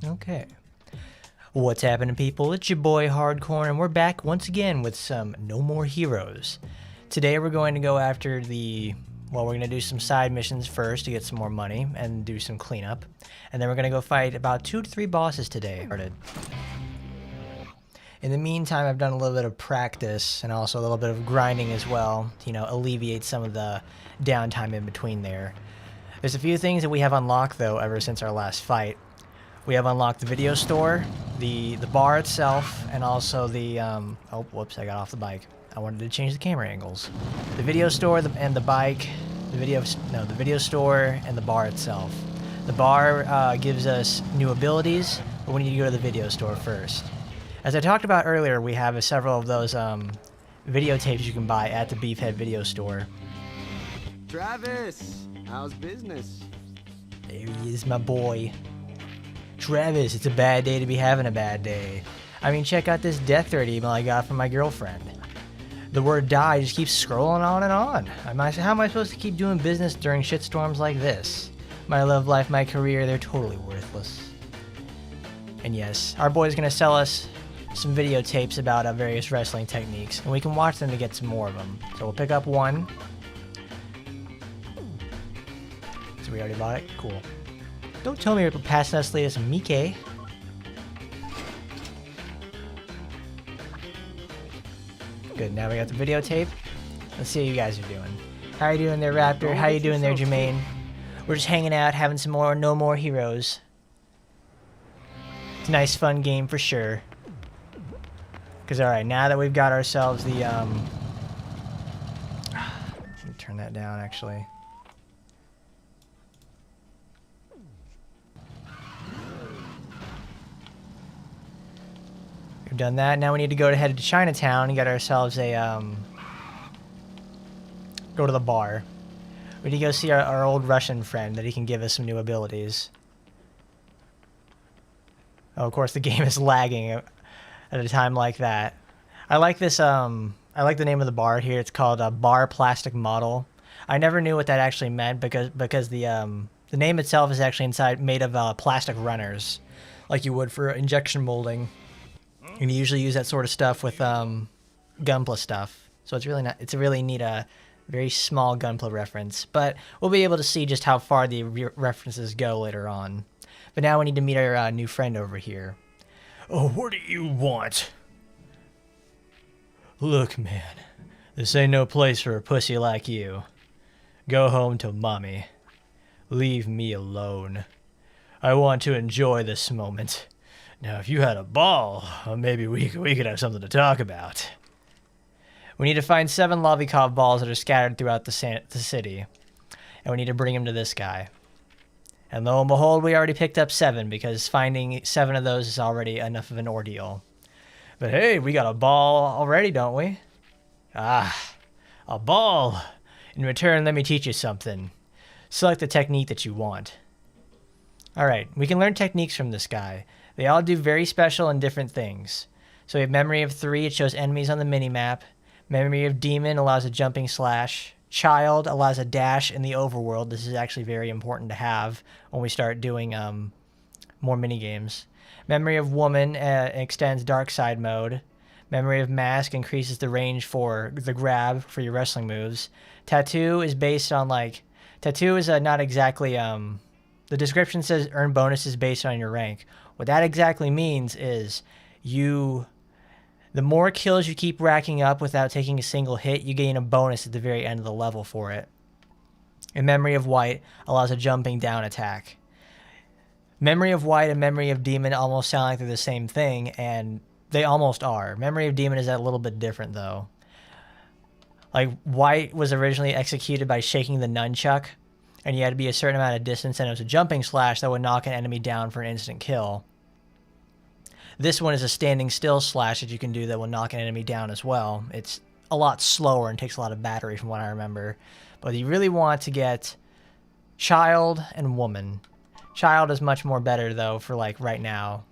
Okay. What's happening, people? It's your boy Hardcore, and we're back once again with some No More Heroes. Today we're going to go after we're going to do some side missions first to get some more money and do some cleanup. And then we're going to go fight about 2 to 3 bosses today. In the meantime, I've done a little bit of practice and also a little bit of grinding as well to, alleviate some of the downtime in between there. There's a few things that we have unlocked, though, ever since our last fight. We have unlocked the video store, the bar itself, and also the, oh, whoops, I got off the bike. I wanted to change the camera angles. The video store and the bike, the video store and the bar itself. The bar gives us new abilities, but we need to go to the video store first. As I talked about earlier, we have several of those videotapes you can buy at the Beefhead video store. Travis, how's business? There he is, my boy. Travis, it's a bad day to be having a bad day. I mean, check out this death threat email I got from my girlfriend. The word die just keeps scrolling on and on. How am I supposed to keep doing business during shitstorms like this? My love life, my career, they're totally worthless. And yes, our boy's gonna sell us some videotapes about various wrestling techniques, and we can watch them to get some more of them. So we'll pick up one. So we already bought it? Cool. Don't tell me you're passing us latest Mike. Good, now we got the videotape. Let's see how you guys are doing. How you doing there, Raptor? How you doing there, Jermaine? We're just hanging out, having some more No More Heroes. It's a nice, fun game for sure. Because, alright, now that we've got ourselves the, let me turn that down, actually. We've done that. Now we need to head to Chinatown and get ourselves a, go to the bar. We need to go see our old Russian friend that he can give us some new abilities. Oh, of course, the game is lagging at a time like that. I like this, I like the name of the bar here. It's called Bar Plastic Model. I never knew what that actually meant because the name itself is actually made of plastic runners, like you would for injection molding. And you usually use that sort of stuff with Gunpla stuff. So it's a really neat, very small Gunpla reference. But we'll be able to see just how far the references go later on. But now we need to meet our new friend over here. Oh, what do you want? Look, man, this ain't no place for a pussy like you. Go home to mommy. Leave me alone. I want to enjoy this moment. Now, if you had a ball, maybe we could have something to talk about. We need to find 7 Lovikov balls that are scattered throughout the city. And we need to bring them to this guy. And lo and behold, we already picked up 7, because finding 7 of those is already enough of an ordeal. But hey, we got a ball already, don't we? Ah, a ball. In return, let me teach you something. Select the technique that you want. Alright, we can learn techniques from this guy. They all do very special and different things. So we have Memory of 3, it shows enemies on the minimap. Memory of Demon allows a jumping slash. Child allows a dash in the overworld. This is actually very important to have when we start doing more minigames. Memory of Woman extends Dark Side mode. Memory of Mask increases the range for the grab for your wrestling moves. Tattoo is based on Tattoo is not exactly the description says earn bonuses based on your rank. What that exactly means is the more kills you keep racking up without taking a single hit, you gain a bonus at the very end of the level for it. And Memory of White allows a jumping down attack. Memory of White and Memory of Demon almost sound like they're the same thing, and they almost are. Memory of Demon is a little bit different, though. Like, White was originally executed by shaking the nunchuck, and you had to be a certain amount of distance, and it was a jumping slash that would knock an enemy down for an instant kill. This one is a standing still slash that you can do that will knock an enemy down as well. It's a lot slower and takes a lot of battery from what I remember. But you really want to get Child and Woman. Child is much more better, though, for, right now.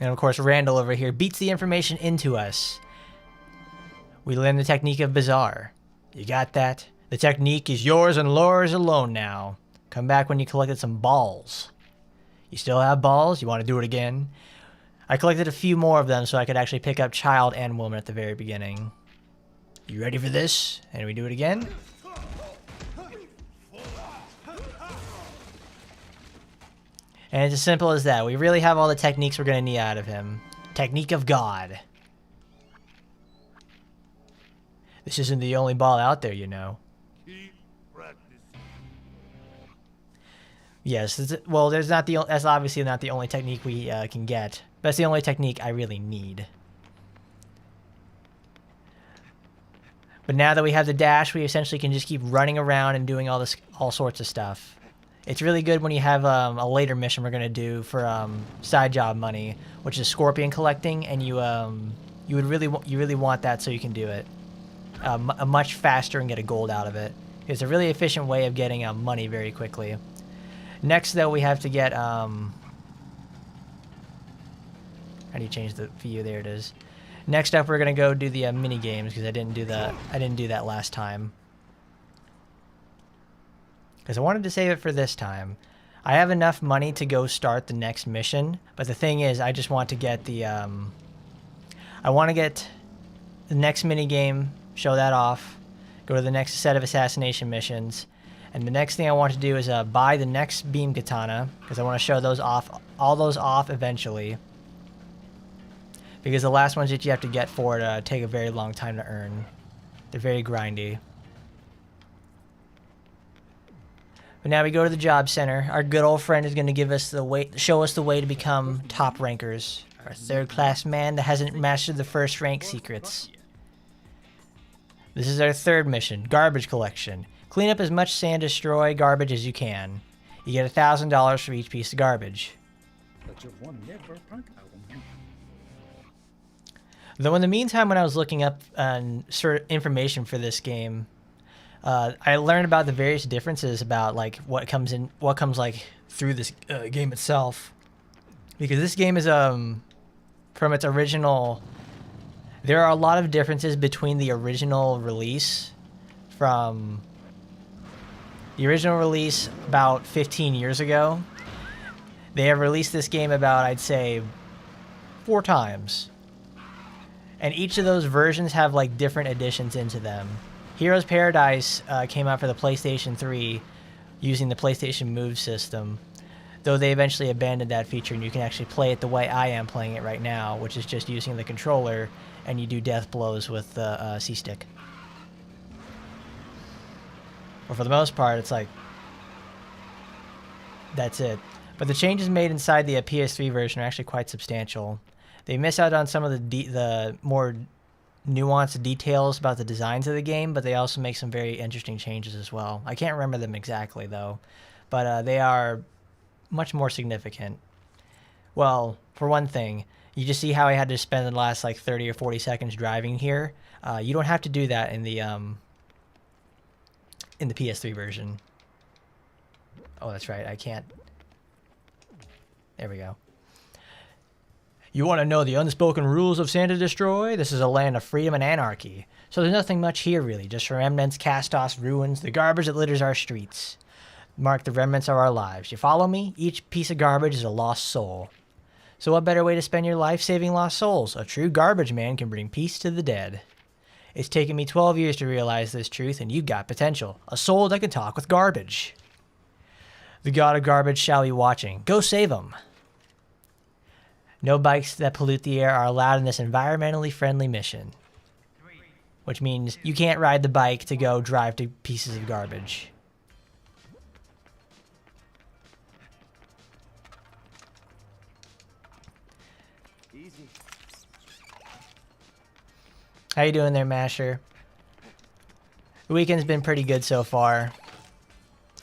And, of course, Randall over here beats the information into us. We learn the technique of Bizarre. You got that? The technique is yours and Laura's alone now. Come back when you collected some balls. You still have balls? You want to do it again? I collected a few more of them so I could actually pick up child and woman at the very beginning. You ready for this? And we do it again? And it's as simple as that. We really have all the techniques we're going to need out of him. Technique of God. This isn't the only ball out there, you know. Yes, well, that's obviously not the only technique we can get. That's the only technique I really need. But now that we have the dash, we essentially can just keep running around and doing all sorts of stuff. It's really good when you have a later mission we're gonna do for side job money, which is scorpion collecting, and you really want that so you can do it much faster and get a gold out of it. It's a really efficient way of getting money very quickly. Next, though, we have to get how do you change the view? There it is. Next up, we're gonna go do the mini games because I didn't do that last time. Because I wanted to save it for this time. I have enough money to go start the next mission, but the thing is, I just want to get the I want to get the next mini game, show that off, go to the next set of assassination missions, and the next thing I want to do is buy the next beam katana because I want to show those off, all those off eventually. Because the last ones that you have to get for it take a very long time to earn. They're very grindy. But now we go to the job center. Our good old friend is going to give us show us the way to become top rankers. Our third-class man that hasn't mastered the first rank secrets. This is our third mission, garbage collection. Clean up as much sand destroy garbage as you can. You get $1,000 for each piece of garbage. Though in the meantime, when I was looking up sort of information for this game, I learned about the various differences about like what comes like through this game itself, because this game is from its original. There are a lot of differences between the original release from the original release about 15 years ago. They have released this game about, I'd say, 4 times, and each of those versions have like different additions into them. Heroes Paradise came out for the PlayStation 3 using the PlayStation Move system, though they eventually abandoned that feature and you can actually play it the way I am playing it right now, which is just using the controller and you do death blows with the C-stick. But for the most part, it's like, that's it. But the changes made inside the PS3 version are actually quite substantial. They miss out on some of the more nuanced details about the designs of the game, but they also make some very interesting changes as well. I can't remember them exactly though, but they are much more significant. Well, for one thing, you just see how I had to spend the last like 30 or 40 seconds driving here. You don't have to do that in the PS3 version. Oh, that's right. I can't. There we go. You want to know the unspoken rules of Santa Destroy? This is a land of freedom and anarchy. So there's nothing much here, really. Just remnants, cast-offs, ruins, the garbage that litters our streets. Mark the remnants of our lives. You follow me? Each piece of garbage is a lost soul. So what better way to spend your life saving lost souls? A true garbage man can bring peace to the dead. It's taken me 12 years to realize this truth, and you've got potential. A soul that can talk with garbage. The god of garbage shall be watching. Go save him. No bikes that pollute the air are allowed in this environmentally friendly mission. Which means you can't ride the bike to go drive to pieces of garbage. Easy. How you doing there, Masher? The weekend's been pretty good so far.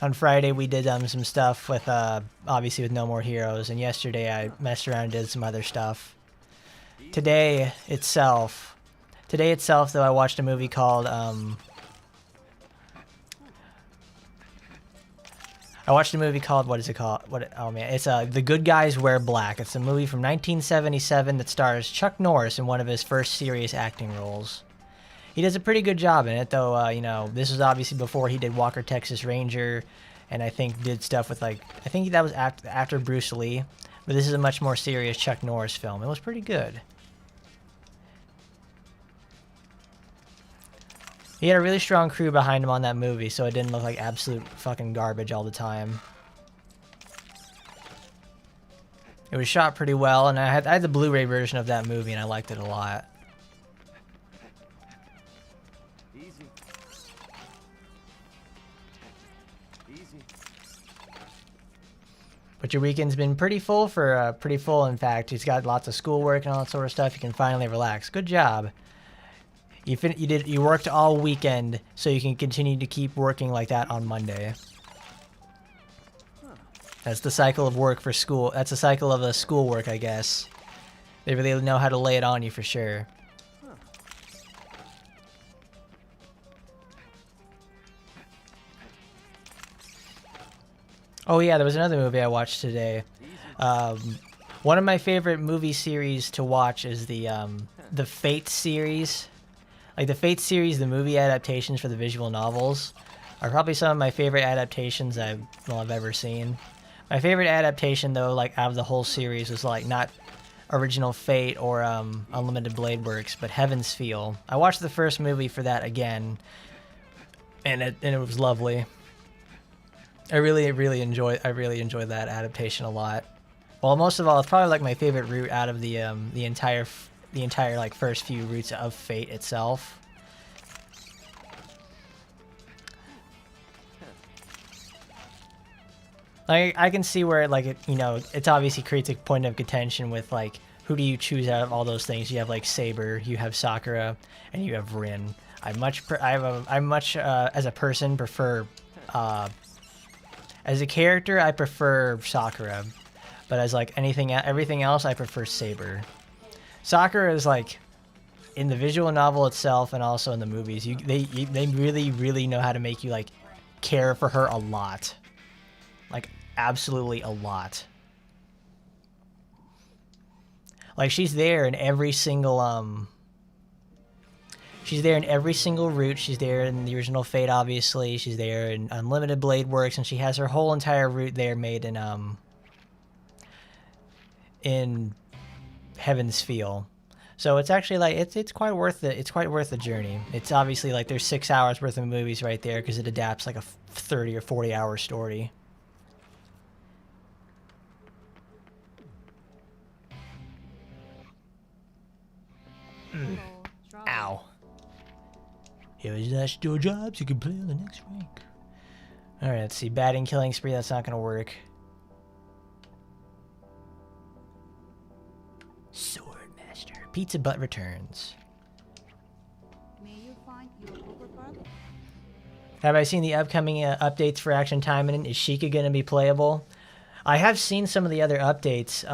On Friday, we did some stuff with, obviously with No More Heroes, and yesterday I messed around and did some other stuff. Today itself, though, I watched a movie called, what is it called? Oh man, it's, The Good Guys Wear Black. It's a movie from 1977 that stars Chuck Norris in one of his first serious acting roles. He does a pretty good job in it, though. You know, this was obviously before he did Walker Texas Ranger, and I think did stuff with like I think that was after Bruce Lee, but this is a much more serious Chuck Norris film. It was pretty good. He had a really strong crew behind him on that movie, so it didn't look like absolute fucking garbage all the time. It was shot pretty well, and I had the Blu-ray version of that movie, and I liked it a lot. Easy. Easy. But your weekend's been pretty full in fact. He's got lots of schoolwork and all that sort of stuff. You can finally relax. Good job. You worked all weekend, so you can continue to keep working like that on Monday. That's the cycle of work for school. That's the cycle of the schoolwork, I guess. They really know how to lay it on you for sure. Oh yeah, there was another movie I watched today. One of my favorite movie series to watch is the Fate series. Like the Fate series, the movie adaptations for the visual novels are probably some of my favorite adaptations I've ever seen. My favorite adaptation, though, like out of the whole series, was like not original Fate or Unlimited Blade Works, but Heaven's Feel. I watched the first movie for that again, and it was lovely. I really enjoyed that adaptation a lot. Well, most of all, it's probably like my favorite route out of the entire like first few routes of Fate itself. Like I can see where like it obviously creates a point of contention with like who do you choose out of all those things. You have like Saber, you have Sakura, and you have Rin. I much as a person prefer as a character I prefer Sakura, but as like everything else I prefer Saber. Sakura is like in the visual novel itself and also in the movies. They really know how to make you like care for her a lot, like absolutely a lot. Like she's there in every single she's there in every single route. She's there in the original Fate, obviously. She's there in Unlimited Blade Works, and she has her whole entire route there made in Heaven's Feel. So it's actually like it's quite worth it. It's quite worth the journey. It's obviously like there's 6 hours worth of movies right there because it adapts like a 30 or 40 hour story. Ow. Here's that still jobs. You can play on the next rank. Alright, let's see. Batting, killing spree. That's not going to work. Swordmaster. Pizza Butt returns. May you find your overbug? Have I seen the upcoming updates for Action Time? And is Sheikah going to be playable? I have seen some of the other updates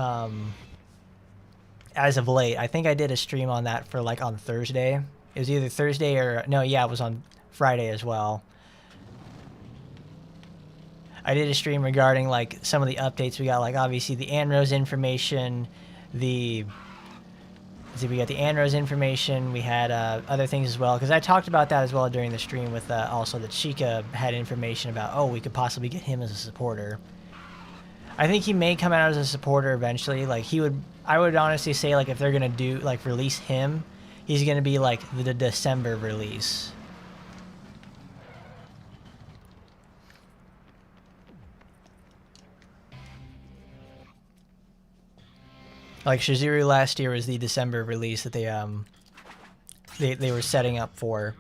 as of late. I think I did a stream on that for like on Thursday. It was either Thursday or no, yeah, it was on Friday as well. I did a stream regarding like some of the updates we got, like obviously the Anrose information, we got the Anrose information. We had other things as well because I talked about that as well during the stream with also that Sheikah had information about. Oh, we could possibly get him as a supporter. I think he may come out as a supporter eventually. Like I would honestly say like if they're gonna do like release him, he's gonna be like the December release. Like Shizuru last year was the December release that they were setting up for.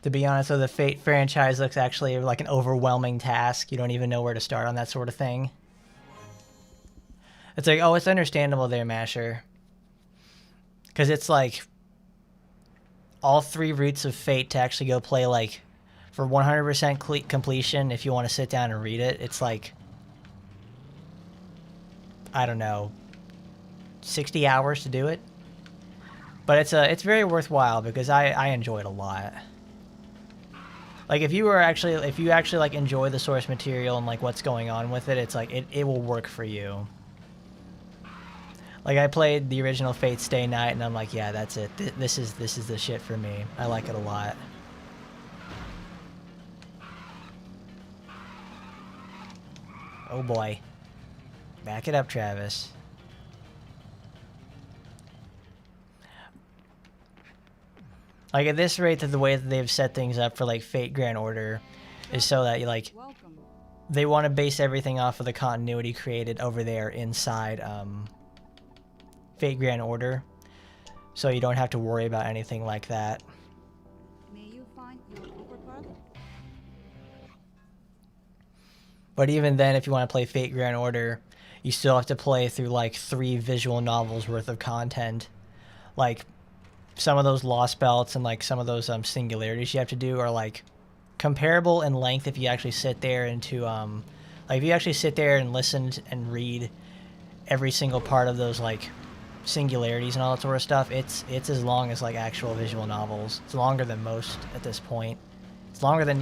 To be honest, though, the Fate franchise looks actually like an overwhelming task. You don't even know where to start on that sort of thing. It's like, oh, it's understandable there, Masher. Because it's like, all 3 routes of Fate to actually go play, like, for 100% completion, if you want to sit down and read it, it's like, I don't know, 60 hours to do it. But it's very worthwhile because I enjoy it a lot. Like, if you actually like enjoy the source material and like what's going on with it, it's like it will work for you. Like, I played the original Fate Stay Night and I'm like, yeah, that's it. This is the shit for me. I like it a lot. Oh boy. Back it up, Travis. Like, at this rate, the way that they've set things up for like Fate Grand Order is so that like Welcome. they want to base everything off of the continuity created over there inside Fate Grand Order, so you don't have to worry about anything like that. May you find your overpass? But even then, if you want to play Fate Grand Order, you still have to play through like 3 visual novels worth of content. Like, some of those Lost Belts and like some of those singularities you have to do are like comparable in length if you actually sit there into like if you actually sit there and listen and read every single part of those like singularities and all that sort of stuff. It's as long as like actual visual novels. It's longer than most at this point. It's longer than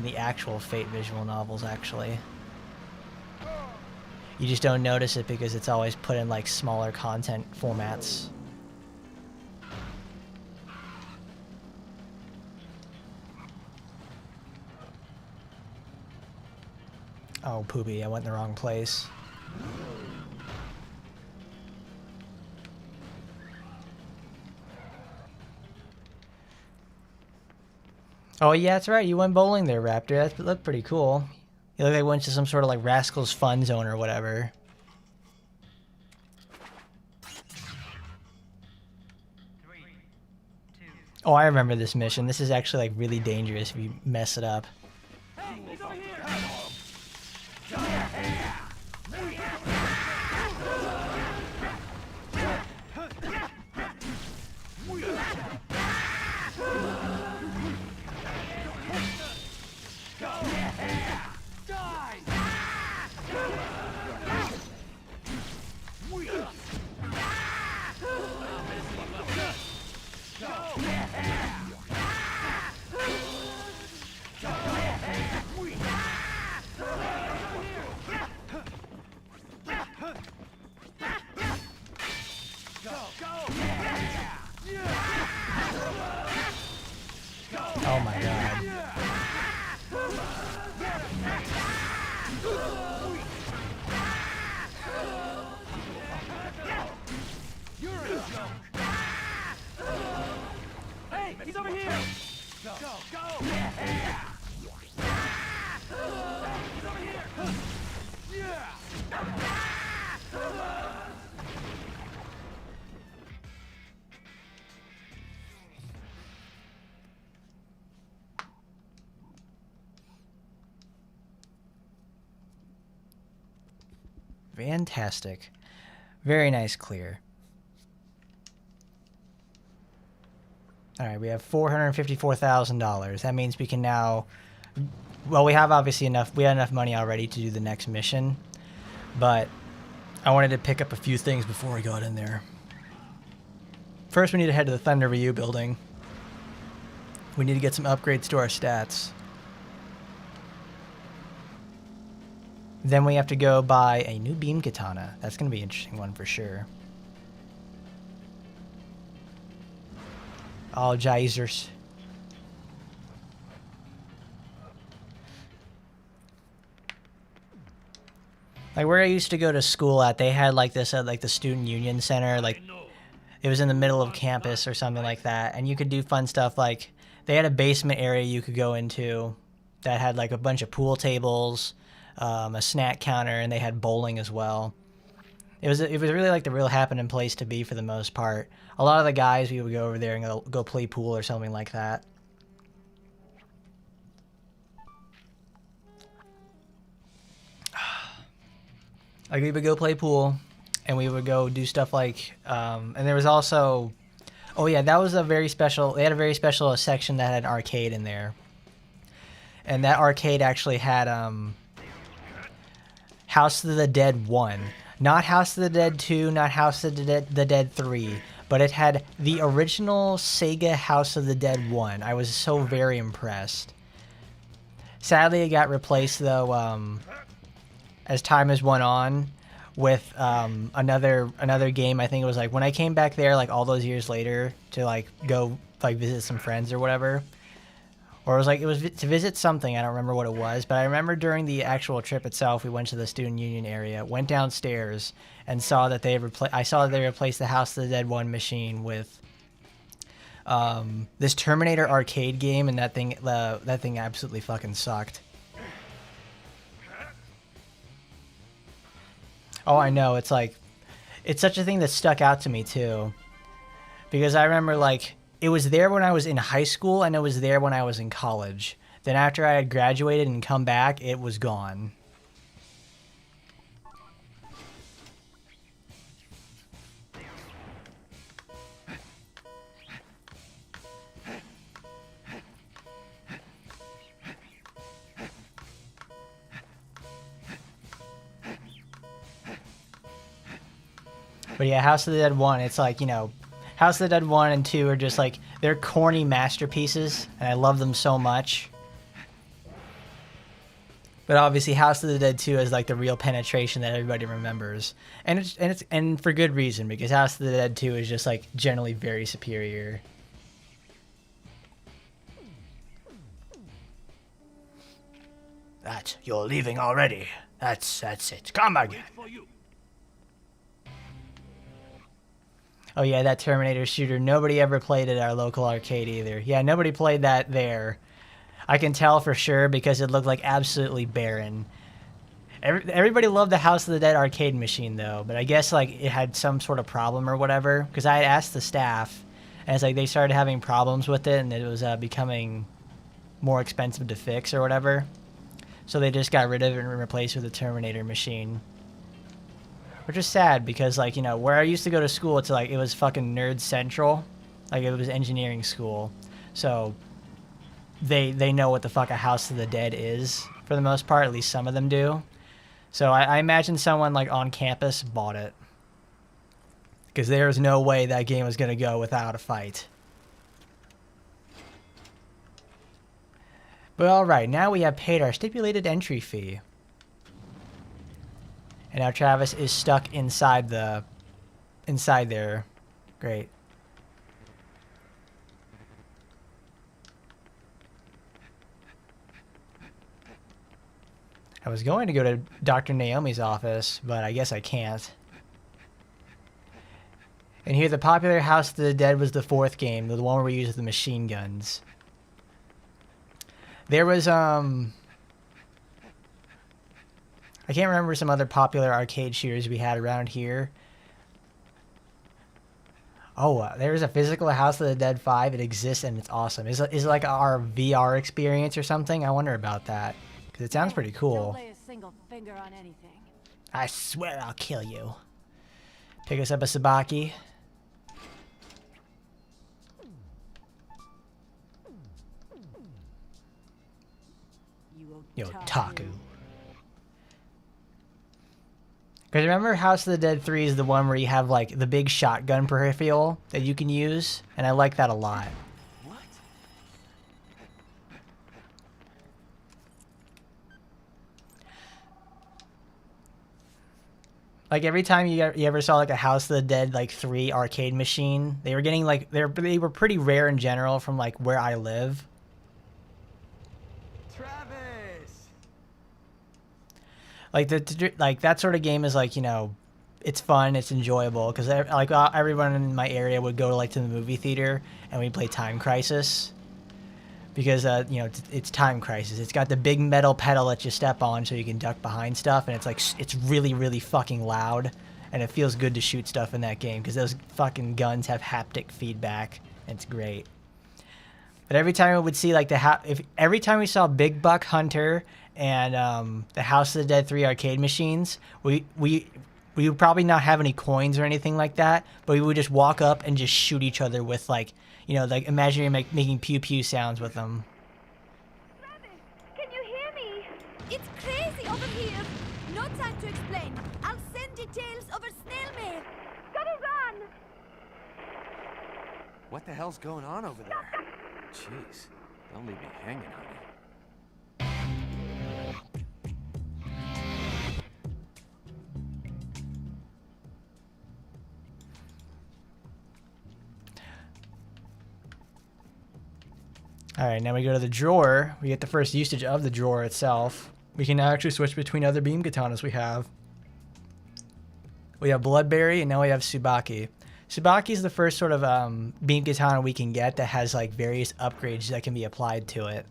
the actual Fate visual novels, actually. You just don't notice it because it's always put in like smaller content formats. Oh, poopy, I went in the wrong place. Oh, yeah, that's right. You went bowling there, Raptor. That looked pretty cool. You look like you went to some sort of like Rascal's Fun Zone or whatever. Oh, I remember this mission. This is actually like really dangerous if you mess it up. Oh my god. You're a joke. Hey, he's over here. Go, go, go. He's over here. Yeah. Fantastic. Very nice clear. Alright, we have $454,000. That means we can now... Well, we have obviously enough... We had enough money already to do the next mission. But I wanted to pick up a few things before we got in there. First, we need to head to the Thunder Ryu building. We need to get some upgrades to our stats. Then we have to go buy a new beam katana. That's going to be an interesting one for sure. Oh, geysers. Like, where I used to go to school at, they had like this at like the student union center. Like, it was in the middle of campus or something like that. And you could do fun stuff like, they had a basement area you could go into that had like a bunch of pool tables, a snack counter, and they had bowling as well. It was really like the real happening place to be for the most part. A lot of the guys, we would go over there and go play pool or something like that. Like, we would go play pool, and we would go do stuff like, and there was also Oh yeah, that was a very special. They had a very special section that had an arcade in there, and that arcade actually had House of the Dead 1, not House of the Dead 2, not House of the Dead 3, but it had the original Sega House of the Dead 1. I was so very impressed. Sadly, it got replaced though as time has went on with another game. I think it was like when I came back there like all those years later to like go like visit some friends or whatever, or it was to visit something. I don't remember what it was, but I remember during the actual trip itself, we went to the student union area, went downstairs, and saw that they replaced the House of the Dead 1 machine with this Terminator arcade game, and that thing absolutely fucking sucked. Oh, I know. It's like, it's such a thing that stuck out to me too, because I remember like it was there when I was in high school and it was there when I was in college. Then after I had graduated and come back, it was gone. But yeah, House of the Dead 1, it's like, you know, House of the Dead 1 and 2 are just like, they're corny masterpieces, and I love them so much. But obviously House of the Dead 2 is like the real penetration that everybody remembers. And for good reason, because House of the Dead 2 is just like generally very superior. That, you're leaving already. That's it. Come again. For you. Oh yeah, that Terminator shooter. Nobody ever played at our local arcade either. Yeah, nobody played that there. I can tell for sure because it looked like absolutely barren. Everybody loved the House of the Dead arcade machine though, but I guess like it had some sort of problem or whatever. Because I had asked the staff, and it's like they started having problems with it, and it was becoming more expensive to fix or whatever. So they just got rid of it and replaced it with a Terminator machine. Which is sad because, like, you know, where I used to go to school, it's like, it was fucking nerd central. Like, it was engineering school. So, they know what the fuck a House of the Dead is, for the most part. At least some of them do. So, I imagine someone, like, on campus bought it. Because there's no way that game was going to go without a fight. But alright, now we have paid our stipulated entry fee. And now Travis is stuck inside there. Great. I was going to go to Dr. Naomi's office, but I guess I can't. And here, the popular House of the Dead was the 4th game, the one where we used the machine guns. There was, I can't remember some other popular arcade shooters we had around here. Oh, there's a physical House of the Dead 5. It exists and it's awesome. Is it like our VR experience or something? I wonder about that. Because it sounds pretty cool. Don't lay a single finger on anything. I swear I'll kill you. Pick us up a sabaki. You Otaku. Because remember House of the Dead 3 is the one where you have like the big shotgun peripheral that you can use, and I like that a lot. What? Like every time you ever saw like a House of the Dead like 3 arcade machine, they were getting like they were pretty rare in general from like where I live. Travis! Like that sort of game is like, you know, it's fun, it's enjoyable because like everyone in my area would go to the movie theater and we'd play Time Crisis because you know, it's Time Crisis. It's got the big metal pedal that you step on so you can duck behind stuff, and it's like it's really fucking loud, and it feels good to shoot stuff in that game because those fucking guns have haptic feedback, and it's great. But every time we would see like every time we saw Big Buck Hunter and the House of the Dead 3 arcade machines, we we would probably not have any coins or anything like that, but we would just walk up and just shoot each other with like, you know, like imagine you're making pew pew sounds with them. Can you hear me? It's crazy over here. No time to explain. I'll send details over snail mail. Gotta run. What the hell's going on over there? Jeez, don't leave me hanging, honey. Alright, now we go to the drawer. We get the first usage of the drawer itself. We can now actually switch between other beam katanas we have. We have Bloodberry, and now we have Tsubaki. Tsubaki is the first sort of beam katana we can get that has like various upgrades that can be applied to it.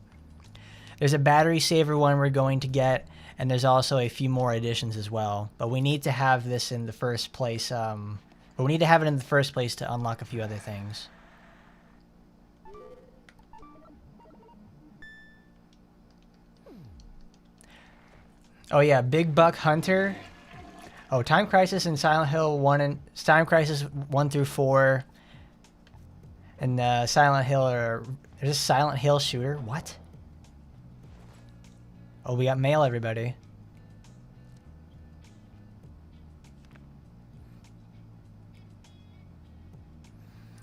There's a battery saver one we're going to get, and there's also a few more additions as well. But we need to have this in the first place. But we need to have it in the first place to unlock a few other things. Oh yeah, Big Buck Hunter. Oh, Time Crisis and Silent Hill 1 and Time Crisis 1 through 4. And Silent Hill or there's a Silent Hill shooter. What? Oh, we got mail, everybody.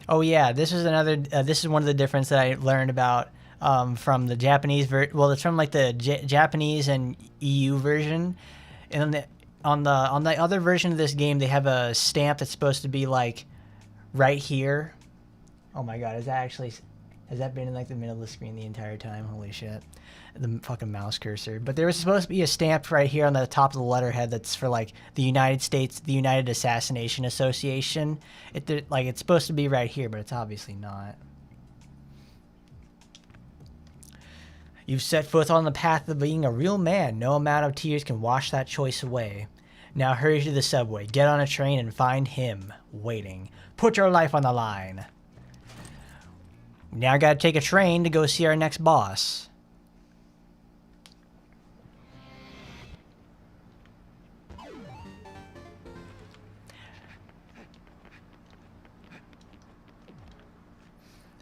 Oh yeah, this is another. This is one of the differences that I learned about from the Japanese well, it's from like the Japanese and EU version, and on the other version of this game, they have a stamp that's supposed to be like right here. Oh my god, has that been in like the middle of the screen the entire time? Holy shit, the fucking mouse cursor. But there was supposed to be a stamp right here on the top of the letterhead that's for like the United States, the United Assassination Association. It's supposed to be right here, but it's obviously not. You've set foot on the path of being a real man. No amount of tears can wash that choice away. Now hurry to the subway, get on a train, and find him waiting. Put your life on the line. Now I gotta take a train to go see our next boss.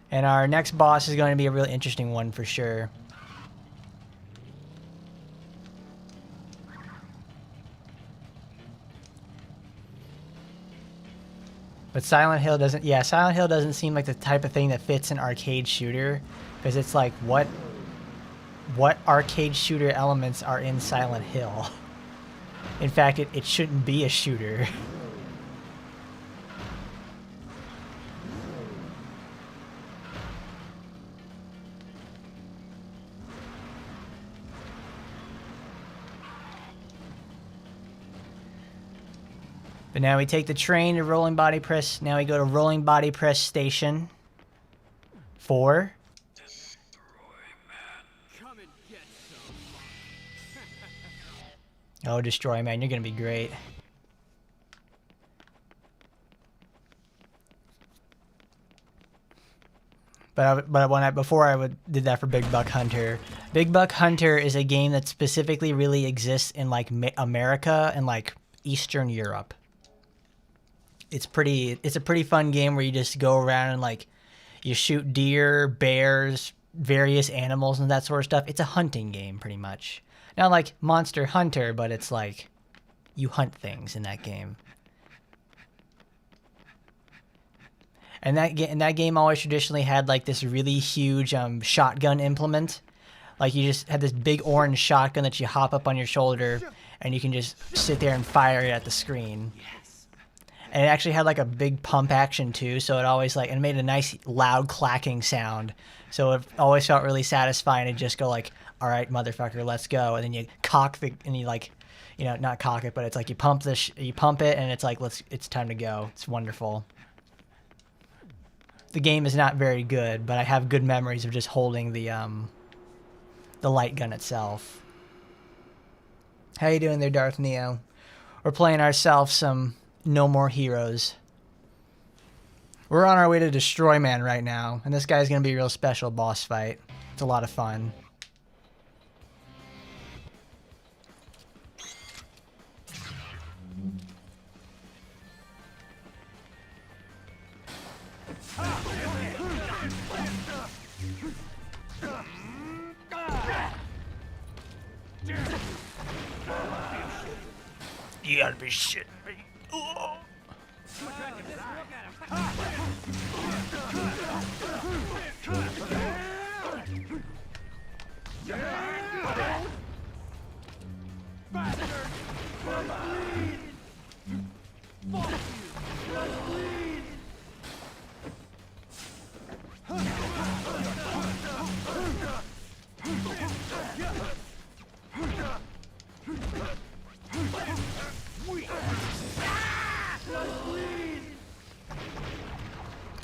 And our next boss is going to be a really interesting one for sure. But Silent Hill doesn't seem like the type of thing that fits an arcade shooter, because it's like what arcade shooter elements are in Silent Hill? In fact, it shouldn't be a shooter. But now we take the train to Rolling Body Press. Now we go to Rolling Body Press Station 4. Come and get some. Oh, Destroy Man, you're gonna be great. Before I did that for Big Buck Hunter. Big Buck Hunter is a game that specifically really exists in like America and like Eastern Europe. It's a pretty fun game where you just go around and like you shoot deer, bears, various animals and that sort of stuff. It's a hunting game pretty much. Not like Monster Hunter, but it's like you hunt things in that game. And that game always traditionally had like this really huge shotgun implement. Like you just had this big orange shotgun that you hop up on your shoulder and you can just sit there and fire it at the screen. And it actually had like a big pump action too, so it always like, and it made a nice loud clacking sound. So it always felt really satisfying to just go like, all right, motherfucker, let's go. And then you cock and you like, you know, not cock it, but it's like you pump you pump it and it's like, it's time to go. It's wonderful. The game is not very good, but I have good memories of just holding the light gun itself. How you doing there, Darth Neo? We're playing ourselves some No More Heroes. We're on our way to Destroy Man right now, and this guy's gonna be a real special boss fight. It's a lot of fun. You gotta be shitting me. Oh.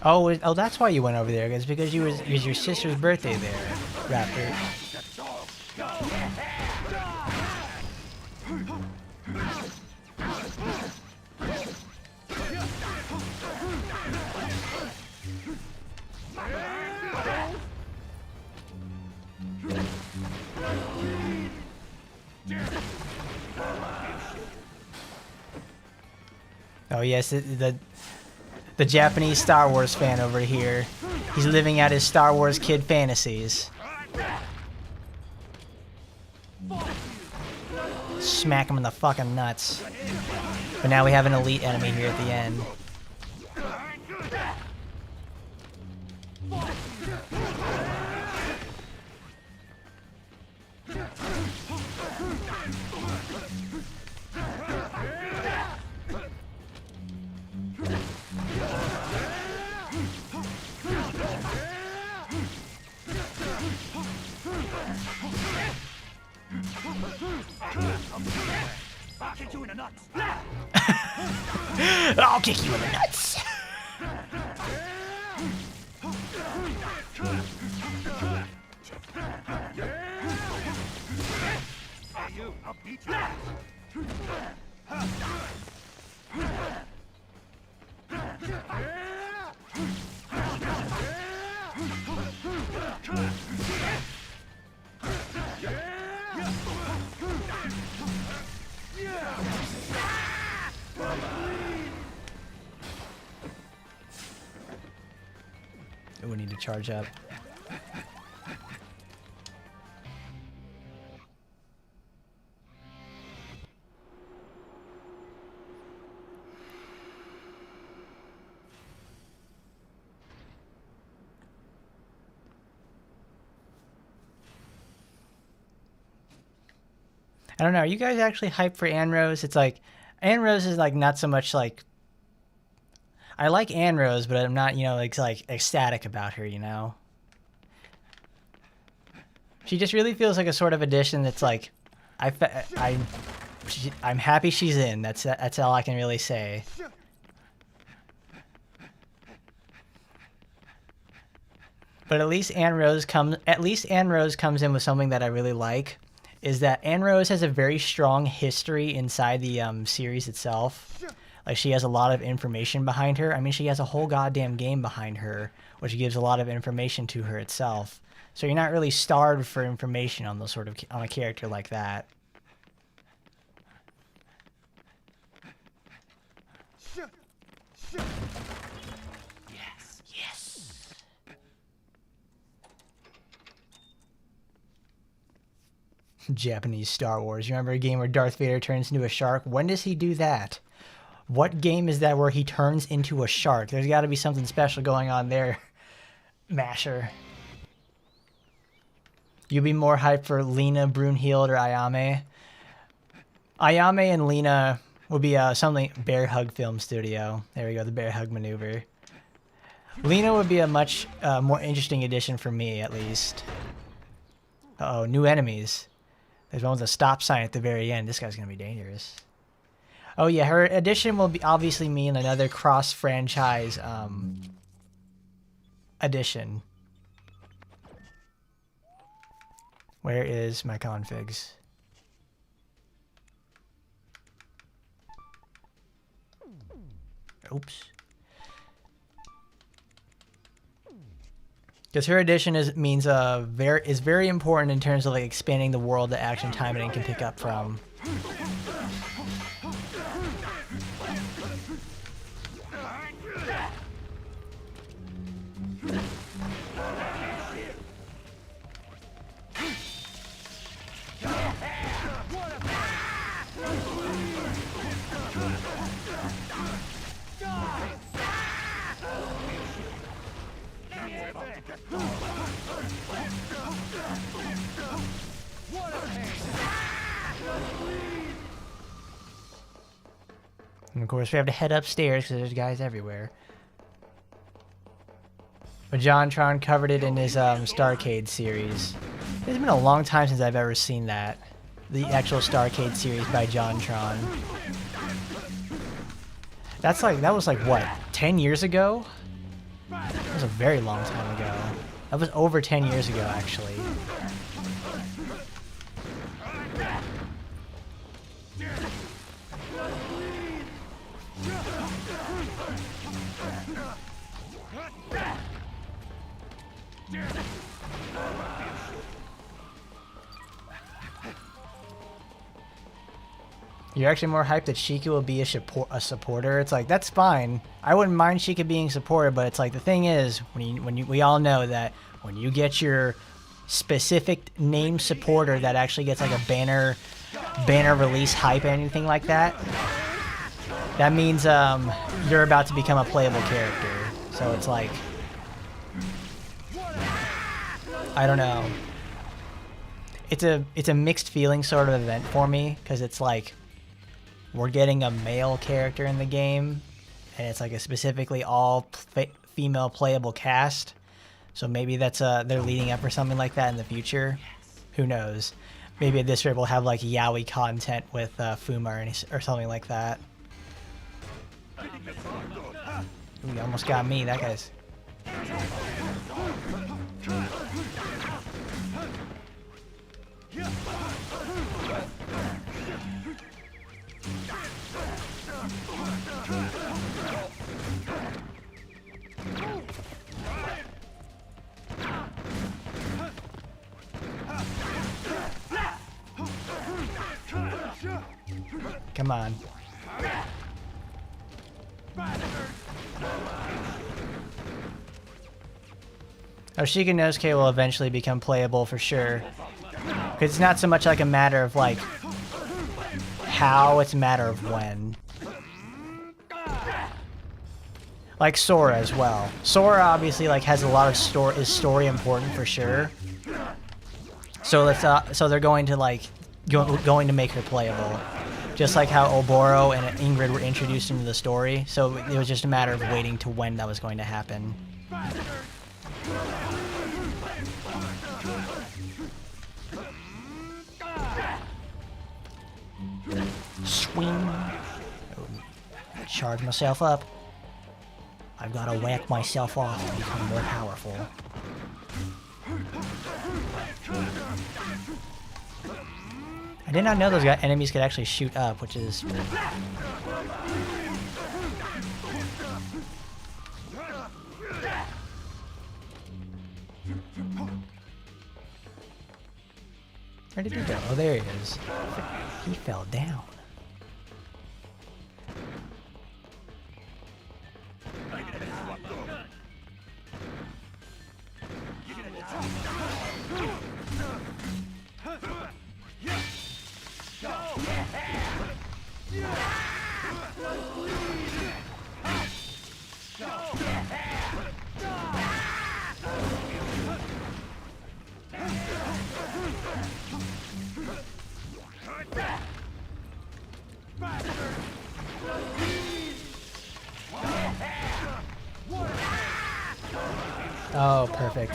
Oh, that's why you went over there. It's because it was your sister's birthday there, Raptor. Oh yes, the Japanese Star Wars fan over here. He's living out his Star Wars kid fantasies. Smack him in the fucking nuts. But now we have an elite enemy here at the end. I'll kick you in the nuts. I'll kick you in the nuts. Hey, you, I'll beat you. We need to charge up. I don't know. Are you guys actually hyped for Ann Rose? It's like Ann Rose is like not so much like I like Ann Rose, but I'm not, you know, like ecstatic about her, you know. She just really feels like a sort of addition that's like I'm happy she's in. That's all I can really say. But at least Ann Rose comes in with something that I really like. Is that Ann Rose has a very strong history inside the series itself. Like, she has a lot of information behind her. I mean, she has a whole goddamn game behind her, which gives a lot of information to her itself. So you're not really starved for information on on a character like that. Yes. Japanese Star Wars. You remember a game where Darth Vader turns into a shark? When does he do that? What game is that where he turns into a shark? There's got to be something special going on there, Masher. You'd be more hyped for Lena, Brunhild, or Ayame? Ayame and Lena would be something Bear Hug Film Studio. There we go, the Bear Hug maneuver. Lena would be a much more interesting addition for me, at least. Uh-oh, new enemies. There's one with a stop sign at the very end. This guy's going to be dangerous. Oh yeah, her addition will be obviously mean another cross-franchise addition. Where is my configs? Oops. Because her addition is very important in terms of like expanding the world that Action Timing can pick up from. And of course, we have to head upstairs because there's guys everywhere. But JonTron covered it in his Starcade series. It's been a long time since I've ever seen that. The actual Starcade series by JonTron. That was like what, 10 years ago? That was a very long time ago. That was over 10 years ago, actually. You're actually more hyped that Sheikah will be a supporter. It's like, that's fine. I wouldn't mind Sheikah being supported, but it's like, the thing is, we all know that when you get your specific name supporter that actually gets like a banner release hype or anything like that, that means you're about to become a playable character. So it's like, I don't know. It's a mixed feeling sort of event for me, because it's like, we're getting a male character in the game, and it's like a specifically all female playable cast. So maybe that's they're leading up for something like that in the future. Who knows? Maybe at this rate we'll have like yaoi content with Fuma or something like that. Ooh, he almost got me. That guy's. Come on. Sheikah Inosuke will eventually become playable for sure. Because it's not so much like a matter of like how, it's a matter of when. Like Sora as well. Sora obviously like has a lot of story important for sure. So let's so they're going to like going to make her playable. Just like how Oboro and Ingrid were introduced into the story, so it was just a matter of waiting to when that was going to happen. Swing. Oh, charge myself up. I've got to whack myself off to become more powerful. I did not know those enemies could actually shoot up, which is... Where did he go? Oh, there he is. He fell down. Oh, perfect.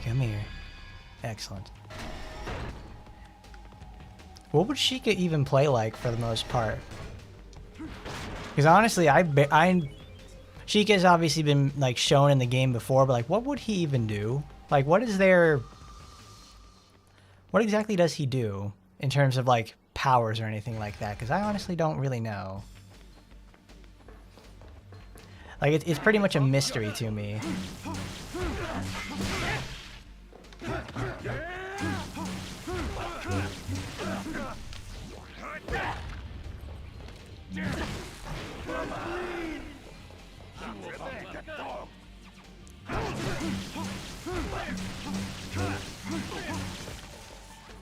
Come here. Excellent. What would Sheikah even play like for the most part? Because honestly, Sheikah's obviously been like shown in the game before, but like, what would he even do? Like, what exactly does he do in terms of like powers or anything like that? Because I honestly don't really know. Like, it's pretty much a mystery to me.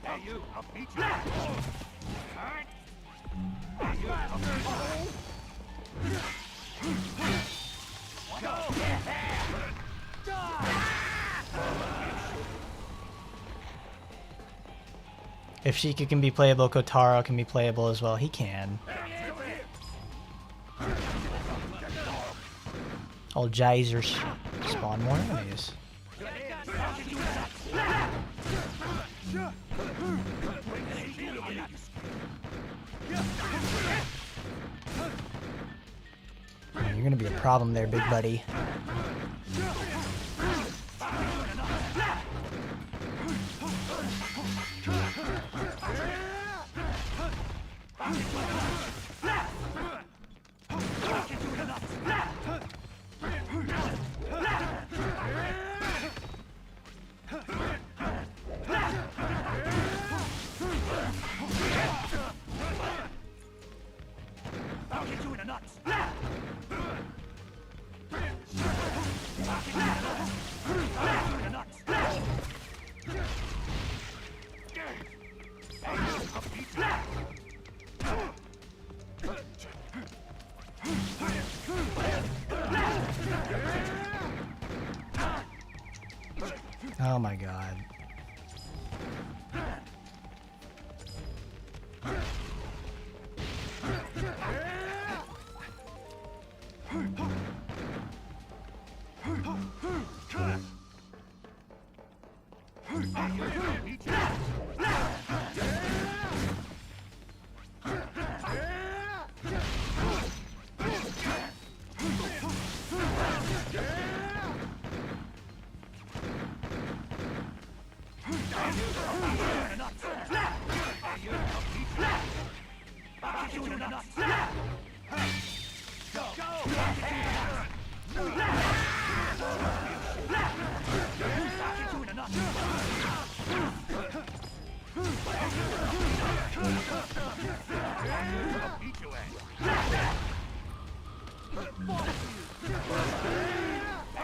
Hey, you, I'll beat you. If Sheikah can be playable, Kotaro can be playable as well. He can. Old geysers spawn more enemies. Man, you're gonna be a problem there, big buddy. I'll get you in the nuts. Oh my god.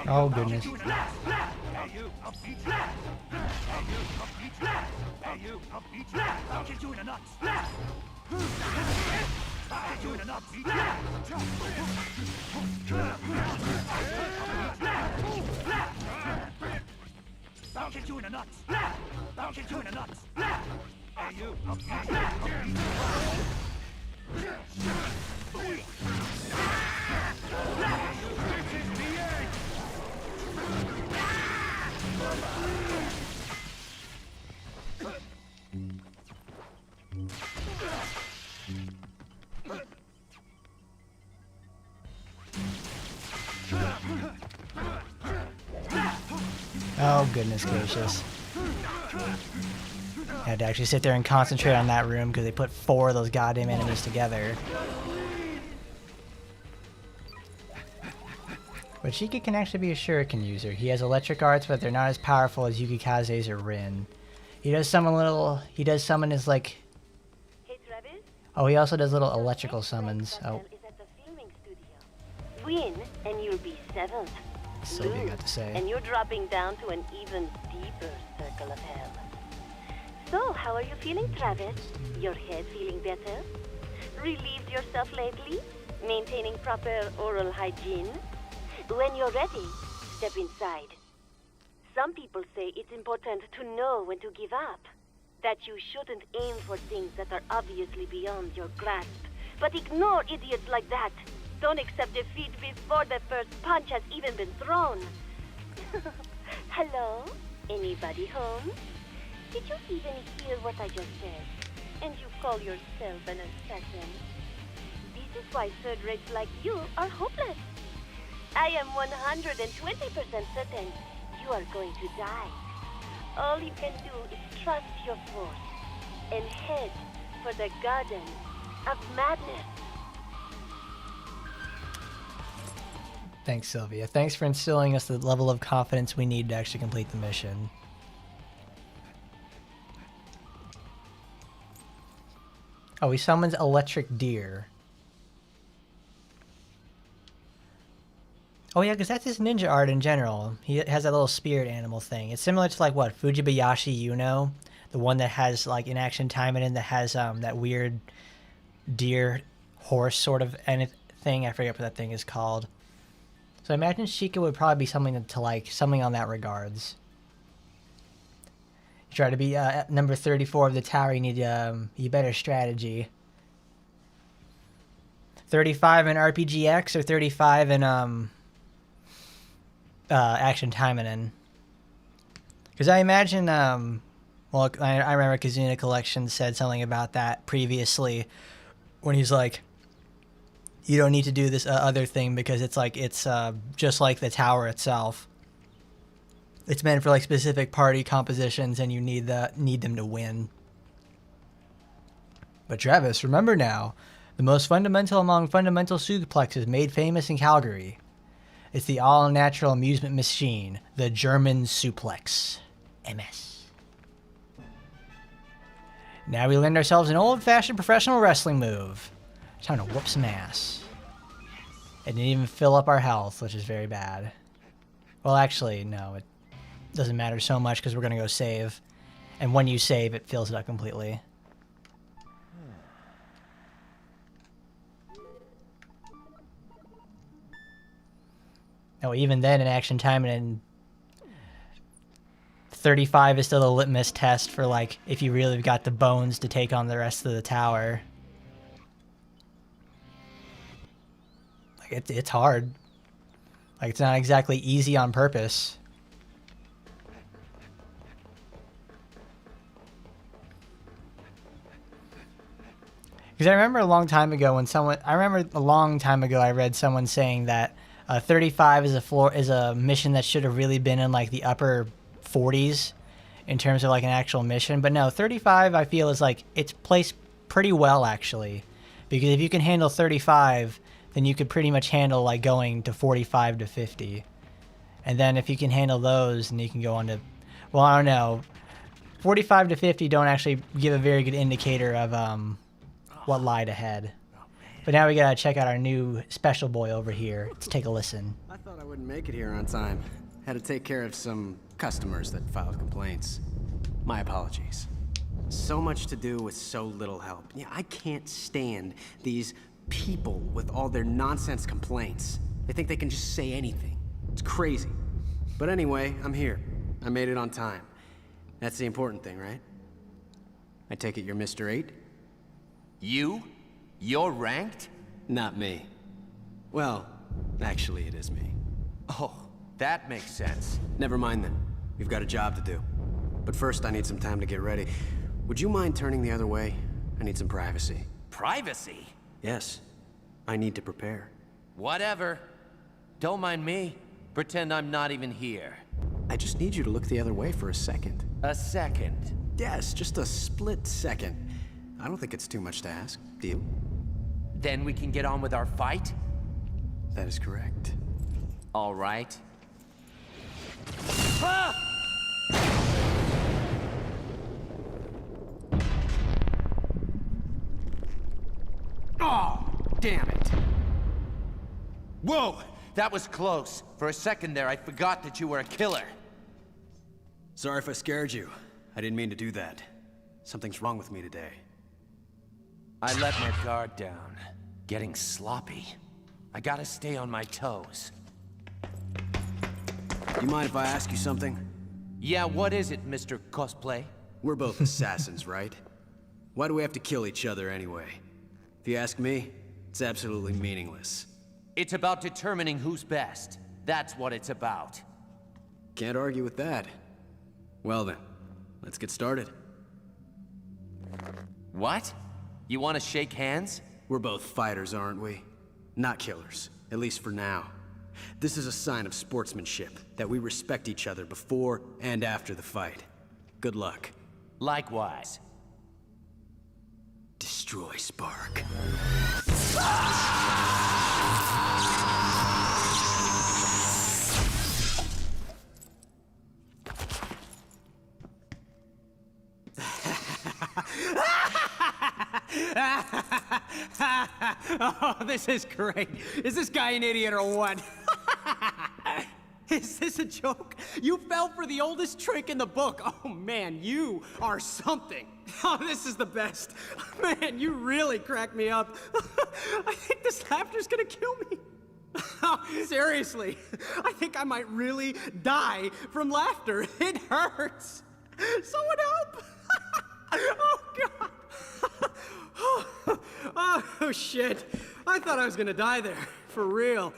Oh goodness. I'll get you in the nuts. I'll get you in the nuts. Hey, you. Oh goodness gracious. I had to actually sit there and concentrate on that room because they put 4 of those goddamn enemies together. But Sheikah can actually be a shuriken user. He has electric arts, but they're not as powerful as Yukikaze's or Rin. He does summon his like... Hey, Travis? Oh, he also does little electrical summons. Oh, Is at the filming studio. Win, and you'll be 7th. Sylvia Lose, got to say. and you're dropping down to an even deeper circle of hell. So, how are you feeling, Travis? Your head feeling better? Relieved yourself lately? Maintaining proper oral hygiene? When you're ready, step inside. Some people say it's important to know when to give up. That you shouldn't aim for things that are obviously beyond your grasp. But ignore idiots like that. Don't accept defeat before the first punch has even been thrown. Hello? Anybody home? Did you even hear what I just said? And you call yourself an assassin? This is why third rates like you are hopeless. I am 120% certain you are going to die. All you can do is trust your force and head for the Garden of Madness. Thanks, Sylvia. Thanks for instilling us the level of confidence we need to actually complete the mission. Oh, he summons electric deer. Oh yeah, because that's his ninja art in general. He has that little spirit animal thing. It's similar to like what, Fujibayashi Yuno? The one that has like inaction time in it that has that weird deer horse sort of thing thing. I forget what that thing is called. So I imagine Sheikah would probably be something to like, something on that regards. You try to be at number 34 of the tower, you need you better strategy. 35 in RPGX or 35 in Action Timing. Because I imagine, well, I remember Kazuna Collection said something about that previously when he's like, you don't need to do this other thing because it's like, it's just like the tower itself. It's meant for like specific party compositions and you need them to win. But Travis, remember now, the most fundamental among fundamental suplexes made famous in Calgary. It's the all-natural amusement machine, the German suplex. MS. Now we learned ourselves an old-fashioned professional wrestling move. Time to whoop some ass. It didn't even fill up our health, which is very bad. Well, actually, no, it doesn't matter so much because we're going to go save. And when you save, it fills it up completely. Oh, even then in Action Time and 35 is still the litmus test for like if you really got the bones to take on the rest of the tower. Like it's hard. Like it's not exactly easy on purpose. Because I remember a long time ago I read someone saying that 35 is a mission that should have really been in like the upper 40s in terms of like an actual mission. But no, 35 I feel is like it's placed pretty well actually. Because if you can handle 35, then you could pretty much handle like going to 45 to 50. And then if you can handle those, then you can go on to, well, I don't know. 45 to 50 don't actually give a very good indicator of what lied ahead. But now we gotta check out our new special boy over here. Let's take a listen. I thought I wouldn't make it here on time. Had to take care of some customers that filed complaints. My apologies. So much to do with so little help. Yeah, I can't stand these people with all their nonsense complaints. They think they can just say anything. It's crazy. But anyway, I'm here. I made it on time. That's the important thing, right? I take it you're Mr. 8? You? You're ranked? Not me. Well, actually it is me. Oh, that makes sense. Never mind then. We've got a job to do. But first I need some time to get ready. Would you mind turning the other way? I need some privacy. Privacy? Yes. I need to prepare. Whatever. Don't mind me. Pretend I'm not even here. I just need you to look the other way for a second. A second. Yes, just a split second. I don't think it's too much to ask. Deal? Then we can get on with our fight? That is correct. All right. Oh, damn it. Whoa! That was close. For a second there, I forgot that you were a killer. Sorry if I scared you. I didn't mean to do that. Something's wrong with me today. I let my guard down. Getting sloppy. I gotta stay on my toes. You mind if I ask you something? Yeah, what is it, Mr. Cosplay? We're both assassins, right? Why do we have to kill each other anyway? If you ask me, it's absolutely meaningless. It's about determining who's best. That's what it's about. Can't argue with that. Well then, let's get started. What? You want to shake hands? We're both fighters, aren't we? Not killers, at least for now. This is a sign of sportsmanship, that we respect each other before and after the fight. Good luck. Likewise. Destroy Spark. Oh, this is great. Is this guy an idiot or what? Is this a joke? You fell for the oldest trick in the book. Oh man, you are something. Oh, this is the best. Man, you really cracked me up. I think this laughter's gonna kill me. Oh, seriously, I think I might really die from laughter. It hurts. Someone help! Oh God! Oh shit! I thought I was gonna die there, for real.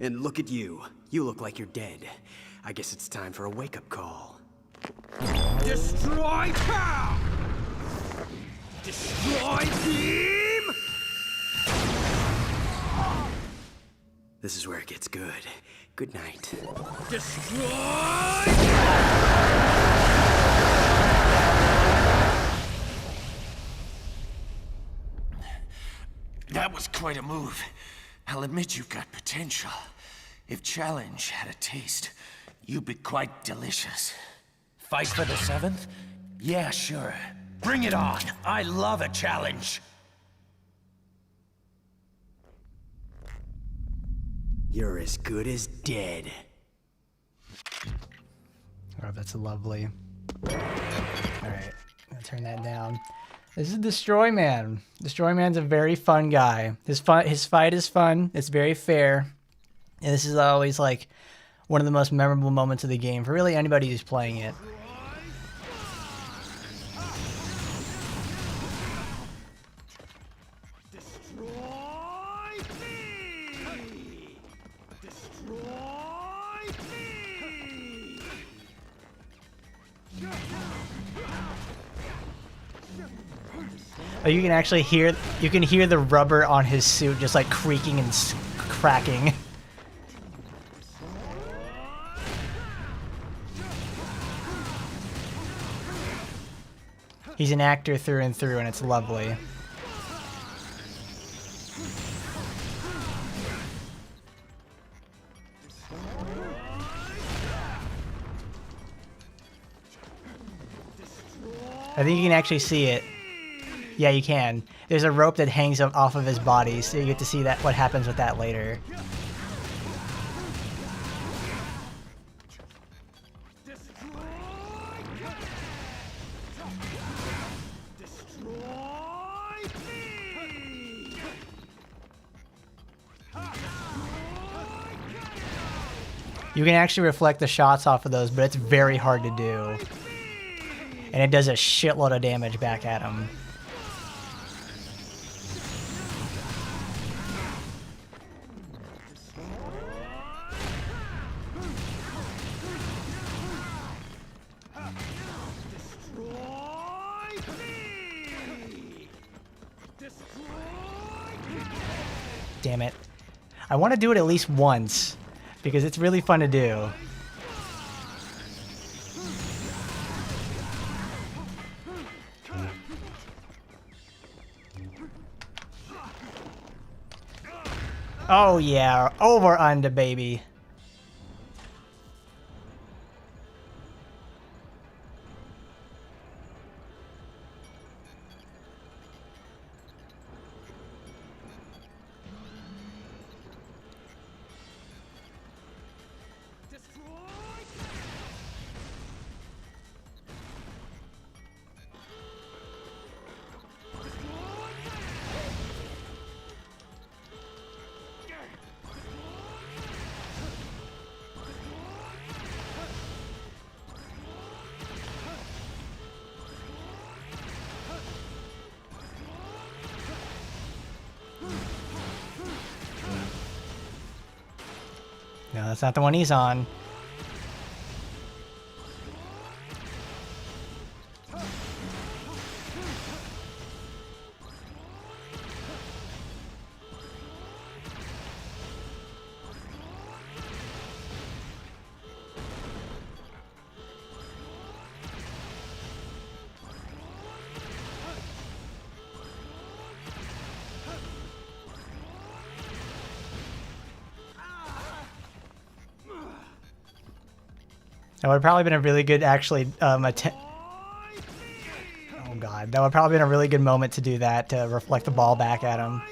And look at you. You look like you're dead. I guess it's time for a wake-up call. Destroy power! Destroy team! This is where it gets good. Good night. Destroy! That was quite a move. I'll admit you've got potential. If challenge had a taste, you'd be quite delicious. Fight for the 7th? Yeah, sure. Bring it on. I love a challenge. You're as good as dead. Oh, that's lovely. Alright, I'll turn that down. This is Destroy Man. Destroy Man's a very fun guy. His fight is fun. It's very fair. And this is always like one of the most memorable moments of the game for really anybody who's playing it. Oh, you can actually hear the rubber on his suit just like creaking and cracking. He's an actor through and through, and it's lovely. I think you can actually see it. Yeah, you can. There's a rope that hangs off of his body, so you get to see that what happens with that later. You can actually reflect the shots off of those, but it's very hard to do. And it does a shitload of damage back at him. Damn it. I want to do it at least once, because it's really fun to do. Oh yeah, over under, baby. No, that's not the one he's on. That would have probably been a really good, actually, attempt. Oh god, that would probably been a really good moment to do that, to reflect the ball back at him.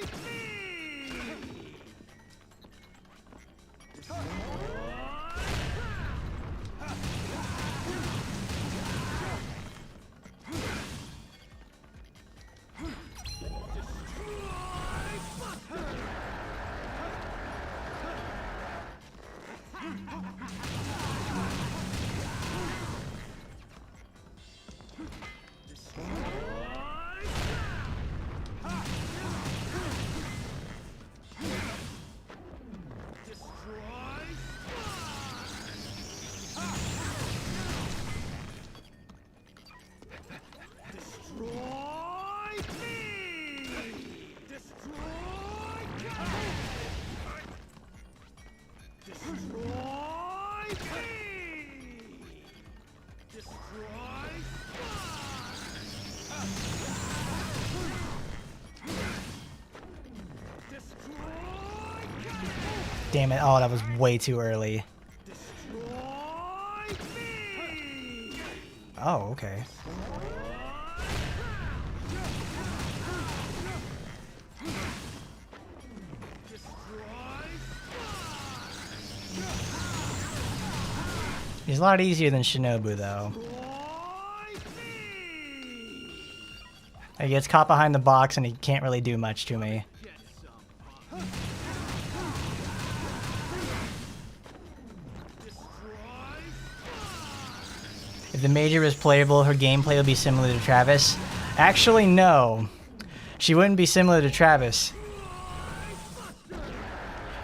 Damn it. Oh, that was way too early. Oh, okay. He's a lot easier than Shinobu, though. He gets caught behind the box and he can't really do much to me. If the Major was playable, her gameplay would be similar to Travis. Actually, no. She wouldn't be similar to Travis.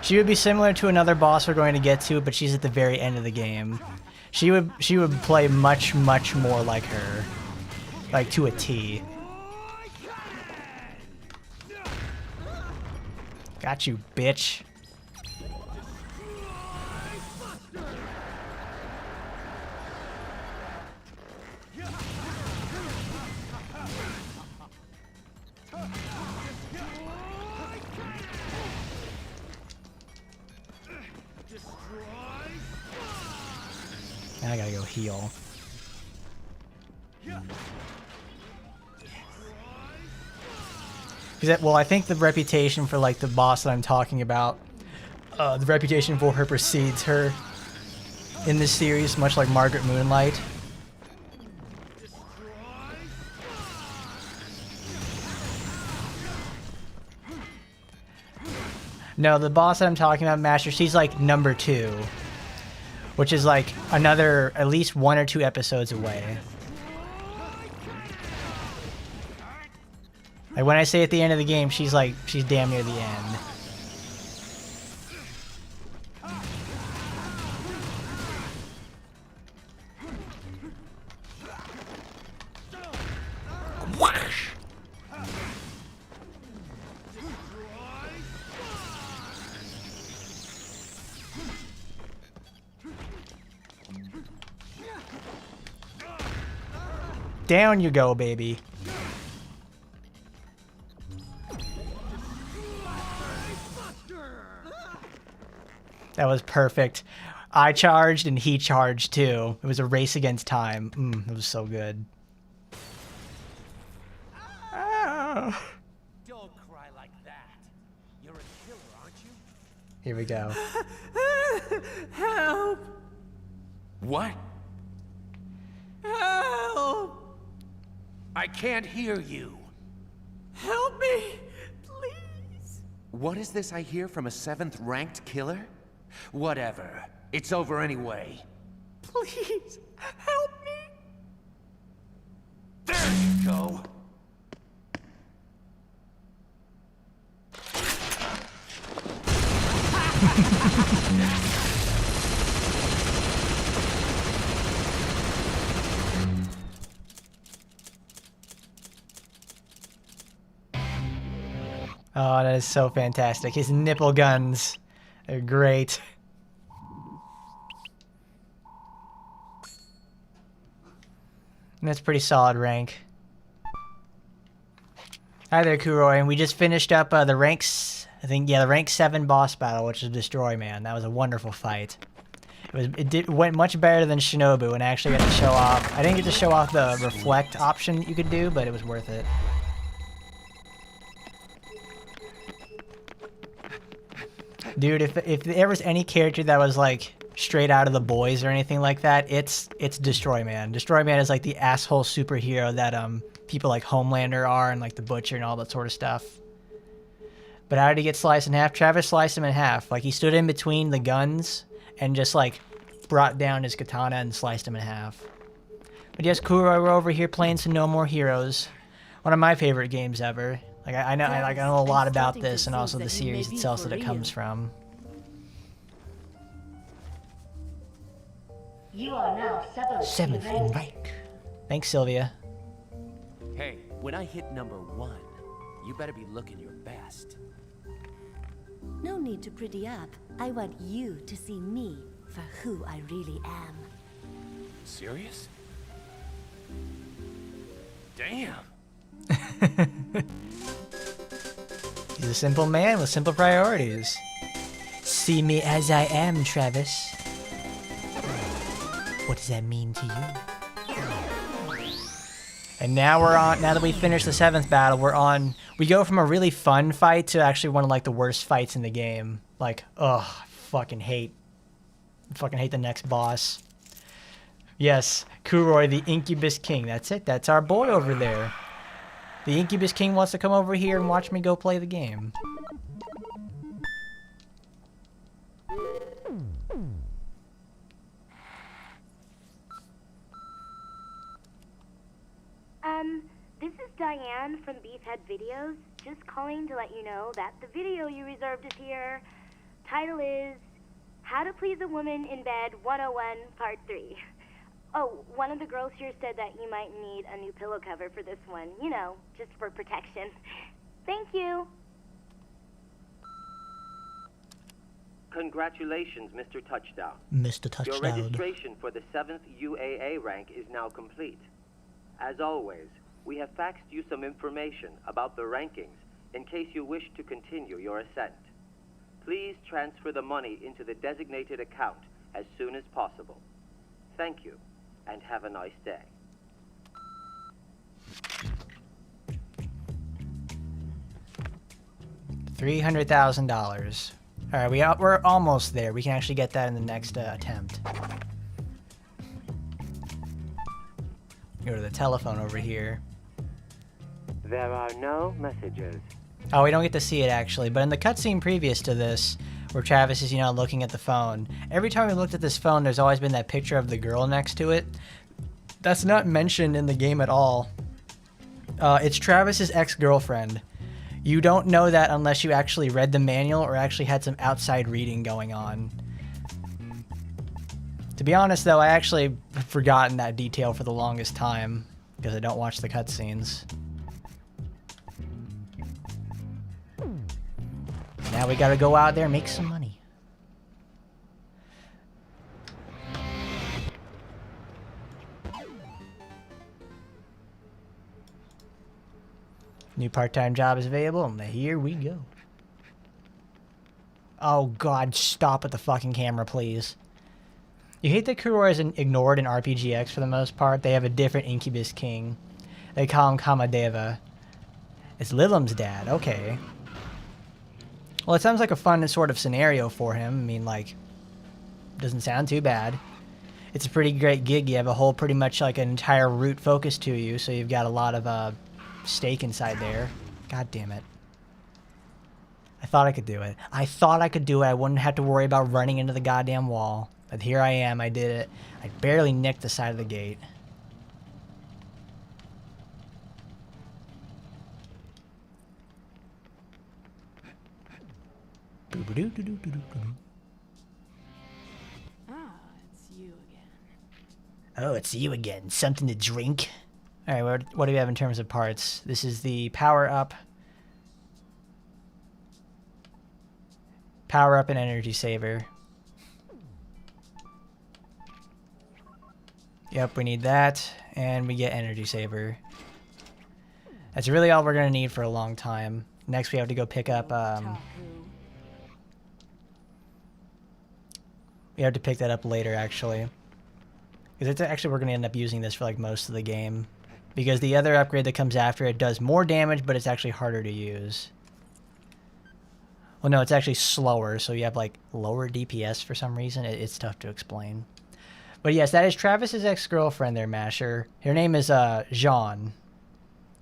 She would be similar to another boss we're going to get to, but she's at the very end of the game. She would play much more like her. Like, to a T. Got you, bitch. I gotta go heal. Well, I think the reputation for like the boss that I'm talking about, the reputation for her precedes her in this series, much like Margaret Moonlight. No, the boss that I'm talking about, Master, she's like number 2. Which is like another, at least 1 or 2 episodes away. Like when I say at the end of the game, she's damn near the end. Whoosh! Down you go, baby. That was perfect. I charged and he charged too. It was a race against time. It was so good. Ah. Don't cry like that. You're a killer, aren't you? Here we go. Help! What? Help! I can't hear you. Help me, please. What is this I hear from a 7th ranked killer? Whatever. It's over anyway. Please, help me. There you go. Oh, that is so fantastic. His nipple guns. They're great. And that's pretty solid rank. Hi there, Kuroi. And we just finished up the ranks. The rank 7 boss battle, which is Destroy Man. That was a wonderful fight. It went much better than Shinobu, and I actually got to show off. I didn't get to show off the reflect option you could do, but it was worth it. Dude, if there was any character that was like straight out of The Boys or anything like that, it's Destroy Man. Destroy Man is like the asshole superhero that people like Homelander are, and like the Butcher and all that sort of stuff. But how did he get sliced in half? Travis sliced him in half. Like he stood in between the guns and just like brought down his katana and sliced him in half. But yes, Kuroi, we're over here playing some No More Heroes. One of my favorite games ever. Like I know a lot about this and also the series itself that it comes from. You are now Seventh in rank. Thanks, Sylvia. Hey, when I hit number 1, you better be looking your best. No need to pretty up. I want you to see me for who I really am. Serious? Damn. He's a simple man with simple priorities. See me as I am, Travis. What does that mean to you? And now now that we finished the 7th battle, we go from a really fun fight to actually one of like the worst fights in the game. Like, ugh, fucking hate the next boss. Yes, Kuroi, the Incubus King. That's it. That's our boy over there. The Incubus King wants to come over here and watch me go play the game. This is Diane from Beefhead Videos. Just calling to let you know that the video you reserved is here. Title is How to Please a Woman in Bed 101 Part 3. Oh, one of the girls here said that you might need a new pillow cover for this one. You know, just for protection. Thank you. Congratulations, Mr. Touchdown. Mr. Touchdown. Your registration for the 7th UAA rank is now complete. As always, we have faxed you some information about the rankings in case you wish to continue your ascent. Please transfer the money into the designated account as soon as possible. Thank you, and have a nice day. $300,000. All right, we're almost there. We can actually get that in the next attempt. Go to the telephone over here. There are no messages. Oh, we don't get to see it actually, but in the cutscene previous to this, where Travis is, looking at the phone, every time we looked at this phone, there's always been that picture of the girl next to it. That's not mentioned in the game at all. It's Travis's ex-girlfriend. You don't know that unless you actually read the manual or actually had some outside reading going on. To be honest, though, I actually have forgotten that detail for the longest time because I don't watch the cutscenes. Now we gotta go out there and make some money. New part-time job is available, and here we go. Oh god, stop at the fucking camera, please. You hate that Kuroi is ignored in RPGX for the most part. They have a different Incubus King. They call him Kamadeva. It's Lilim's dad, okay. Well, it sounds like a fun sort of scenario for him. I mean, like, doesn't sound too bad. It's a pretty great gig. You have a whole pretty much like an entire route focused to you, so you've got a lot of stake inside there. God damn it. I thought I could do it. I thought I could do it. I wouldn't have to worry about running into the goddamn wall. But here I am. I did it. I barely nicked the side of the gate. Ah, it's you again. Oh, it's you again. Something to drink? Alright, what do we have in terms of parts? This is the power-up. Power-up and energy saver. Yep, we need that. And we get energy saver. That's really all we're going to need for a long time. Next, we have to go pick up... we have to pick that up later, actually. Because it's actually, we're going to end up using this for like most of the game. Because the other upgrade that comes after it does more damage, but it's actually harder to use. Well, no, it's actually slower, so you have like lower DPS for some reason. It's tough to explain. But yes, that is Travis's ex-girlfriend there, Masher. Her name is Jean.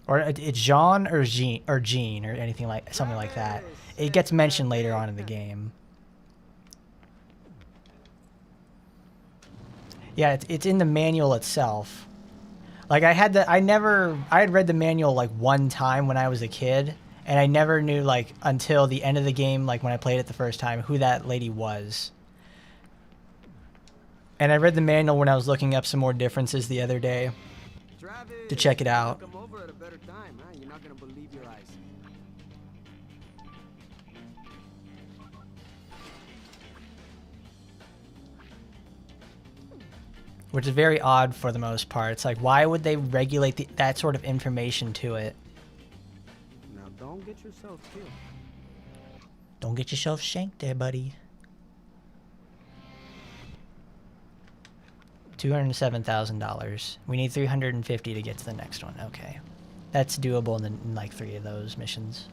Or it's Jean or Jean or anything like something like that. It gets mentioned later on in the game. Yeah, it's in the manual itself. Like I had read the manual like one time when I was a kid, and I never knew like until the end of the game, like when I played it the first time, who that lady was. And I read the manual when I was looking up some more differences the other day to check it out. Come over at a better time, huh? You're not gonna believe your eyes. Which is very odd for the most part. It's like, why would they regulate that sort of information to it? Now don't get yourself killed. Don't get yourself shanked there, buddy. $207,000. We need 350 to get to the next one. Okay. That's doable in like 3 of those missions.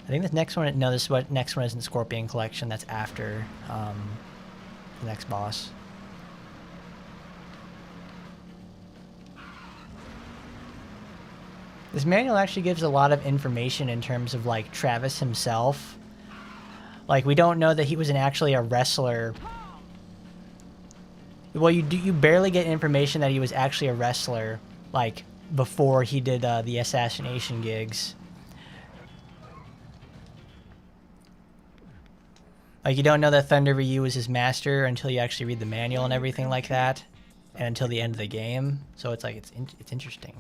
I think this next one, no, next one isn't Scorpion Collection. That's after the next boss. This manual actually gives a lot of information in terms of like Travis himself. Like we don't know that he was actually a wrestler. Well, you barely get information that he was actually a wrestler, like before he did the assassination gigs. Like you don't know that Thunder Ryu was his master until you actually read the manual and everything like that, and until the end of the game. So it's like it's interesting.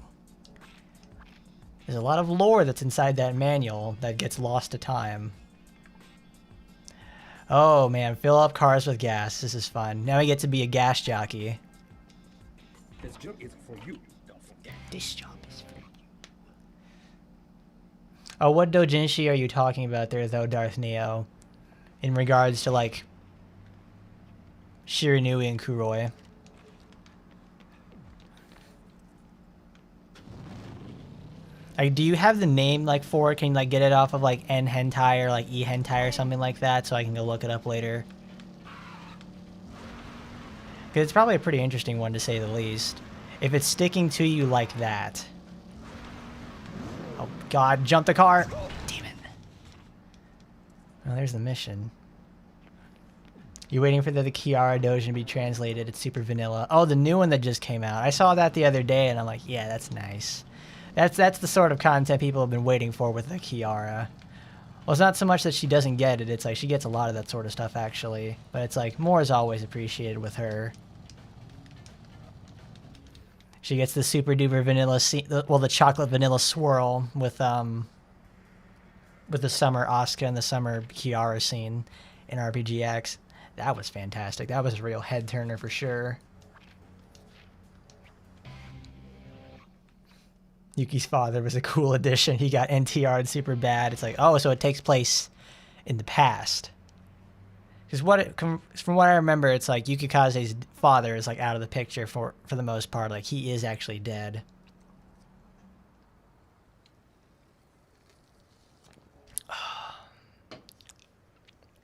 There's a lot of lore that's inside that manual that gets lost to time. Oh man, fill up cars with gas. This is fun. Now we get to be a gas jockey. This job is for you. Don't forget. This job is for you. Oh, what doujinshi are you talking about there, though, Darth Neo? In regards to, like, Shiranui and Kuroi. Like, do you have the name, like, for it? Can you, like, get it off of, like, N Hentai or, like, E Hentai or something like that so I can go look it up later? Because it's probably a pretty interesting one, to say the least. If it's sticking to you like that. Oh, God. Jump the car. Damn it. Well, there's the mission. You're waiting for the Kiara Doujin to be translated. It's super vanilla. Oh, the new one that just came out. I saw that the other day, and I'm like, yeah, that's nice. That's the sort of content people have been waiting for with the Kiara. Well, it's not so much that she doesn't get it. It's like she gets a lot of that sort of stuff, actually. But it's like more is always appreciated with her. She gets the super duper vanilla, well, the chocolate vanilla swirl with the summer Asuka and the summer Kiara scene in RPGX. That was fantastic. That was a real head turner for sure. Yuki's father was a cool addition. He got NTR'd super bad. It's like, oh, so it takes place in the past. Because from what I remember, it's like Yukikaze's father is like out of the picture for the most part. Like he is actually dead.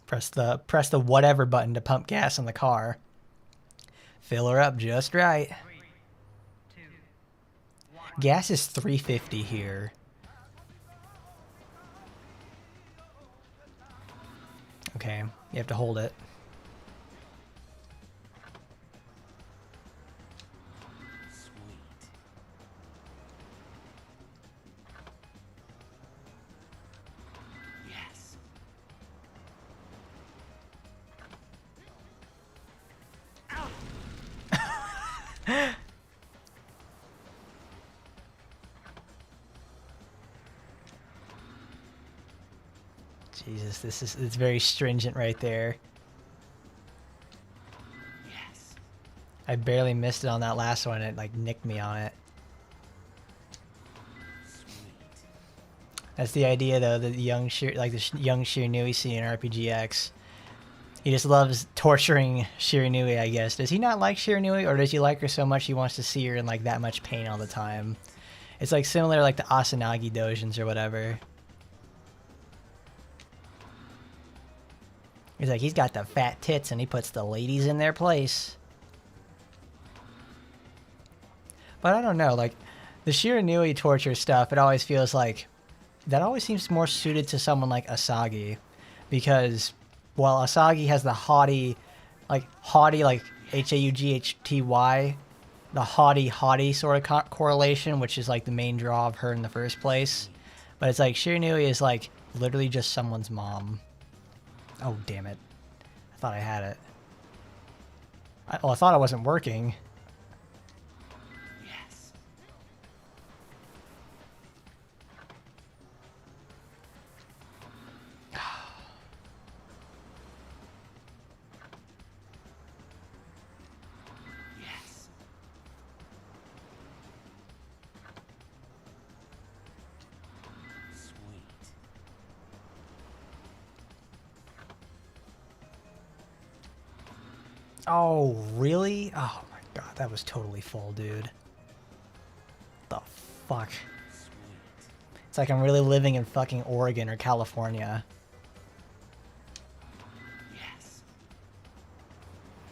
Press the whatever button to pump gas in the car. Fill her up just right. Gas is $3.50 here. Okay, you have to hold it. Jesus, it's very stringent right there. Yes. I barely missed it on that last one. It like nicked me on it. Sweet. That's the idea though, the young Shiranui scene in RPGX. He just loves torturing Shiranui, I guess. Does he not like Shiranui, or does he like her so much he wants to see her in like that much pain all the time? It's like similar like the Asanagi doujins or whatever. He's like, he's got the fat tits and he puts the ladies in their place. But I don't know, like, the Shiranui torture stuff, it always feels like, that always seems more suited to someone like Asagi. Because, while Asagi has the haughty, like, Haughty, the haughty sort of correlation, which is like the main draw of her in the first place. But it's like Shiranui is like literally just someone's mom. Oh, damn it. I thought I had it. I thought it wasn't working. Yes. Yes. Sweet. Oh, really? Oh my god, that was totally full, dude. The fuck? It's like I'm really living in fucking Oregon or California. Yes.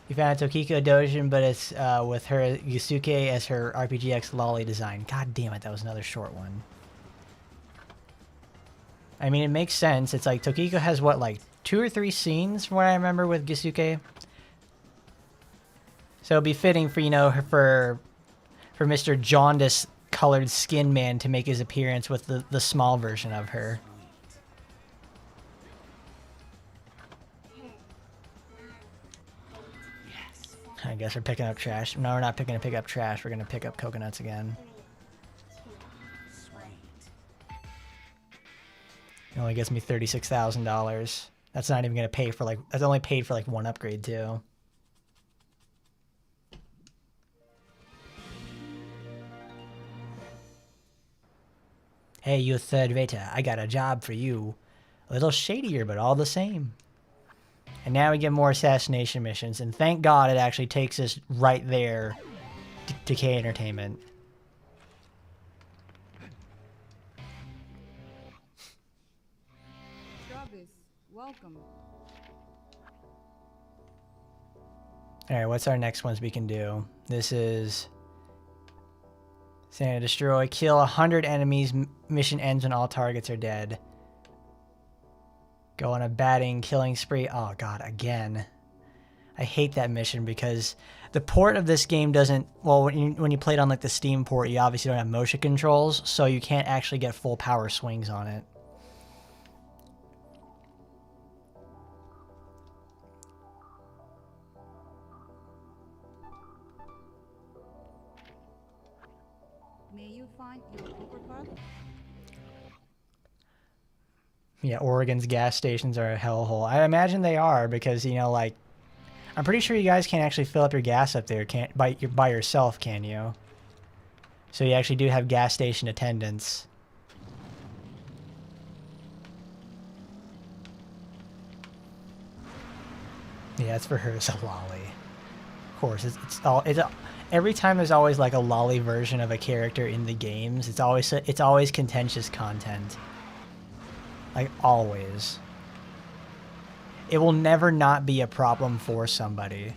You found Tokiko Dojin, but it's with her Yusuke as her RPGX lolly design. God damn it, that was another short one. I mean, it makes sense. It's like Tokiko has what, like 2 or 3 scenes from what I remember with Yusuke. So it'd be fitting for, you know, for Mr. Jaundice colored skin man to make his appearance with the small version of her. I guess we're picking up trash. No, we're not picking up trash. We're gonna pick up coconuts again. It only gets me $36,000. That's not even gonna pay for like. That's only paid for like 1 upgrade too. Hey, you third Veta, I got a job for you. A little shadier, but all the same. And now we get more assassination missions, and thank God it actually takes us right there to K Entertainment. Travis, welcome. Alright, what's our next ones we can do? This is... Santa destroy, kill 100 enemies, mission ends when all targets are dead. Go on a batting, killing spree. Oh god, again. I hate that mission because the port of this game doesn't... Well, when you play it on like the Steam port, you obviously don't have motion controls, so you can't actually get full power swings on it. May you find your overpass? Yeah, Oregon's gas stations are a hellhole. I imagine they are because, you know, like... I'm pretty sure you guys can't actually fill up your gas up there by yourself, can you? So you actually do have gas station attendants. Yeah, it's for her as a lolly. Of course, every time there's always like a lolly version of a character in the games. It's always contentious content. Like always. It will never not be a problem for somebody.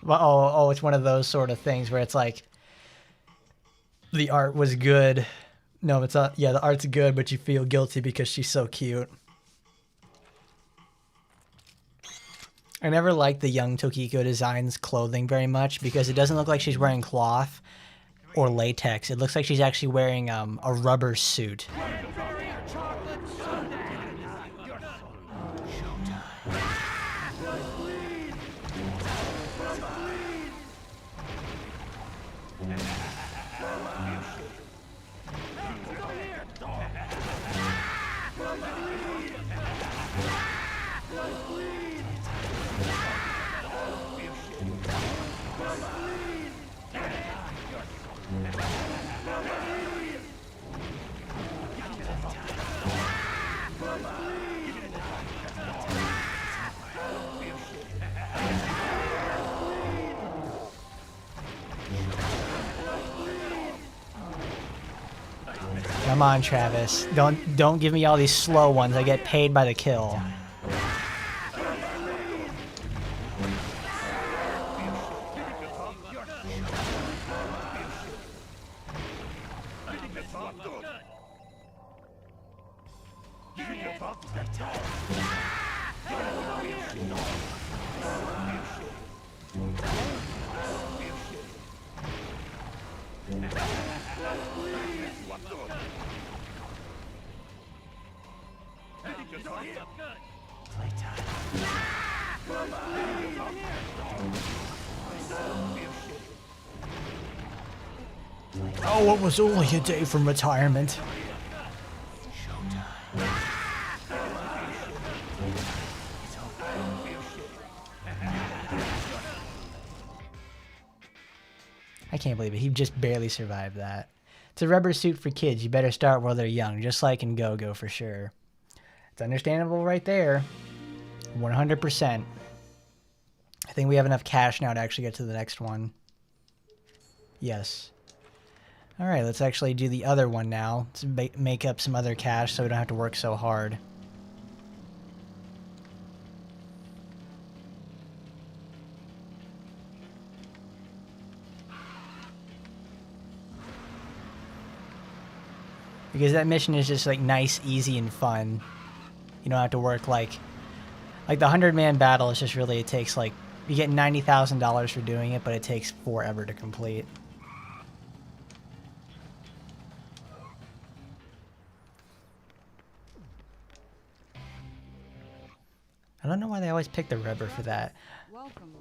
Well, oh, it's one of those sort of things where it's like the art was good. No, it's not. Yeah, the art's good, but you feel guilty because she's so cute. I never liked the young Tokiko Design's clothing very much because it doesn't look like she's wearing cloth or latex. It looks like she's actually wearing a rubber suit. Come on, Travis. Don't give me all these slow ones. I get paid by the kill. Oh, it was only a day from retirement. I can't believe it. He just barely survived that. It's a rubber suit for kids. You better start while they're young, just like in Go-Go for sure. It's understandable right there. 100%. I think we have enough cash now to actually get to the next one. Yes. Alright, let's actually do the other one now. Let's make up some other cash so we don't have to work so hard. Because that mission is just like nice, easy, and fun. You don't have to work like the 100-man battle is just really, it takes like, you get $90,000 for doing it, but it takes forever to complete. I don't know why they always pick the rubber for that. Welcome.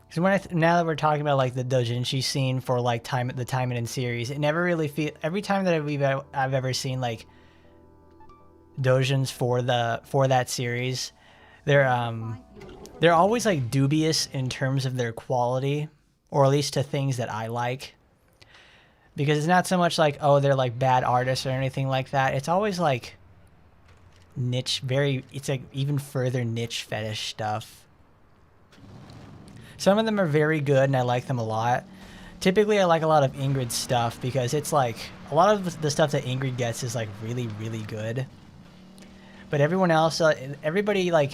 Because when now that we're talking about like the doujinshi scene for like the time in series, it never really every time that I've ever seen like doujins for that series, they're always like dubious in terms of their quality, or at least to things that I like. Because it's not so much like, oh, they're like bad artists or anything like that. It's always like niche, it's like even further niche fetish stuff. Some of them are very good and I like them a lot. Typically I like a lot of Ingrid's stuff because it's like a lot of the stuff that Ingrid gets is like really, really good. But everyone else, everybody like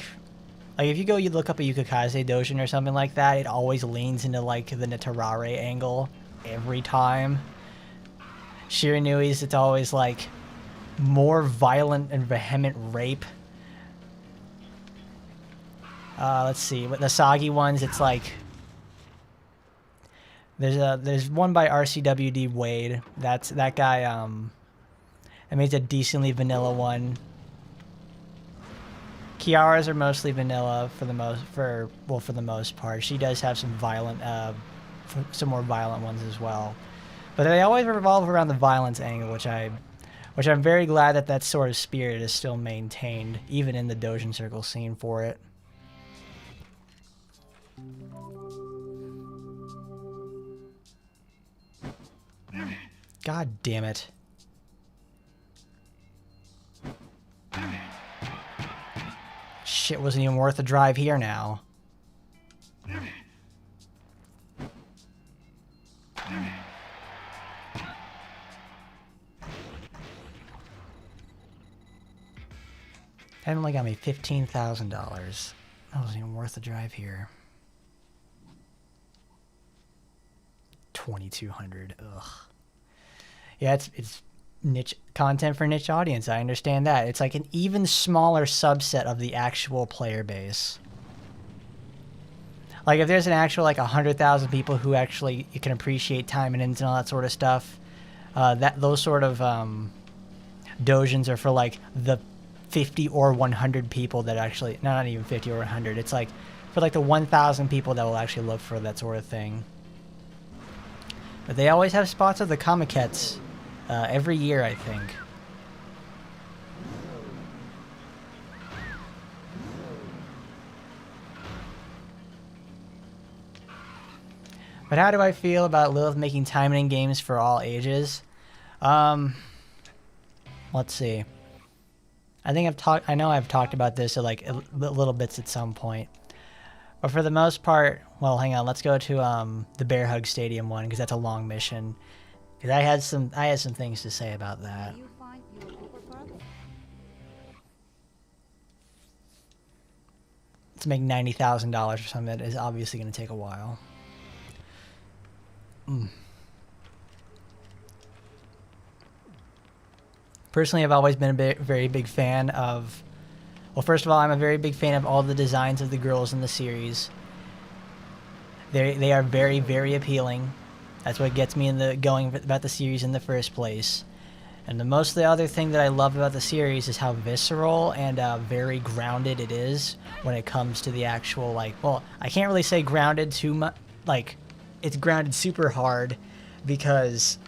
if you look up a Yukikaze doujin or something like that, it always leans into like the Nitarare angle every time. Shiranui's, it's always like more violent and vehement rape. Let's see, with the Sagi ones, it's like there's one by RCWD Wade. That guy. I made a decently vanilla one. Kiara's are mostly vanilla for the most part. She does have some some more violent ones as well, but they always revolve around the violence angle, which I'm very glad that sort of spirit is still maintained, even in the doujin circle scene for it. God damn it. Shit, wasn't even worth the drive here now. That only got me $15,000. That wasn't even worth the drive here. 2,200. Ugh. Yeah, it's niche content for niche audience. I understand that. It's like an even smaller subset of the actual player base. Like if there's an actual like 100,000 people who actually can appreciate time and ends and all that sort of stuff, those sort of doujins are for like the 50 or 100 people that actually, not even 50 or 100. It's like for like the 1,000 people that will actually look for that sort of thing. But they always have spots of the Kamikets every year, I think. But how do I feel about Lilith making timing games for all ages? Let's see. I know I've talked about this at like little bits at some point. But for the most part, well, hang on. Let's go to the Bear Hug Stadium one because that's a long mission. Because I had some things to say about that. You find you overpowered? To make $90,000 for something that is obviously going to take a while. Personally, I've always been a very big fan of... Well, first of all, I'm a very big fan of all the designs of the girls in the series. They are very, very appealing. That's what gets me in the going about the series in the first place. And the most of the other thing that I love about the series is how visceral and very grounded it is when it comes to the actual, like, well, I can't really say grounded too much. Like, it's grounded super hard because...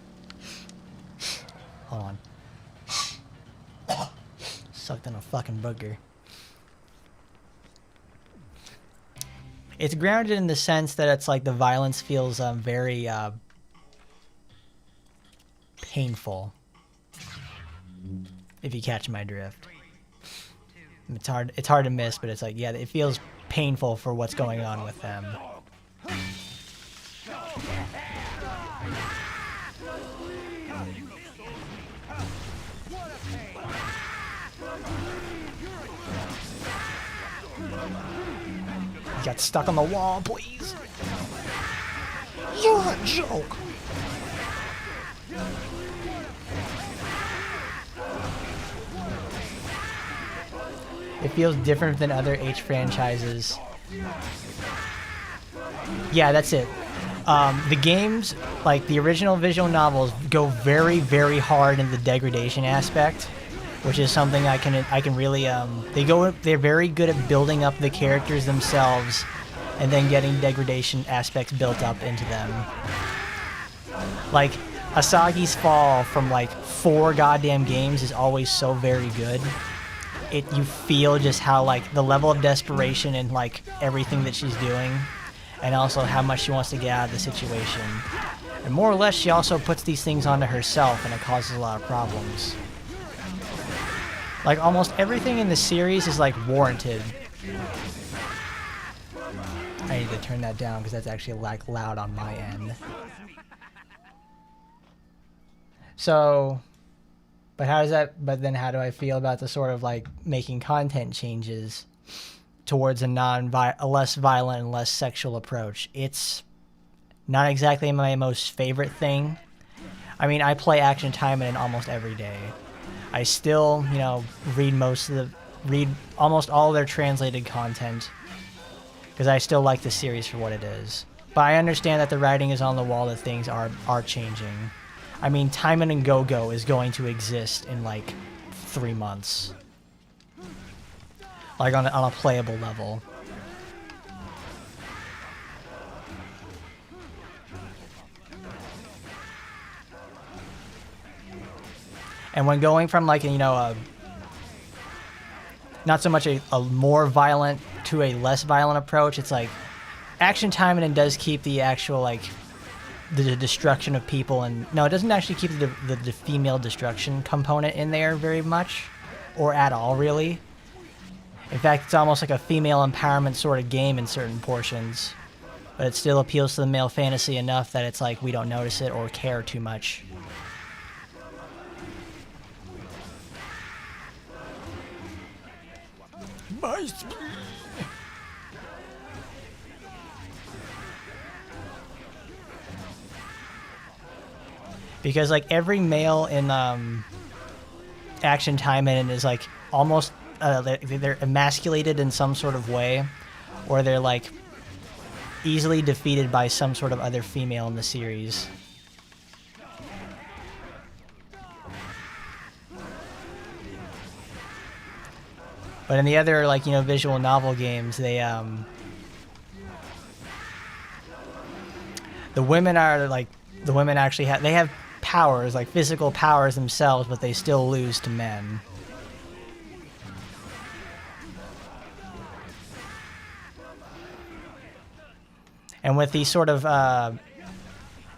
Hold on. Sucked on a fucking booger. It's grounded in the sense that it's like the violence feels very painful. If you catch my drift. It's hard to miss, but it's like, yeah, it feels painful for what's going on with them. Got stuck on the wall, please. You're a joke. It feels different than other H franchises. Yeah, that's it. The games, like the original visual novels, go very, very hard in the degradation aspect, which is something I can really they're very good at building up the characters themselves and then getting degradation aspects built up into them. Like Asagi's fall from like 4 goddamn games is always so very good. You feel just how like the level of desperation and like everything that she's doing, and also how much she wants to get out of the situation. And more or less she also puts these things onto herself, and it causes a lot of problems. Like almost everything in the series is like warranted. I need to turn that down because that's actually like loud on my end. So, but then how do I feel about the sort of like making content changes towards a less violent and less sexual approach? It's not exactly my most favorite thing. I mean, I play Action Time in almost every day. I still, read almost all of their translated content because I still like the series for what it is. But I understand that the writing is on the wall, that things are changing. I mean, Timon and Go-Go is going to exist in like 3 months. Like on a playable level. And when going from like, not so much a more violent to a less violent approach, it's like Action Time does keep the actual like the destruction of people, and no, it doesn't actually keep the female destruction component in there very much, or at all really. In fact, it's almost like a female empowerment sort of game in certain portions, but it still appeals to the male fantasy enough that it's like we don't notice it or care too much. Because like every male in Action Time is like almost they're emasculated in some sort of way, or they're like easily defeated by some sort of other female in the series. But in the other like visual novel games, they the women actually have powers, like physical powers themselves, but they still lose to men. And with the sort of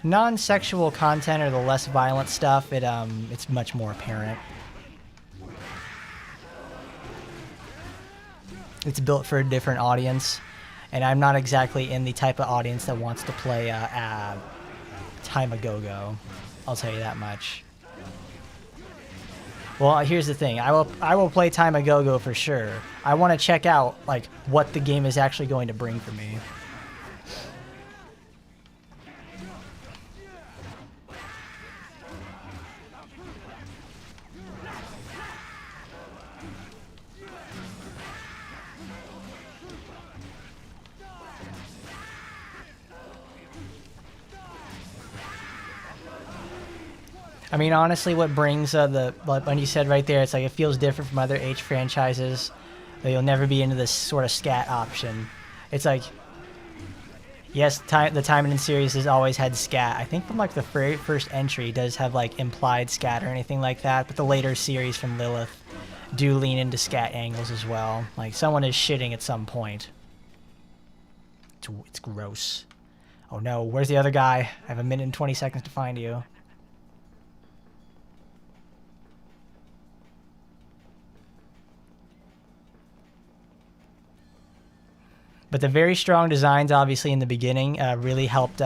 non-sexual content or the less violent stuff, it's much more apparent. It's built for a different audience, and I'm not exactly in the type of audience that wants to play Time a Go-Go. I'll tell you that much. Well, here's the thing. I will play Time a Go-Go for sure. I want to check out like what the game is actually going to bring for me. I mean, honestly, what brings when you said right there, it's like it feels different from other H franchises. That you'll never be into this sort of scat option. It's like, yes, the Timon series has always had scat. I think from like the very first entry does have like implied scat or anything like that, but the later series from Lilith do lean into scat angles as well. Like someone is shitting at some point. It's gross. Oh no, where's the other guy? I have a minute and 20 seconds to find you. But the very strong designs, obviously, in the beginning really helped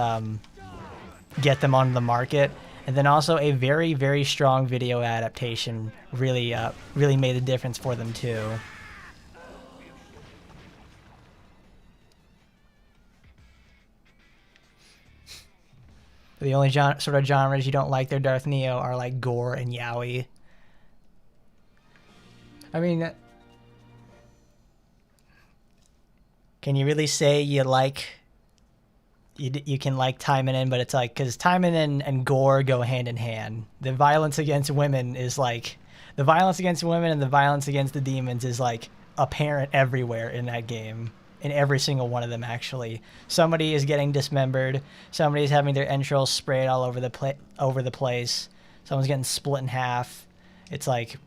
get them onto the market. And then also a very, very strong video adaptation really made a difference for them, too. The only sort of genres you don't like there, Darth Neo, are like gore and yaoi. I mean... Can you really say you like... You can like Taimanin, but it's like... Because Taimanin and gore go hand in hand. The violence against women is like... The violence against women and the violence against the demons is like apparent everywhere in that game. In every single one of them, actually. Somebody is getting dismembered. Somebody's having their entrails sprayed all over the place. Someone's getting split in half. It's like...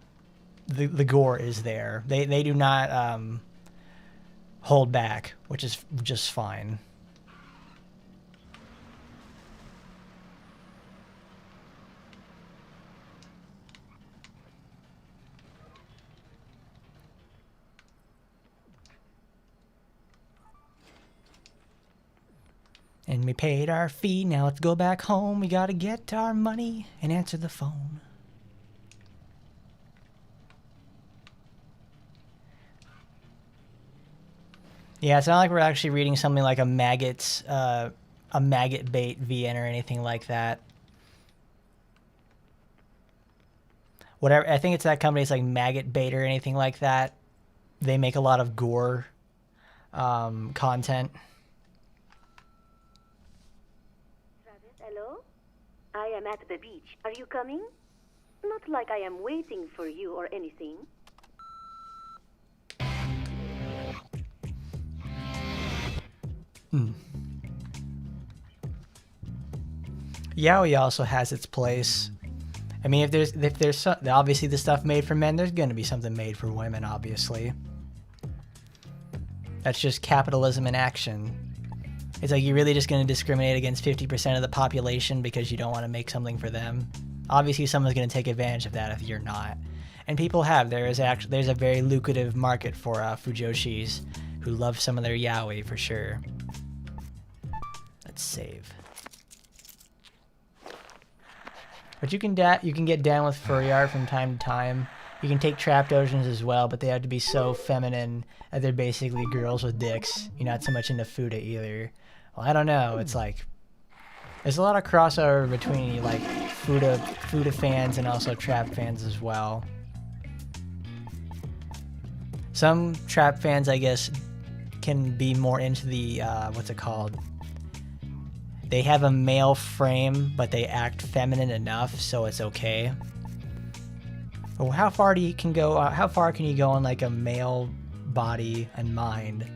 The gore is there. They do not... hold back, which is just fine. And we paid our fee, now let's go back home. We gotta get our money and answer the phone. Yeah, it's not like we're actually reading something like a maggot bait VN or anything like that. Whatever, I think it's that company. It's like Maggot Bait or anything like that. They make a lot of gore content. Hello? I am at the beach. Are you coming? Not like I am waiting for you or anything. Yaoi also has its place. I mean, if there's obviously the stuff made for men, there's going to be something made for women, obviously. That's just capitalism in action. It's like you're really just going to discriminate against 50% of the population because you don't want to make something for them. Obviously, someone's going to take advantage of that if you're not. And people have. There's a very lucrative market for fujoshis who love some of their yaoi for sure. Let's save. But you can get down with furry art from time to time. You can take trap dojins as well, but they have to be so feminine that they're basically girls with dicks. You're not so much into Fuda either. Well, I don't know. It's like there's a lot of crossover between like Fuda fans and also trap fans as well. Some trap fans, I guess, can be more into the what's it called? They have a male frame, but they act feminine enough, so it's okay. Well, how far can you go on like a male body and mind?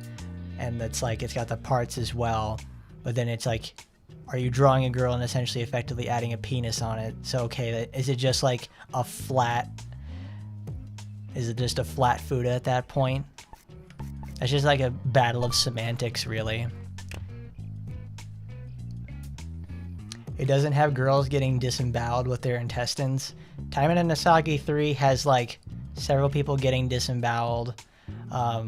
And it's like it's got the parts as well, but then it's like, are you drawing a girl and essentially effectively adding a penis on it? So okay, is it just like a flat? Is it just a flat Fuda at that point? It's just like a battle of semantics, really. It doesn't have girls getting disemboweled with their intestines. Taimen and Nasagi 3 has like several people getting disemboweled. I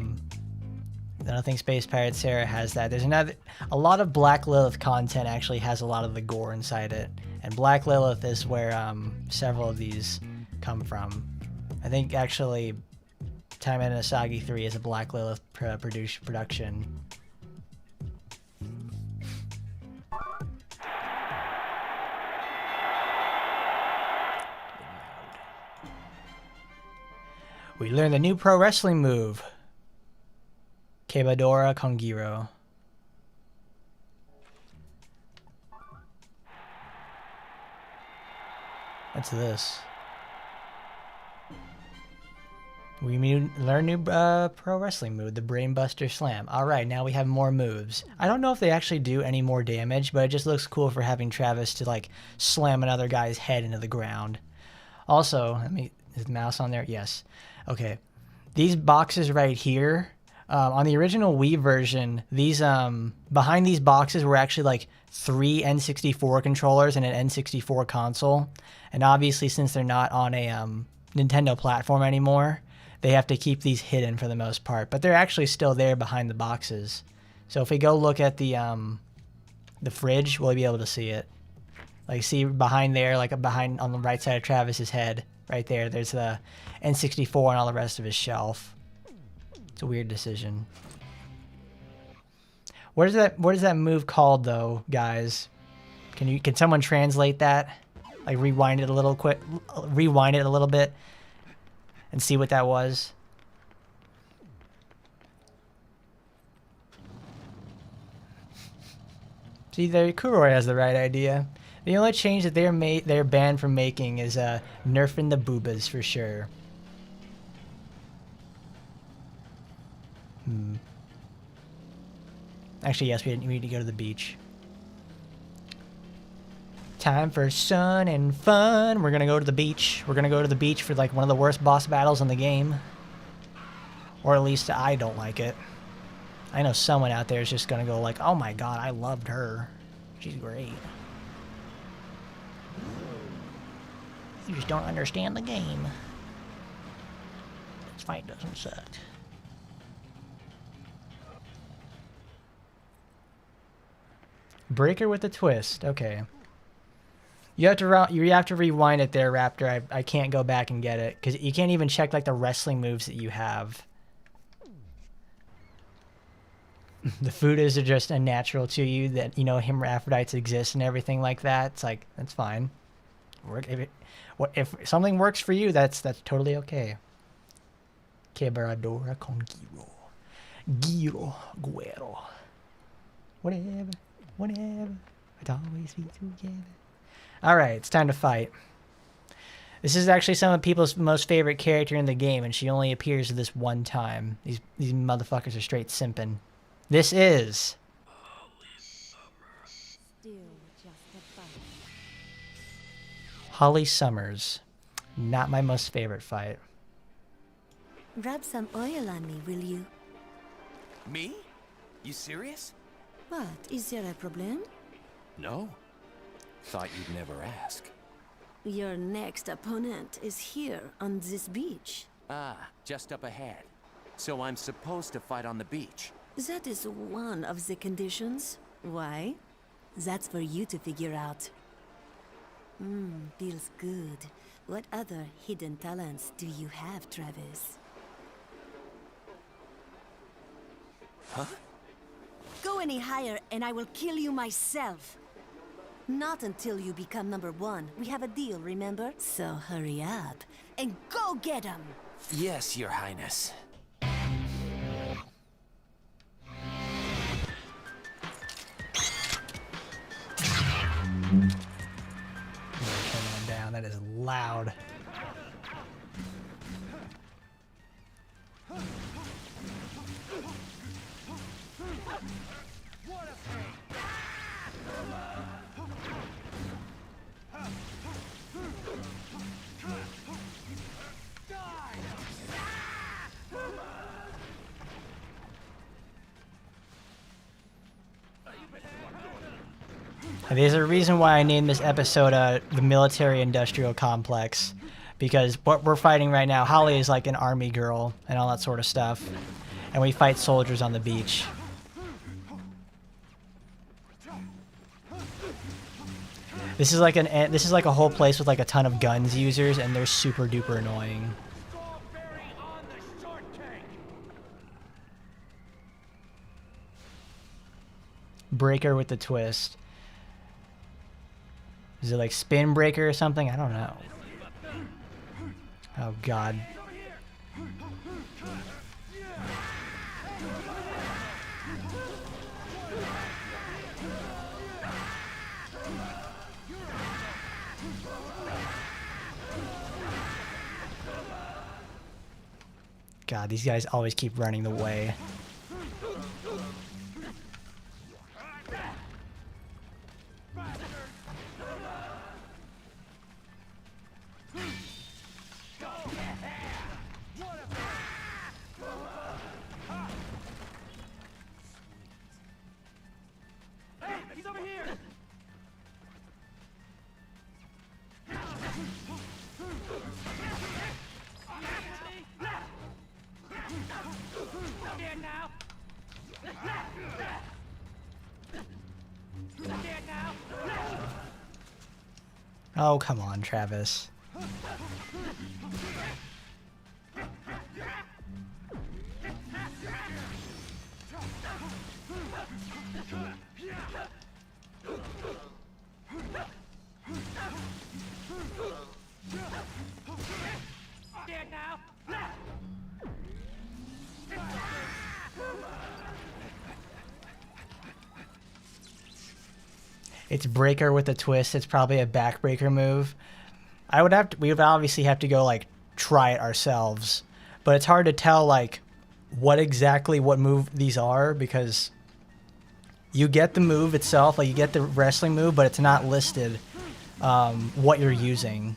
don't think Space Pirate Sarah has that. There's a lot of Black Lilith content actually has a lot of the gore inside it. And Black Lilith is where several of these come from. I think actually Taimen and Nasagi 3 is a Black Lilith production. We learned the new pro wrestling move, Kebadora Kongiro. What's this? We learn new pro wrestling move, the Brainbuster Slam. All right, now we have more moves. I don't know if they actually do any more damage, but it just looks cool for having Travis to like slam another guy's head into the ground. Also, is the mouse on there? Yes. Okay. These boxes right here, on the original Wii version, these behind these boxes were actually like 3 N64 controllers and an N64 console. And obviously, since they're not on a Nintendo platform anymore, they have to keep these hidden for the most part. But they're actually still there behind the boxes. So if we go look at the fridge, we'll be able to see it. Like, see behind there, like behind on the right side of Travis's head, right there, there's the N64 and all the rest of his shelf. It's a weird decision. What is that move called though, guys? Can someone translate that? Like rewind it a little bit and see what that was. See, there, Kuroi has the right idea. The only change that they're banned from making is nerfing the boobas for sure. Actually, yes, we need to go to the beach. Time for sun and fun. We're gonna go to the beach. We're gonna go to the beach for like one of the worst boss battles in the game. Or at least I don't like it. I know someone out there is just gonna go like, oh my god, I loved her. She's great. You just don't understand the game. This fight doesn't suck. Breaker with a twist. Okay. You have to rewind it there, Raptor. I can't go back and get it because you can't even check like the wrestling moves that you have. The food is just unnatural to you that hermaphrodites exist and everything like that. It's like that's fine. If something works for you, that's totally okay. Quebradora con Giro. Giro Guero. Whatever. I'd always be together. Alright, it's time to fight. This is actually some of people's most favorite character in the game, and she only appears this one time. These motherfuckers are straight simping. This is... Holly Summers. Not my most favorite fight. Rub some oil on me, will you? Me? You serious? What? Is there a problem? No. Thought you'd never ask. Your next opponent is here on this beach. Ah, just up ahead. So I'm supposed to fight on the beach. That is one of the conditions. Why? That's for you to figure out. Feels good. What other hidden talents do you have, Travis? Huh? Go any higher and I will kill you myself. Not until you become #1. We have a deal, remember? So hurry up and go get him! Yes, Your Highness. Turn that down. That is loud. There's a reason why I named this episode the military-industrial complex, because what we're fighting right now, Holly is like an army girl and all that sort of stuff, and we fight soldiers on the beach. This is like a whole place with like a ton of guns users, and they're super duper annoying. Breaker with the twist. Is it like spin breaker or something? I don't know. Oh god. God, these guys always keep running the way. He's over here! Dead now! Dead now! Oh, come on, Travis. Dead now! It's breaker with a twist. It's probably a backbreaker move. We would obviously have to go like try it ourselves, but it's hard to tell like what move these are, because you get the move itself, like you get the wrestling move, but it's not listed what you're using.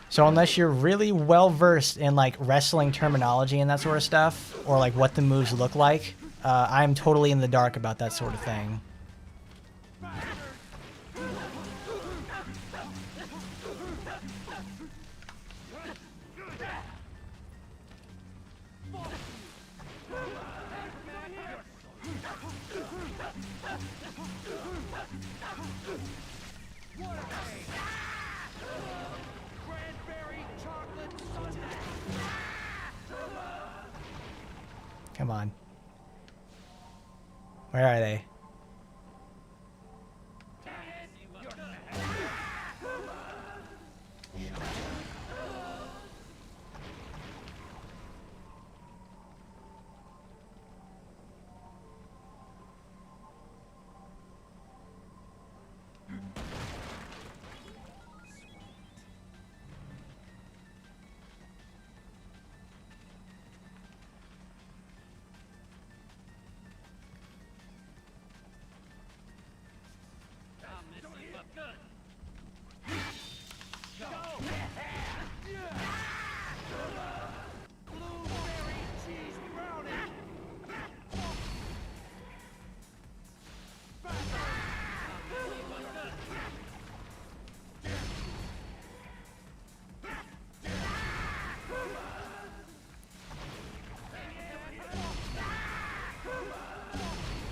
So unless you're really well versed in like wrestling terminology and that sort of stuff, or like what the moves look like, I'm totally in the dark about that sort of thing. Come on. Where are they?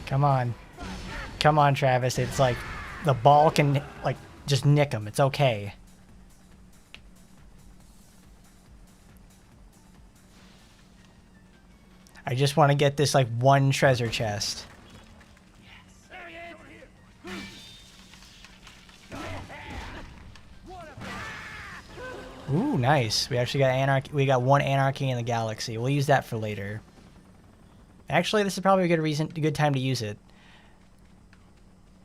Come on. Come on, Travis. It's like the ball can like just nick him. It's okay. I just want to get this like one treasure chest. Ooh, nice. We actually got anarchy. We got one anarchy in the galaxy. We'll use that for later. Actually, this is probably a good time to use it.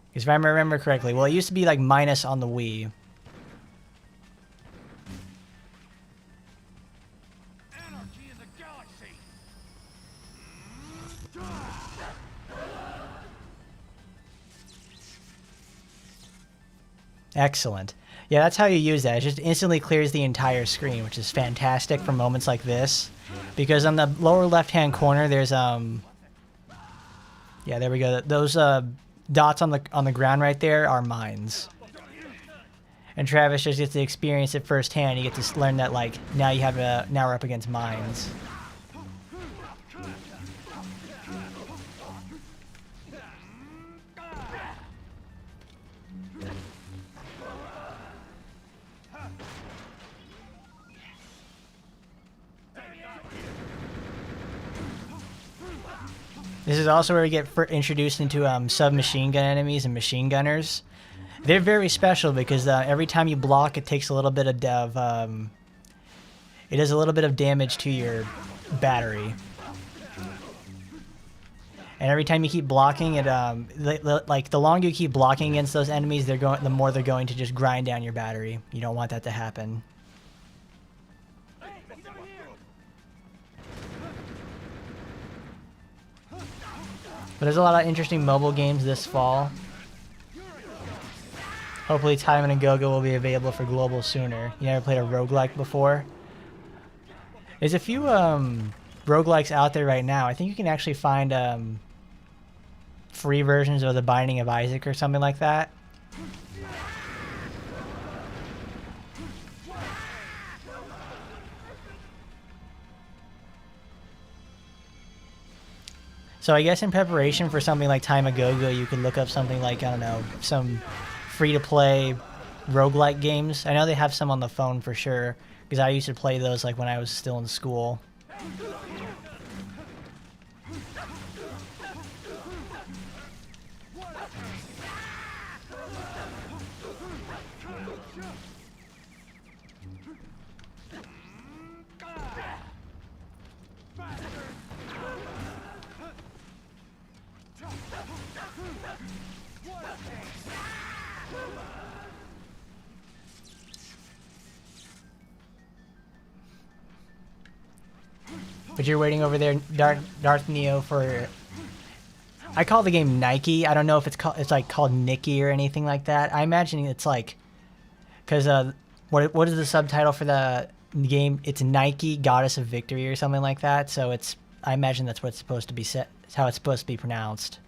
Because if I remember correctly, well, it used to be like minus on the Wii. Anarchy in the galaxy! Excellent. Yeah, that's how you use that. It just instantly clears the entire screen, which is fantastic for moments like this. Because on the lower left-hand corner, there's yeah, there we go. Those dots on the ground right there are mines. And Travis just gets to experience it firsthand. You get to learn that like now we're up against mines. This is also where we get introduced into submachine gun enemies and machine gunners. They're very special because every time you block, it takes a little bit of it does a little bit of damage to your battery. And every time you keep blocking it, like the longer you keep blocking against those enemies, the more they're going to just grind down your battery. You don't want that to happen. But there's a lot of interesting mobile games this fall. Hopefully Time and Go-Go will be available for global sooner. You never played a roguelike before? There's a few roguelikes out there right now. I think you can actually find free versions of The Binding of Isaac or something like that. So I guess in preparation for something like Time of Go-Go, you could look up something like, I don't know, some free-to-play roguelike games. I know they have some on the phone for sure, because I used to play those like when I was still in school. But you're waiting over there, Darth Neo, for... I call the game Nike. I don't know if it's like called Nikki or anything like that. I imagine it's like... Because what is the subtitle for the game? It's Nike, Goddess of Victory or something like that. So it's... I imagine that's what it's supposed to be set. It's how it's supposed to be pronounced.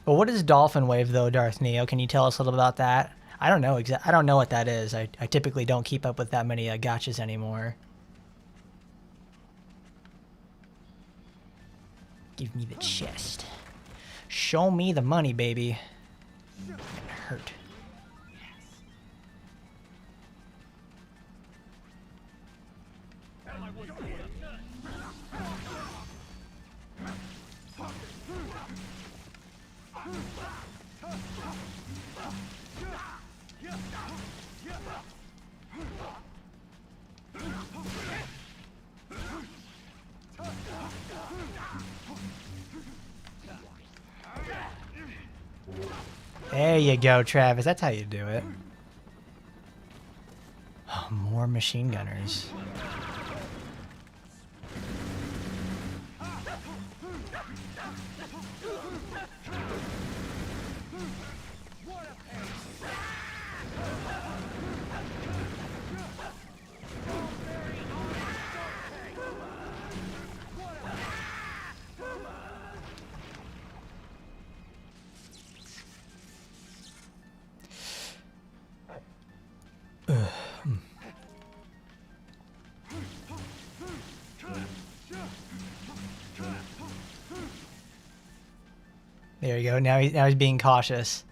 Well, what is Dolphin Wave though, Darth Neo? Can you tell us a little about that? I don't know I don't know what that is. I typically don't keep up with that many gachas anymore. Give me the chest. Show me the money, baby. It hurt. There you go, Travis. That's how you do it. Oh, more machine gunners. There you go. Now he's being cautious.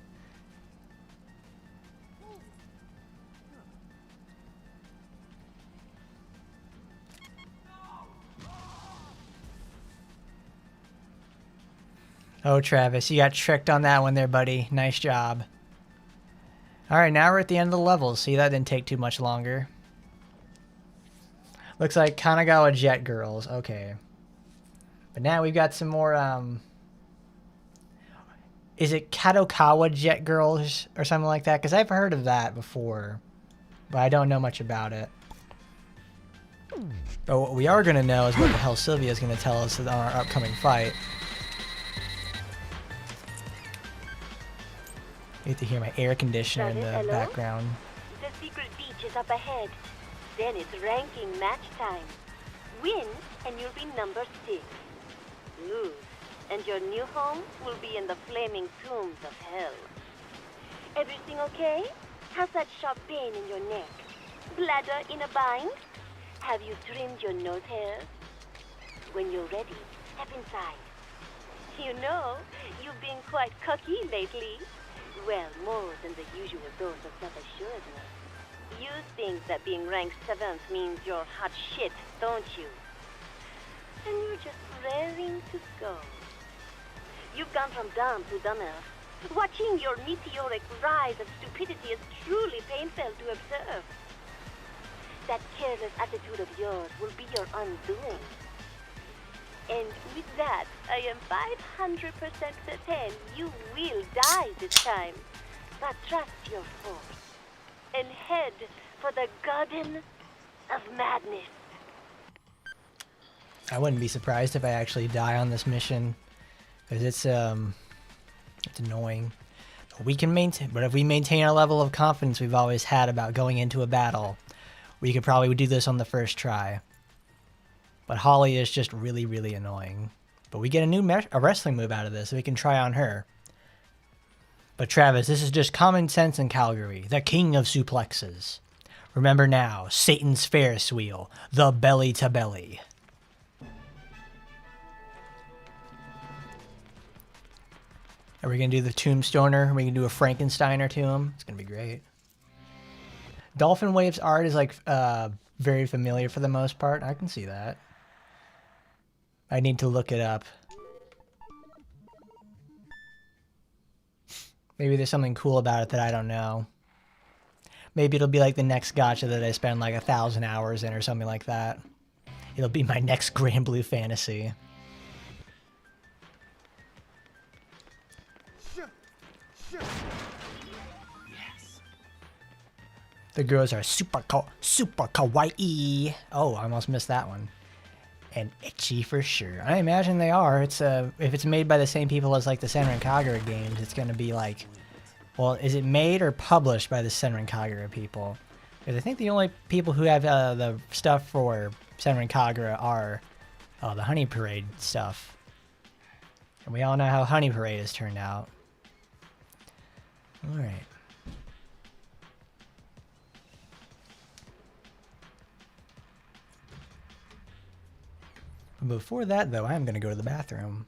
Oh, Travis, you got tricked on that one there, buddy. Nice job. Alright, now we're at the end of the level. See, that didn't take too much longer. Looks like Kanagawa Jet Girls. Okay. But now we've got some more, Is it Kadokawa Jet Girls or something like that? Because I've heard of that before. But I don't know much about it. But what we are going to know is what the hell Sylvia's going to tell us in our upcoming fight. You get to hear my air conditioner in the background. The secret beach is up ahead. Then it's ranking match time. Win, and you'll be number 6. Lose, and your new home will be in the flaming tombs of hell. Everything okay? How's that sharp pain in your neck? Bladder in a bind? Have you trimmed your nose hairs? When you're ready, step inside. You know, you've been quite cocky lately. Well, more than the usual dose of self-assuredness. You think that being ranked 7th means you're hot shit, don't you? And you're just raring to go. You've gone from dumb to dumber. Watching your meteoric rise of stupidity is truly painful to observe. That careless attitude of yours will be your undoing. And with that, I am 500% certain you will die this time. But trust your force and head for the Garden of Madness. I wouldn't be surprised if I actually die on this mission, because it's annoying. We can maintain, but if we maintain our level of confidence we've always had about going into a battle, we could probably do this on the first try. But Holly is just really, really annoying. But we get a wrestling move out of this, so we can try on her. But Travis, this is just common sense in Calgary, the king of suplexes. Remember now, Satan's Ferris wheel, the belly to belly. Are we going to do the Tombstoner? Are we going to do a Frankensteiner to him? It's going to be great. Dolphin Wave's art is like very familiar for the most part. I can see that. I need to look it up. Maybe there's something cool about it that I don't know. Maybe it'll be like the next gacha that I spend like 1,000 hours in or something like that. It'll be my next Grand Blue Fantasy. The girls are super kawaii. Oh, I almost missed that one. And ecchi for sure. I imagine they are. It's if it's made by the same people as like the Senran Kagura games, it's gonna be like, well, is it made or published by the Senran Kagura people? Because I think the only people who have the stuff for Senran Kagura are the Honey Parade stuff. And we all know how Honey Parade has turned out. All right. Before that, though, I'm going to go to the bathroom.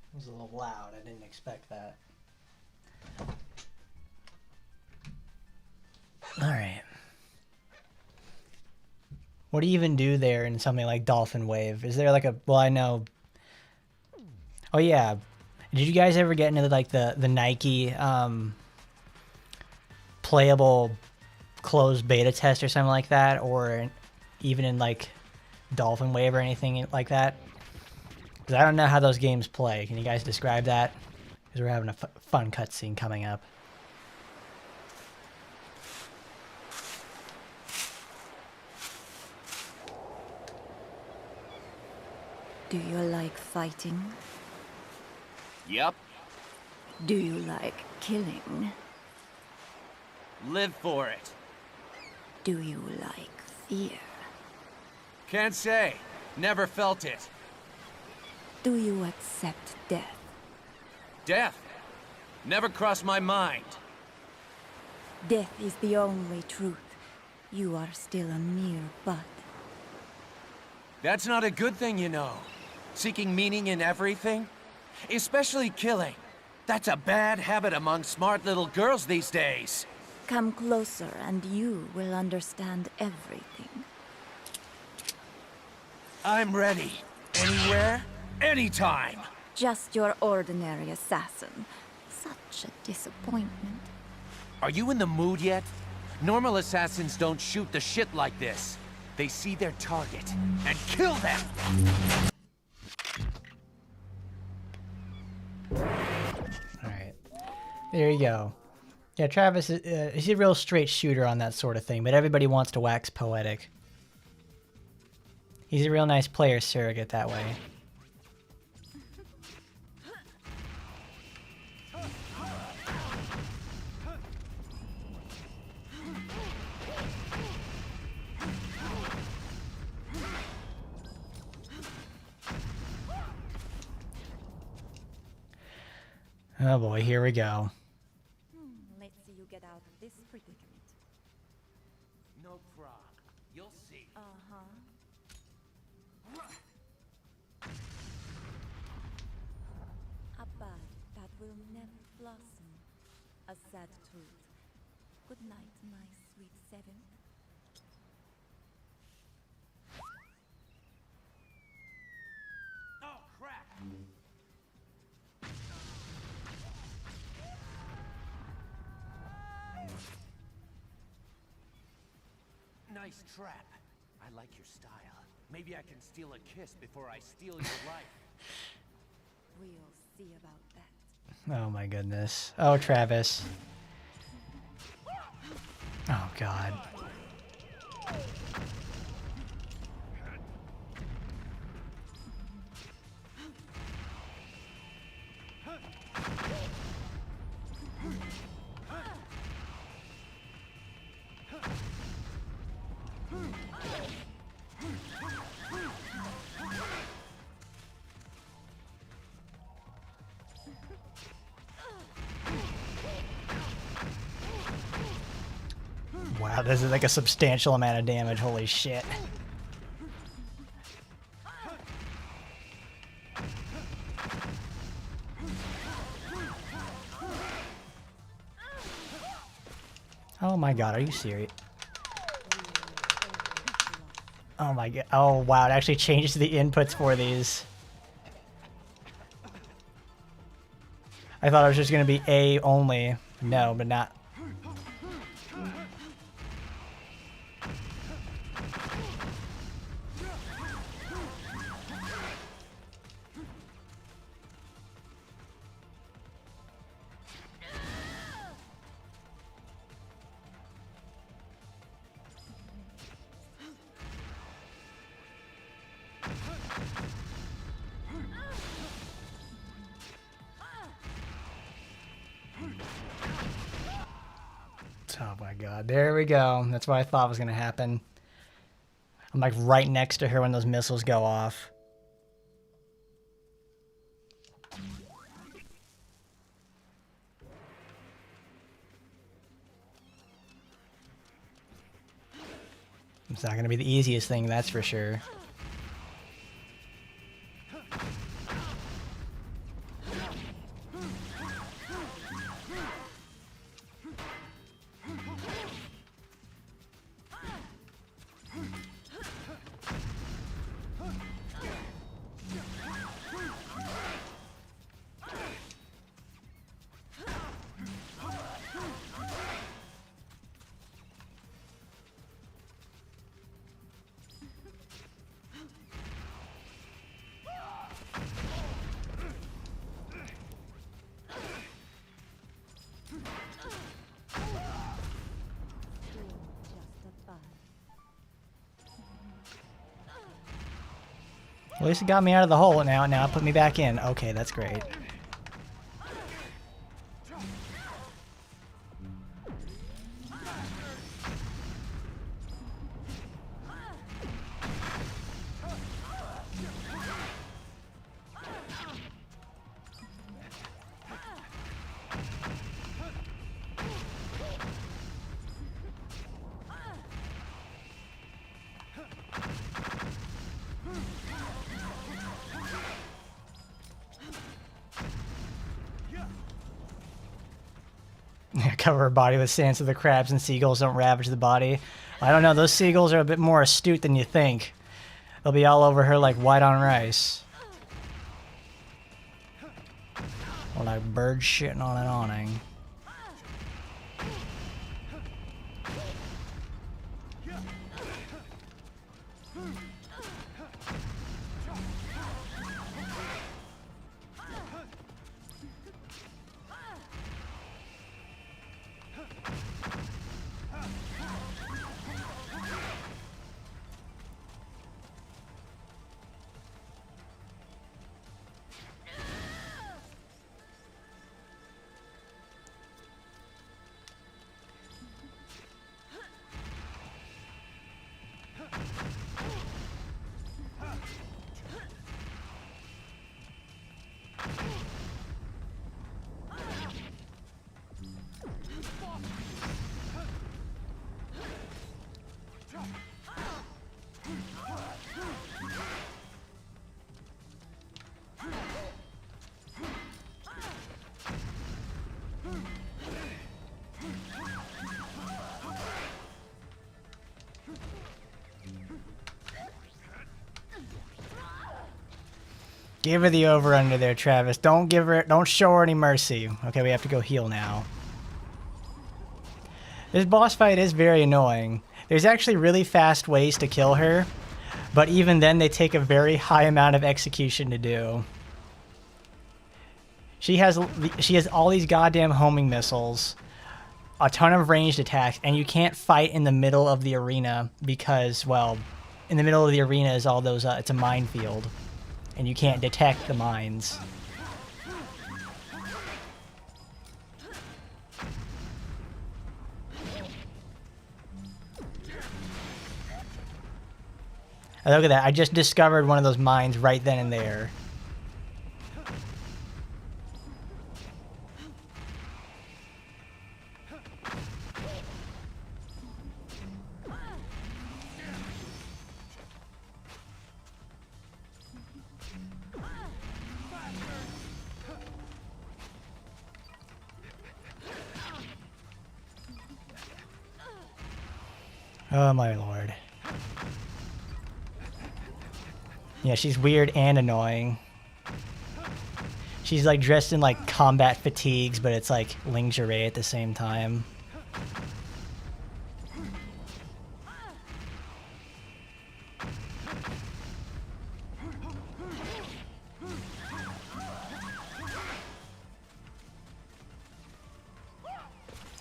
It was a little loud. I didn't expect that. Alright. What do you even do there in something like Dolphin Wave? Is there like a... Well, I know... Oh, yeah. Did you guys ever get into like the Nike playable closed beta test or something like that? Or even in like Dolphin Wave or anything like that? Because I don't know how those games play. Can you guys describe that? Because we're having a fun cutscene coming up. Do you like fighting? Yep. Do you like killing? Live for it. Do you like fear? Can't say. Never felt it. Do you accept death? Death? Never crossed my mind. Death is the only truth. You are still a mere bud. That's not a good thing, you know. Seeking meaning in everything. Especially killing. That's a bad habit among smart little girls these days. Come closer and you will understand everything. I'm ready. Anywhere, anytime. Just your ordinary assassin. Such a disappointment. Are you in the mood yet? Normal assassins don't shoot the shit like this. They see their target and kill them! Alright. There you go. Yeah, Travis, he's a real straight shooter on that sort of thing, but everybody wants to wax poetic. He's a real nice player surrogate that way. Oh boy, here we go. Let's see you get out of this predicament. No problem. You'll see. A bud that will never blossom. A sad truth. Good night, my sweet seven. Oh, crap! Nice trap. I like your style. Maybe I can steal a kiss before I steal your life. We'll see about that. Oh my goodness. Oh, Travis. Oh god. Wow, this is like a substantial amount of damage. Holy shit. Oh my god, are you serious? Oh my god. Oh wow, it actually changes the inputs for these. I thought it was just going to be A only. No, but not. Oh my god, there we go. That's what I thought was going to happen. I'm like right next to her when those missiles go off. It's not going to be the easiest thing, that's for sure. At least it got me out of the hole now put me back in. Okay, that's great. Cover her body with sand so the crabs and seagulls don't ravage the body. I don't know, those seagulls are a bit more astute than you think. They'll be all over her like white on rice. Or like birds shitting on an awning. Give her the over under there, Travis. Don't show her any mercy. Okay, we have to go heal now. This boss fight is very annoying. There's actually really fast ways to kill her, but even then they take a very high amount of execution to do. She has all these goddamn homing missiles, a ton of ranged attacks, and you can't fight in the middle of the arena because, well, in the middle of the arena is all those, it's a minefield, and you can't detect the mines. And look at that, I just discovered one of those mines right then and there. Oh my lord. Yeah, she's weird and annoying. She's like dressed in like combat fatigues, but it's like lingerie at the same time.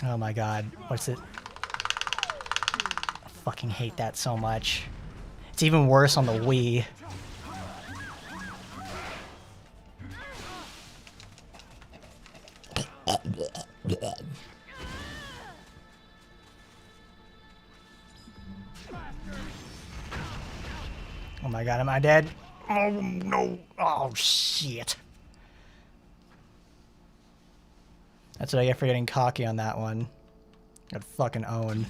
Oh my god, what's it? I fucking hate that so much. It's even worse on the Wii. Oh my god, am I dead? Oh no. Oh shit. That's what I get for getting cocky on that one. Got fucking owned.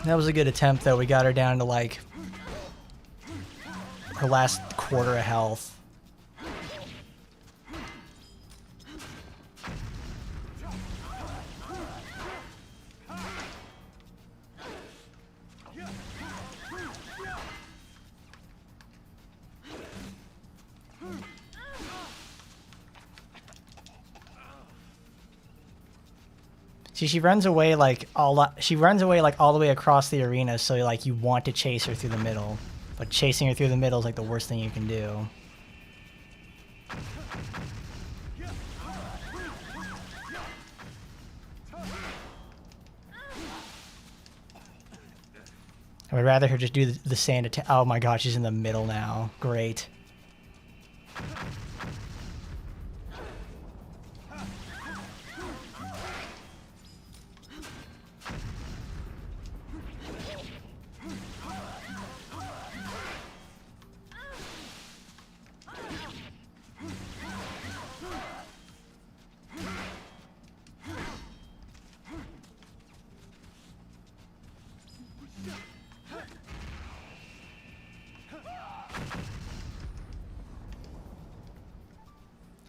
That was a good attempt though. We got her down to like her last quarter of health. See, she runs away like all the way across the arena, so like you want to chase her through the middle, but chasing her through the middle is like the worst thing you can do. I would rather her just do the sand attack. Oh my god, she's in the middle now. Great.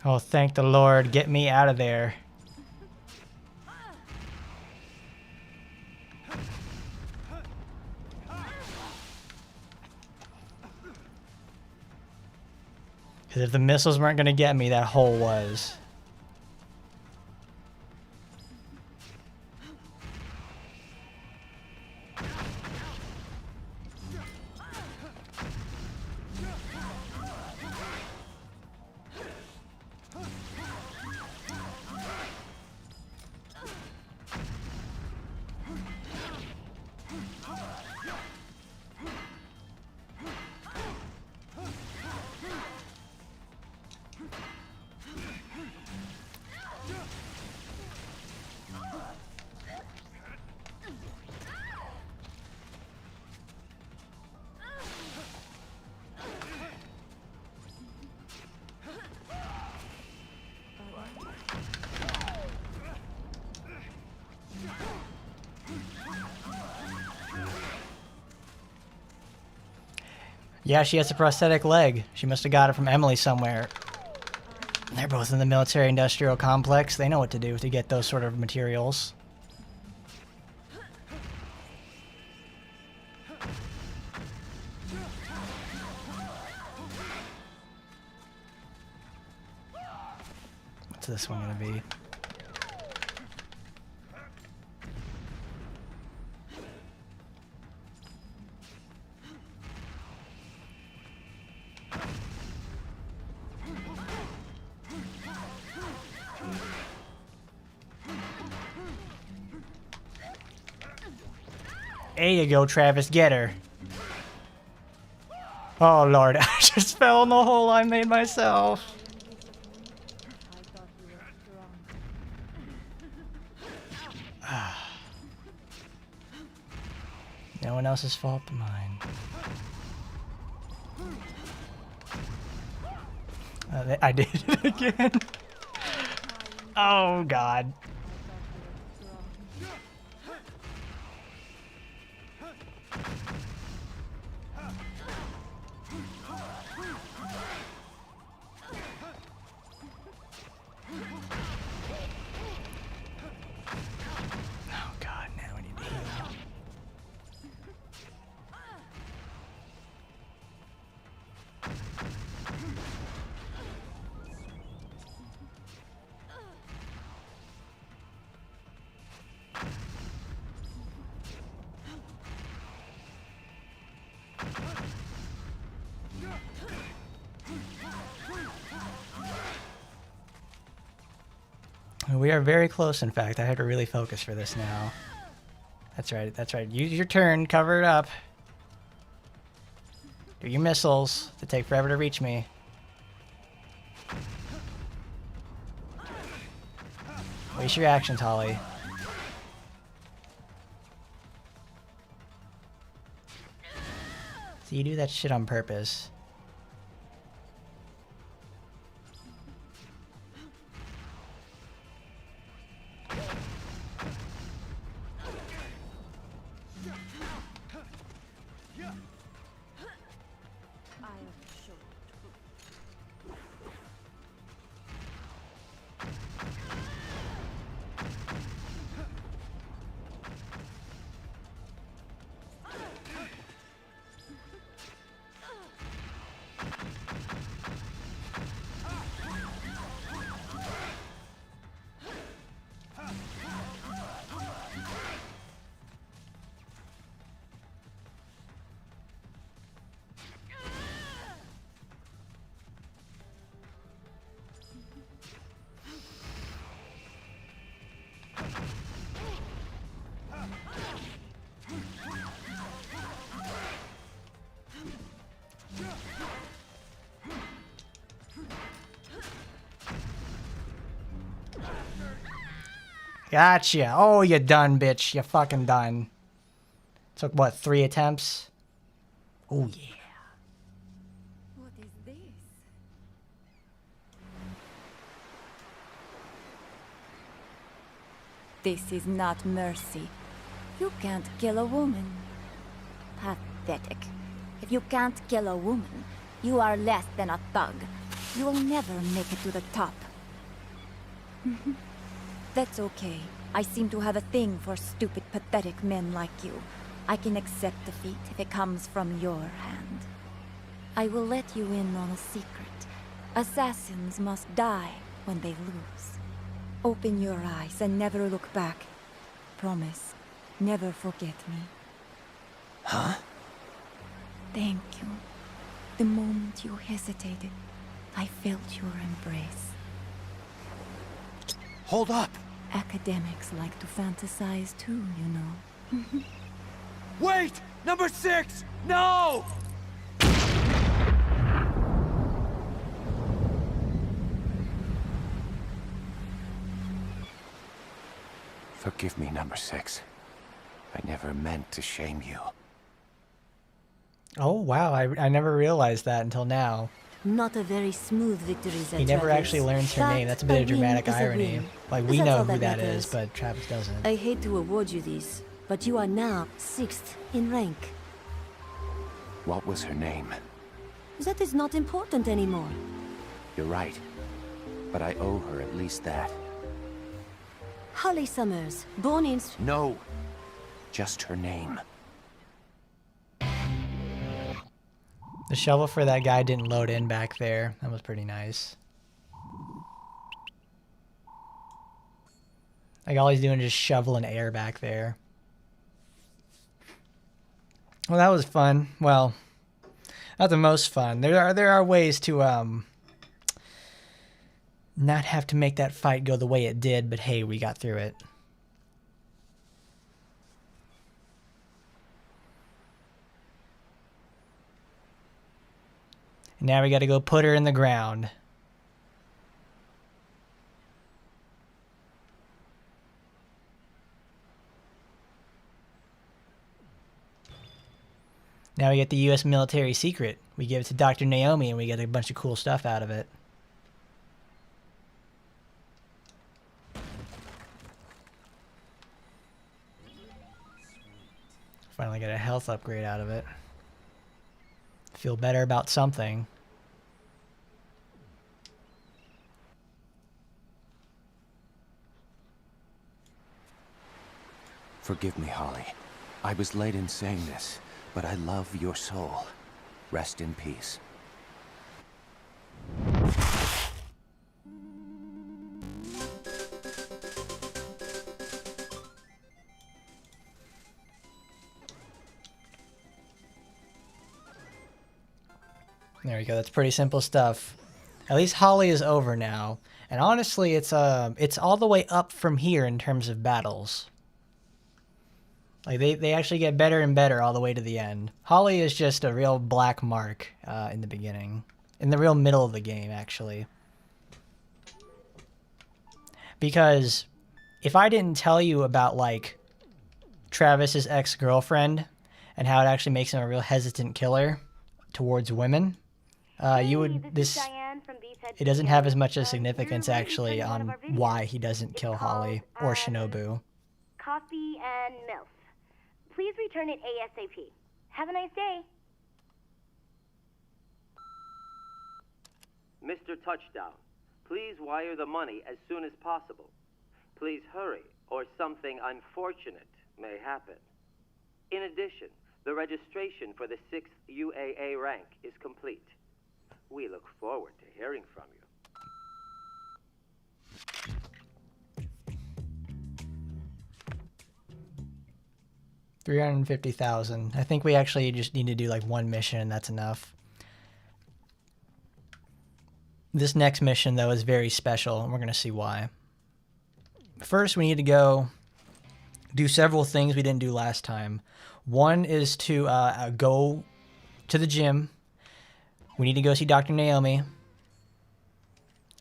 Oh, thank the Lord. Get me out of there. Because if the missiles weren't going to get me, that hole was. Yeah, she has a prosthetic leg. She must have got it from Emily somewhere. They're both in the military-industrial complex. They know what to do to get those sort of materials. What's this one gonna be? There you go, Travis. Get her. Oh, Lord. I just fell in the hole I made myself. No one else's fault but mine. I did it again. Oh, God. We are very close, in fact. I have to really focus for this now. That's right, that's right. Use your turn, cover it up. Do your missiles. They take forever to reach me. Waste your actions, Holly. So you do that shit on purpose. Gotcha. Oh, you done, bitch. You fucking done. Took, what, 3 attempts? Oh, yeah. What is this? This is not mercy. You can't kill a woman. Pathetic. If you can't kill a woman, you are less than a thug. You will never make it to the top. That's okay. I seem to have a thing for stupid, pathetic men like you. I can accept defeat if it comes from your hand. I will let you in on a secret. Assassins must die when they lose. Open your eyes and never look back. Promise, never forget me. Huh? Thank you. The moment you hesitated, I felt your embrace. Hold up! Academics like to fantasize too, you know. Wait! Number 6! No! Forgive me, Number 6. I never meant to shame you. Oh, wow. I never realized that until now. Not a very smooth victory, Zed. He never Travis. actually learns her name. That's a bit of dramatic irony. Like, we That's know all who that that matters. is, but Travis doesn't. I hate to award you these, but you are now 6th in rank. What was her name? That is not important anymore. You're right. but I owe her at least that. Holly Summers, born in... No, just her name. The shovel for that guy didn't load in back there. That was pretty nice. Like all he's doing is just shoveling air back there. Well, that was fun. Well, not the most fun. There are ways to not have to make that fight go the way it did, but hey, we got through it. And now we got to go put her in the ground. Now we get the U.S. military secret. We give it to Dr. Naomi and we get a bunch of cool stuff out of it. Finally get a health upgrade out of it. Feel better about something. Forgive me, Holly. I was late in saying this, but I love your soul. Rest in peace. There we go. That's pretty simple stuff. At least Holly is over now. And honestly, it's all the way up from here in terms of battles. Like they actually get better and better all the way to the end. Holly is just a real black mark in the beginning. In the real middle of the game, actually. Because if I didn't tell you about, like, Travis's ex-girlfriend and how it actually makes him a real hesitant killer towards women, you would... It doesn't have as much of significance, actually, on why he doesn't kill Holly or Shinobu. Coffee and milk. Please return it ASAP. Have a nice day. Mr. Touchdown, please wire the money as soon as possible. Please hurry, or something unfortunate may happen. In addition, the registration for the 6th UAA rank is complete. We look forward to hearing from you. 350,000. I think we actually just need to do like one mission and that's enough. This next mission, though, is very special, and we're going to see why. First, we need to go do several things we didn't do last time. One is to go to the gym. We need to go see Dr. Naomi.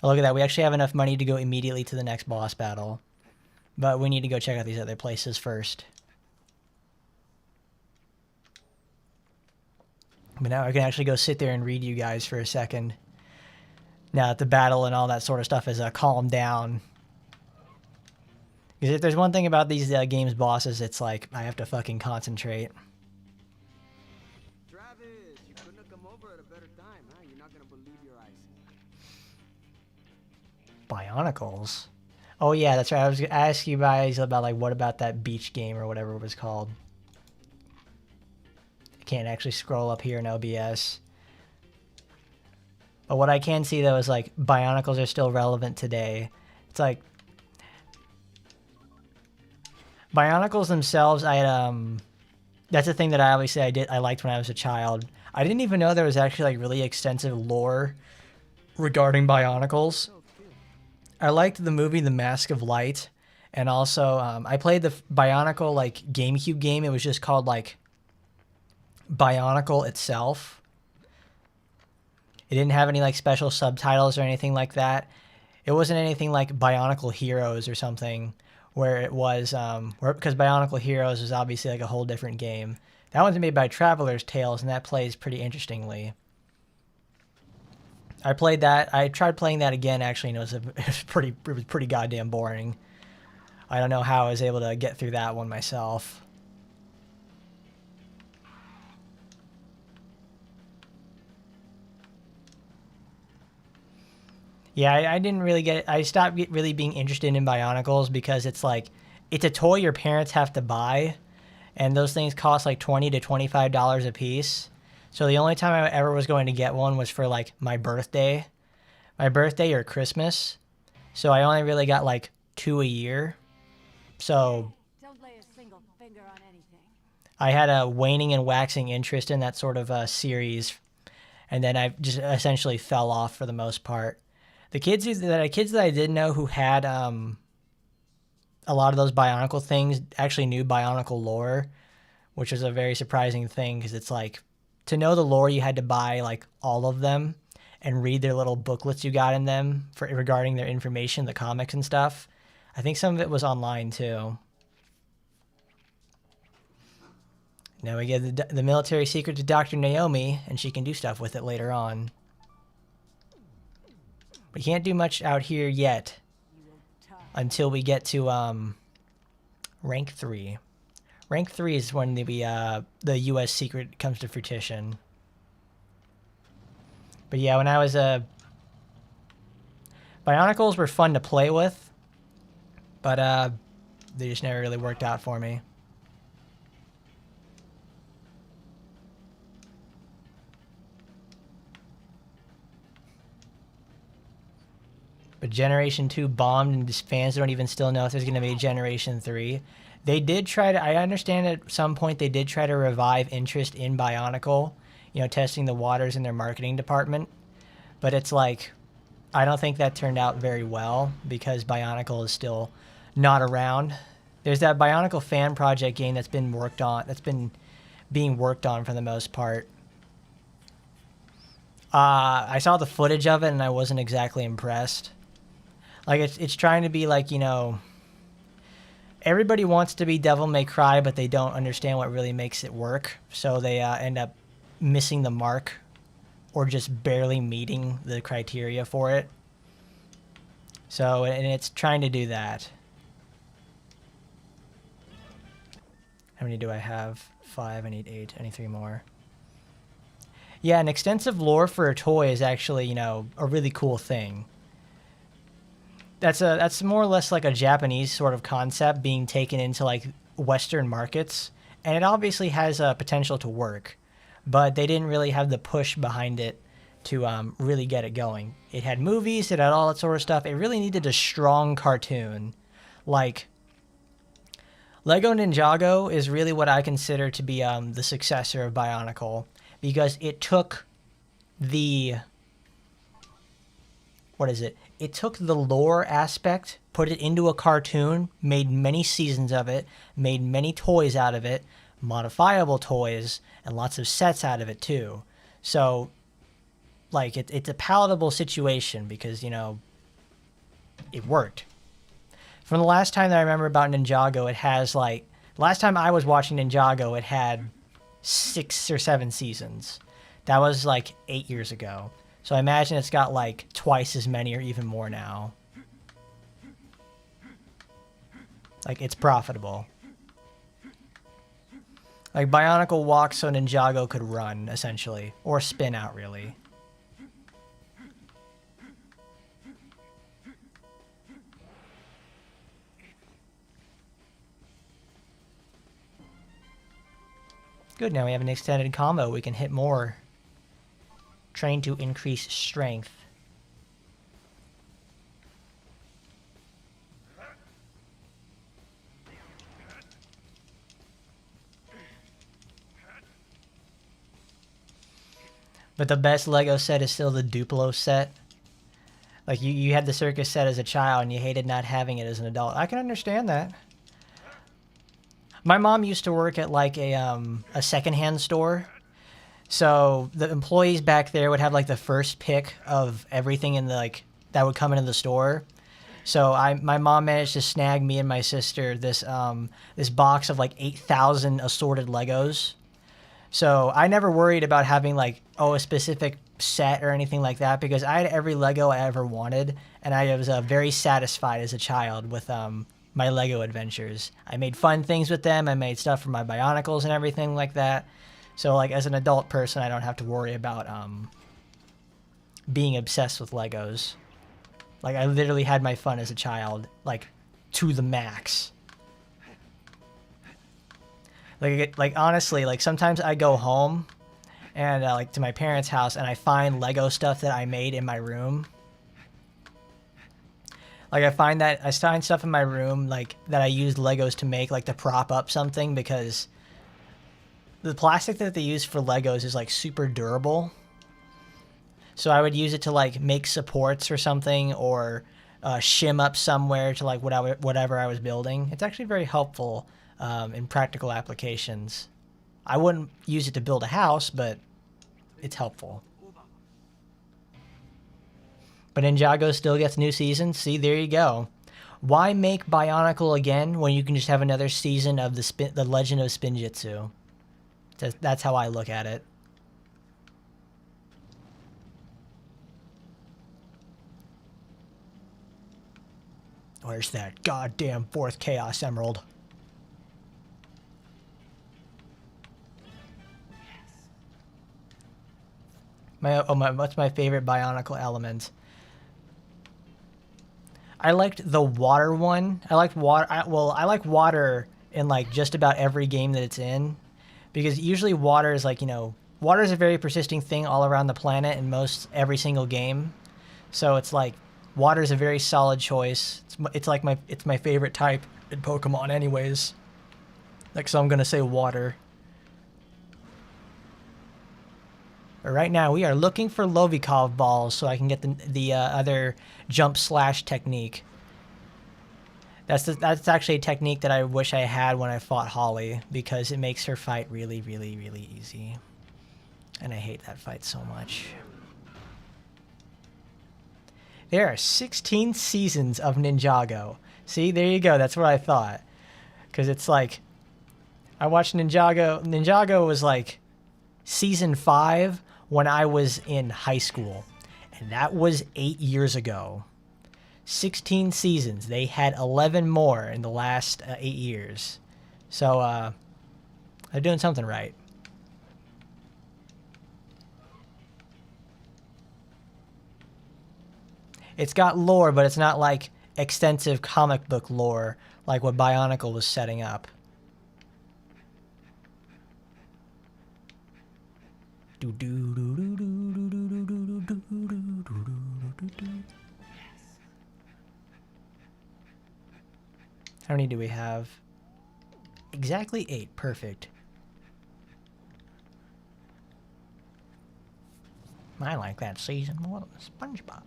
Oh, look at that. We actually have enough money to go immediately to the next boss battle. But we need to go check out these other places first. But now I can actually go sit there and read you guys for a second. Now that the battle and all that sort of stuff has calmed down. Because if there's one thing about these games bosses, it's like, I have to fucking concentrate. Travis, you couldn't have come over at a better time, huh? You're not gonna believe your eyes. Bionicles? Oh yeah, that's right. I was gonna ask you guys about, like, what about that beach game or whatever it was called. I can't actually scroll up here in OBS. But what I can see, though, is, like, Bionicles are still relevant today. It's like... Bionicles themselves, I had, that's a thing that I liked when I was a child. I didn't even know there was actually, like, really extensive lore regarding Bionicles. I liked the movie The Mask of Light, and also, I played the Bionicle, like, GameCube game. It was just called, like, Bionicle itself. It didn't have any, like, special subtitles or anything like that. It wasn't anything like Bionicle Heroes or something, where it was, because Bionicle Heroes was obviously, like, a whole different game. That one's made by Traveler's Tales, and that plays pretty interestingly. I played that. I tried playing that again, actually, and it was pretty goddamn boring. I don't know how I was able to get through that one myself. Yeah, I didn't really get. I stopped really being interested in Bionicles because it's like it's a toy your parents have to buy, and those things cost like $20 to $25 a piece. So the only time I ever was going to get one was for like my birthday or Christmas. So I only really got like 2 a year. So Don't lay a single finger on anything. I had a waning and waxing interest in that sort of series, and then I just essentially fell off for the most part. The kids that I did know who had a lot of those Bionicle things actually knew Bionicle lore, which was a very surprising thing because it's like to know the lore you had to buy like all of them and read their little booklets you got in them for regarding their information, the comics and stuff. I think some of it was online too. Now we get the military secret to Dr. Naomi, and she can do stuff with it later on. We can't do much out here yet until we get to rank 3. Rank 3 is when the U.S. secret comes to fruition. But yeah, when I was Bionicles were fun to play with, but they just never really worked out for me. But Generation 2 bombed, and fans don't even still know if there's going to be a Generation 3. They did try to, I understand at some point they did try to revive interest in Bionicle, you know, testing the waters in their marketing department. But it's like, I don't think that turned out very well because Bionicle is still not around. There's that Bionicle fan project game that's been being worked on for the most part. I saw the footage of it and I wasn't exactly impressed. Like, it's trying to be like, you know, everybody wants to be Devil May Cry, but they don't understand what really makes it work. So they end up missing the mark or just barely meeting the criteria for it. So, and it's trying to do that. How many do I have? 5. I need 8. I need 3 more. Yeah, an extensive lore for a toy is actually, you know, a really cool thing. That's more or less like a Japanese sort of concept being taken into like Western markets, and it obviously has a potential to work, but they didn't really have the push behind it to really get it going. It had movies, it had all that sort of stuff. It really needed a strong cartoon. Like Lego Ninjago is really what I consider to be the successor of Bionicle, because it took the it took the lore aspect, put it into a cartoon, made many seasons of it, made many toys out of it, modifiable toys, and lots of sets out of it too. So, like, it's a palatable situation because, you know, it worked. From the last time that I remember about Ninjago, it has, like, last time I was watching Ninjago, it had 6 or 7 seasons. That was, like, 8 years ago. So I imagine it's got like twice as many or even more now. Like, it's profitable. Like, Bionicle walks so Ninjago could run, essentially. Or spin out, really. Good, now we have an extended combo. We can hit more. Train to increase strength. But the best Lego set is still the Duplo set. Like, you had the circus set as a child and you hated not having it as an adult. I can understand that. My mom used to work at like a secondhand store. So the employees back there would have like the first pick of everything in the like that would come into the store. So my mom managed to snag me and my sister this this box of like 8,000 assorted Legos. So I never worried about having like a specific set or anything like that because I had every Lego I ever wanted, and I was very satisfied as a child with my Lego adventures. I made fun things with them. I made stuff for my Bionicles and everything like that. So, like, as an adult person, I don't have to worry about being obsessed with Legos. Like, I literally had my fun as a child, like, to the max. Like honestly, like, sometimes I go home and, like, to my parents' house, and I find Lego stuff that I made in my room. Like, I find stuff in my room, like, that I used Legos to make, like, to prop up something, because the plastic that they use for Legos is, like, super durable. So I would use it to, like, make supports or something, or shim up somewhere to, like, whatever I was building. It's actually very helpful in practical applications. I wouldn't use it to build a house, but it's helpful. But Ninjago still gets new seasons. See, there you go. Why make Bionicle again when you can just have another season of the Legend of Spinjitzu? That's how I look at it. Where's that goddamn 4th Chaos Emerald? What's my favorite Bionicle element? I liked the water one. I liked water. I like water in, like, just about every game that it's in, because usually water is, like, you know, water is a very persisting thing all around the planet in every single game. So it's like water is a very solid choice. It's my favorite type in Pokemon, anyways. Like, so I'm gonna say water. But right now we are looking for Lovikov balls so I can get the other jump slash technique. That's actually a technique that I wish I had when I fought Holly, because it makes her fight really, really, really easy. And I hate that fight so much. There are 16 seasons of Ninjago. See, there you go. That's what I thought. Because it's like, I watched Ninjago. Ninjago was like season 5 when I was in high school. And that was 8 years ago. 16 seasons. They had 11 more in the last 8 years. So, they're doing something right. It's got lore, but it's not like extensive comic book lore like what Bionicle was setting up. How many do we have? Exactly 8. Perfect. I like that season more than SpongeBob.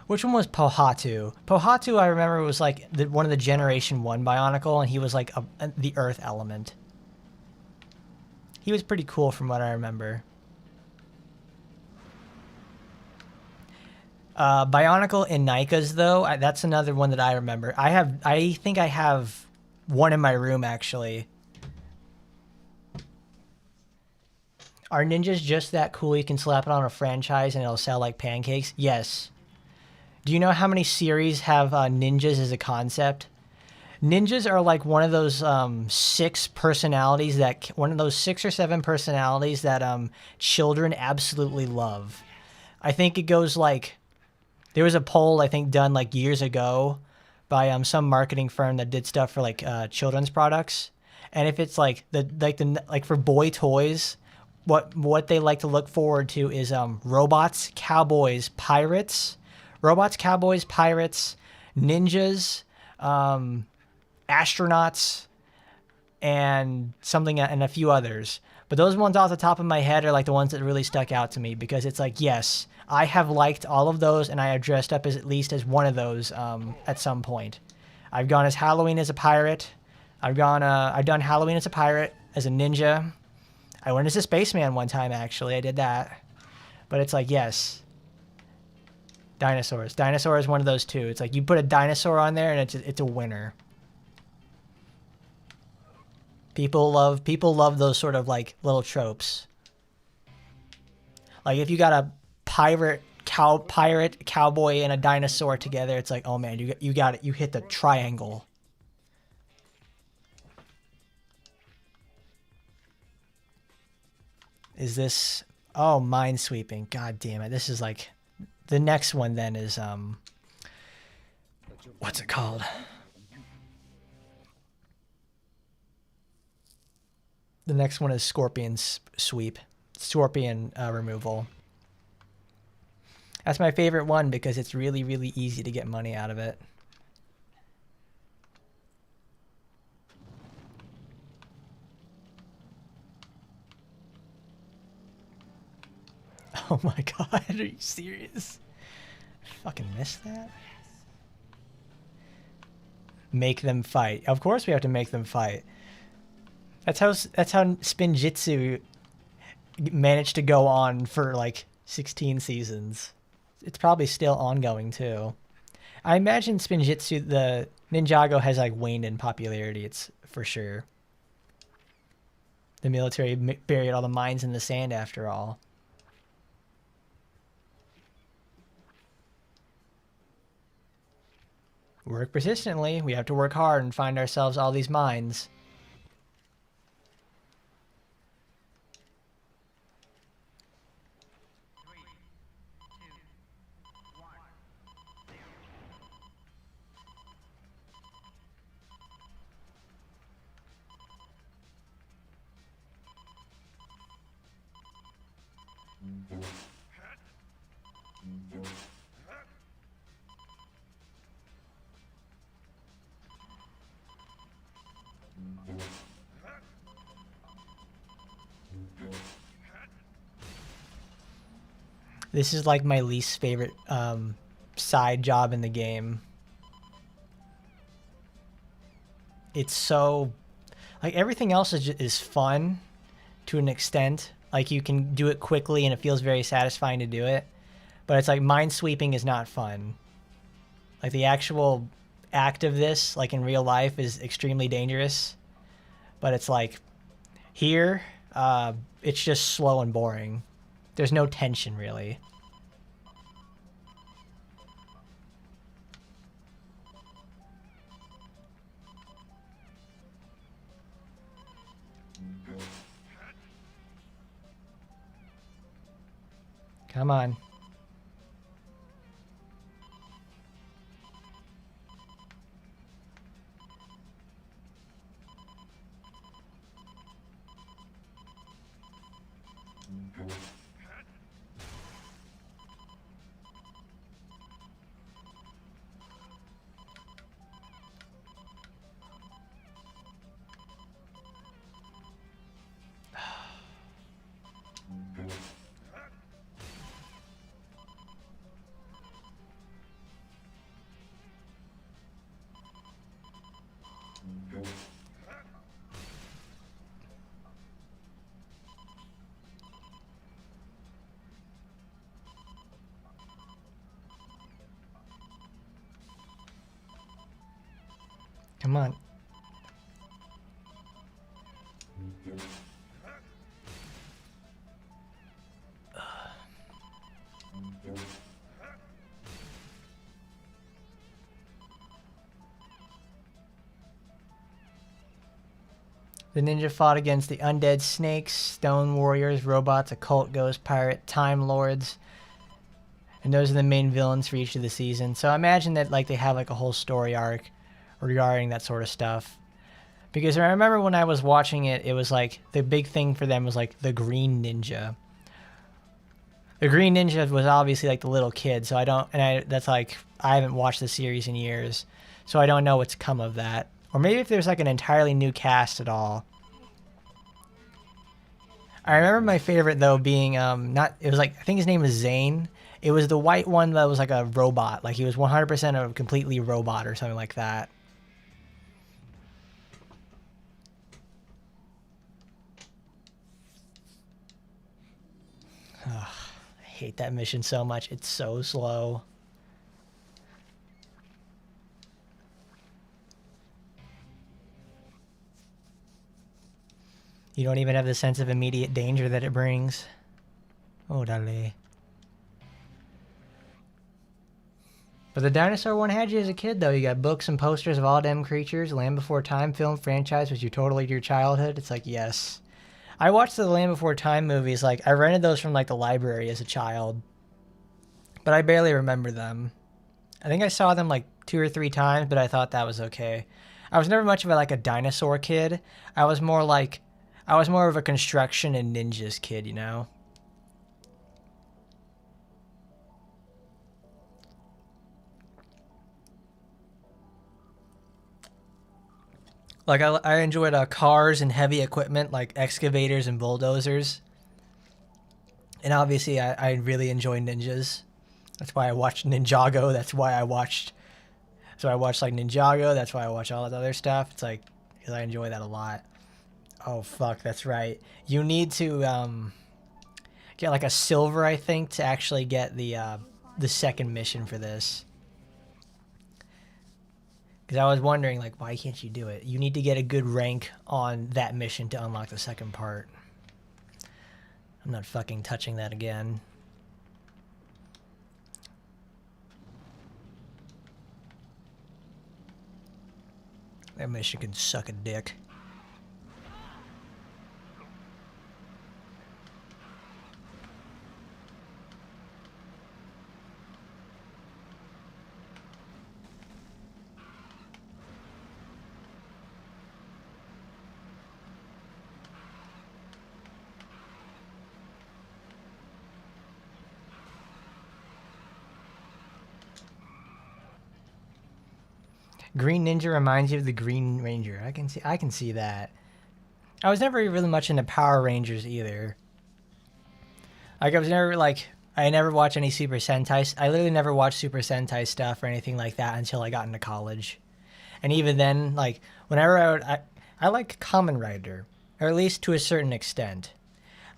Which one was Pohatu? Pohatu, I remember, was like one of the Generation 1 Bionicle, and he was like the Earth element. He was pretty cool from what I remember. Bionicle in Nikas, though, that's another one that I remember. I think I have one in my room, actually. Are ninjas just that cool you can slap it on a franchise and it'll sell like pancakes? Yes. Do you know how many series have ninjas as a concept? Ninjas are like one of those 6 personalities that... One of those 6 or 7 personalities that children absolutely love. I think it goes like... There was a poll, I think, done like years ago by some marketing firm that did stuff for like children's products. And if it's like like for boy toys, what they like to look forward to is robots, cowboys, pirates... Robots, cowboys, pirates, ninjas, astronauts, and a few others. But those ones off the top of my head are like the ones that really stuck out to me, because it's like, yes, I have liked all of those, and I have dressed up as at least as one of those at some point. I've gone as Halloween as a pirate. I've done Halloween as a pirate, as a ninja. I went as a spaceman one time, actually. I did that. But it's like, yes. Dinosaurs. Dinosaur is one of those too. It's like you put a dinosaur on there and it's a winner. People love those sort of like little tropes. Like if you got a pirate, cowboy, and a dinosaur together, it's like, oh man, you got it. You hit the triangle. Is this... Oh, Minesweeping. God damn it. This is like... the next one then is what's it called? The next one is Scorpion Sweep. Scorpion removal. That's my favorite one because it's really, really easy to get money out of it. Oh my god, are you serious? I fucking missed that? Make them fight. Of course we have to make them fight. That's how Spinjitzu managed to go on for like 16 seasons. It's probably still ongoing too. I imagine Spinjitzu, the Ninjago, has like waned in popularity. It's for sure. The military buried all the mines in the sand after all. Work persistently. We have to work hard and find ourselves all these mines. This is like my least favorite side job in the game. It's so... like, everything else is fun to an extent. Like, you can do it quickly and it feels very satisfying to do it. But it's like, mine sweeping is not fun. Like, the actual act of this, like in real life, is extremely dangerous. But it's like, here, it's just slow and boring. There's no tension, really. Come on. Come on. The ninja fought against the undead snakes, stone warriors, robots, occult ghost pirate, time lords. And those are the main villains for each of the seasons. So I imagine that like they have like a whole story arc regarding that sort of stuff. Because I remember when I was watching it, it was like the big thing for them was like the Green Ninja. The Green Ninja was obviously like the little kid, so that's like, I haven't watched the series in years, so I don't know what's come of that. Or maybe if there's like an entirely new cast at all. I remember my favorite though being it was like, I think his name was Zane. It was the white one that was like a robot, like he was 100% a completely robot or something like that. Ugh, I hate that mission so much. It's so slow. You don't even have the sense of immediate danger that it brings. Oh, dale. But the dinosaur one had you as a kid, though. You got books and posters of all them creatures. Land Before Time film franchise was totally your childhood. It's like, yes. I watched the Land Before Time movies. Like, I rented those from like the library as a child. but I barely remember them. I think I saw them like 2 or 3 times, but I thought that was okay. I was never much of a dinosaur kid. I was more of a construction and ninjas kid, you know? Like, I enjoyed cars and heavy equipment like excavators and bulldozers. And obviously, I really enjoy ninjas. That's why I watched Ninjago. That's why I watched like Ninjago. That's why I watch all that other stuff. It's like, because I enjoy that a lot. Oh, fuck, that's right. You need to get like a silver, I think, to actually get the second mission for this. Because I was wondering, like, why can't you do it? You need to get a good rank on that mission to unlock the second part. I'm not fucking touching that again. That mission can suck a dick. Green Ninja reminds you of the Green Ranger. I can see that. I was never really much into Power Rangers either. Like, I never watched any Super Sentai. I literally never watched Super Sentai stuff or anything like that until I got into college. And even then, like, whenever I like Kamen Rider, or at least to a certain extent.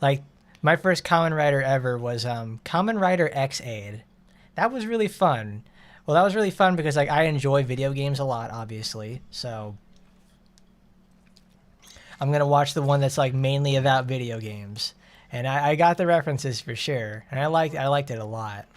Like, my first Kamen Rider ever was Kamen Rider X-Aid. That was really fun. Well, that was really fun because, like, I enjoy video games a lot, obviously. So I'm gonna watch the one that's like mainly about video games, and I got the references for sure, and I liked it a lot.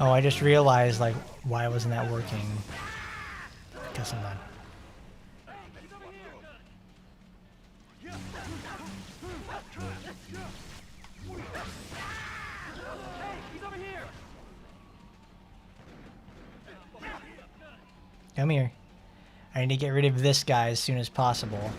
Oh, I just realized, like, why wasn't that working? Guess I'm not. Come here. I need to get rid of this guy as soon as possible.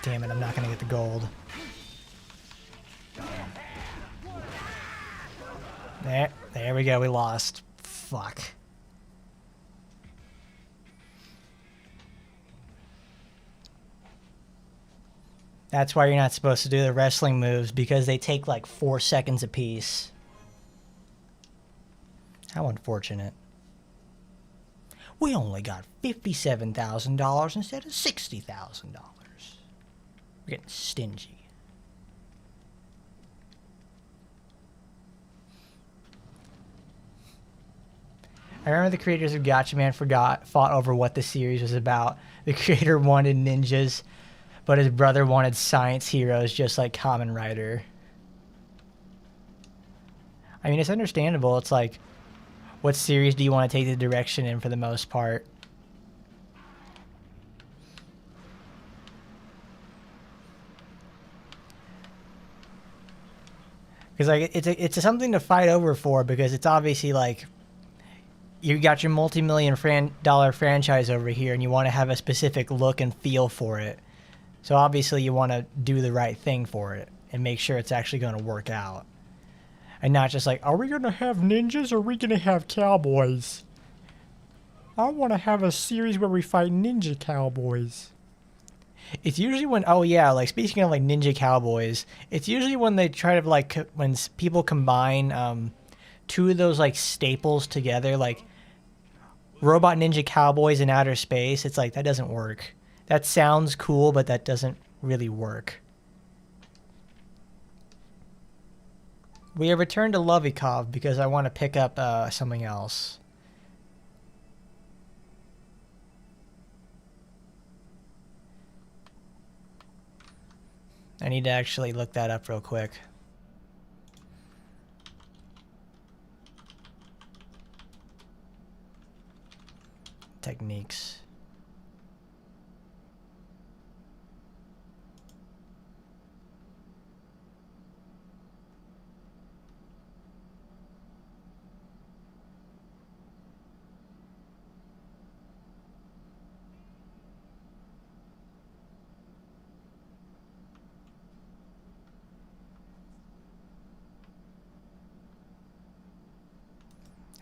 Damn it, I'm not gonna get the gold. There we go, we lost. Fuck. That's why you're not supposed to do the wrestling moves, because they take like 4 seconds apiece. How unfortunate. We only got $57,000 instead of $60,000. We're getting stingy. I remember the creators of Gatchaman fought over what the series was about. The creator wanted ninjas, but his brother wanted science heroes just like Kamen Rider. I mean, it's understandable. It's like, what series do you want to take the direction in for the most part? Because like it's something to fight over for, because it's obviously like you got your multi-million dollar franchise over here and you want to have a specific look and feel for it. So obviously you want to do the right thing for it and make sure it's actually going to work out. And not just like, are we going to have ninjas or are we going to have cowboys? I want to have a series where we fight ninja cowboys. It's usually when, oh yeah, like speaking of like ninja cowboys, it's usually when they try to like, when people combine two of those like staples together, like Robot Ninja Cowboys in outer space. It's like, that doesn't work. That sounds cool, but that doesn't really work. We have returned to Lovikov because I want to pick up something else. I need to actually look that up real quick. Techniques.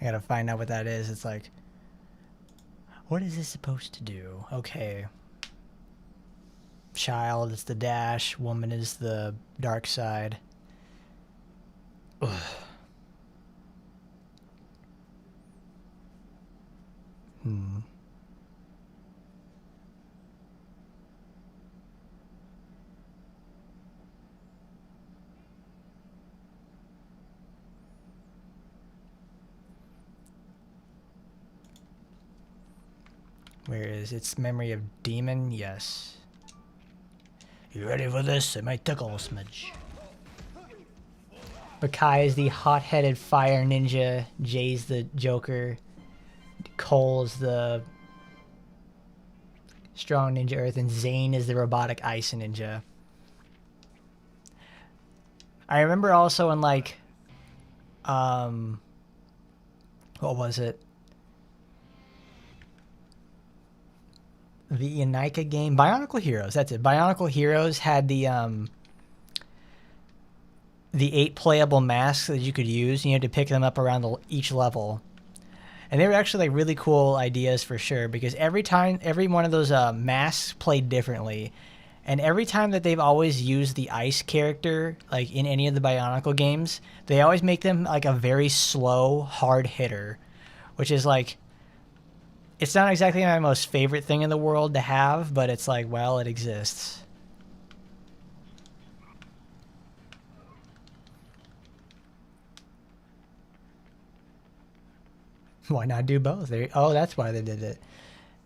I gotta find out what that is. It's like, what is this supposed to do? Okay. Child is the dash. Woman is the dark side. Ugh. Where is its memory of demon? Yes. You ready for this? It might tickle a smidge. Bakai is the hot-headed fire ninja. Jay's the Joker. Cole's the strong ninja earth, and Zane is the robotic ice ninja. I remember also in like, what was it? The Yanika game, Bionicle Heroes. That's it. Bionicle Heroes had the 8 playable masks that you could use. You had to pick them up around each level, and they were actually like really cool ideas for sure. Because every one of those masks played differently, and every time that they've always used the ice character, like in any of the Bionicle games, they always make them like a very slow, hard hitter, which is like, it's not exactly my most favorite thing in the world to have, but it's like, well, it exists. Why not do both? Oh, that's why they did it.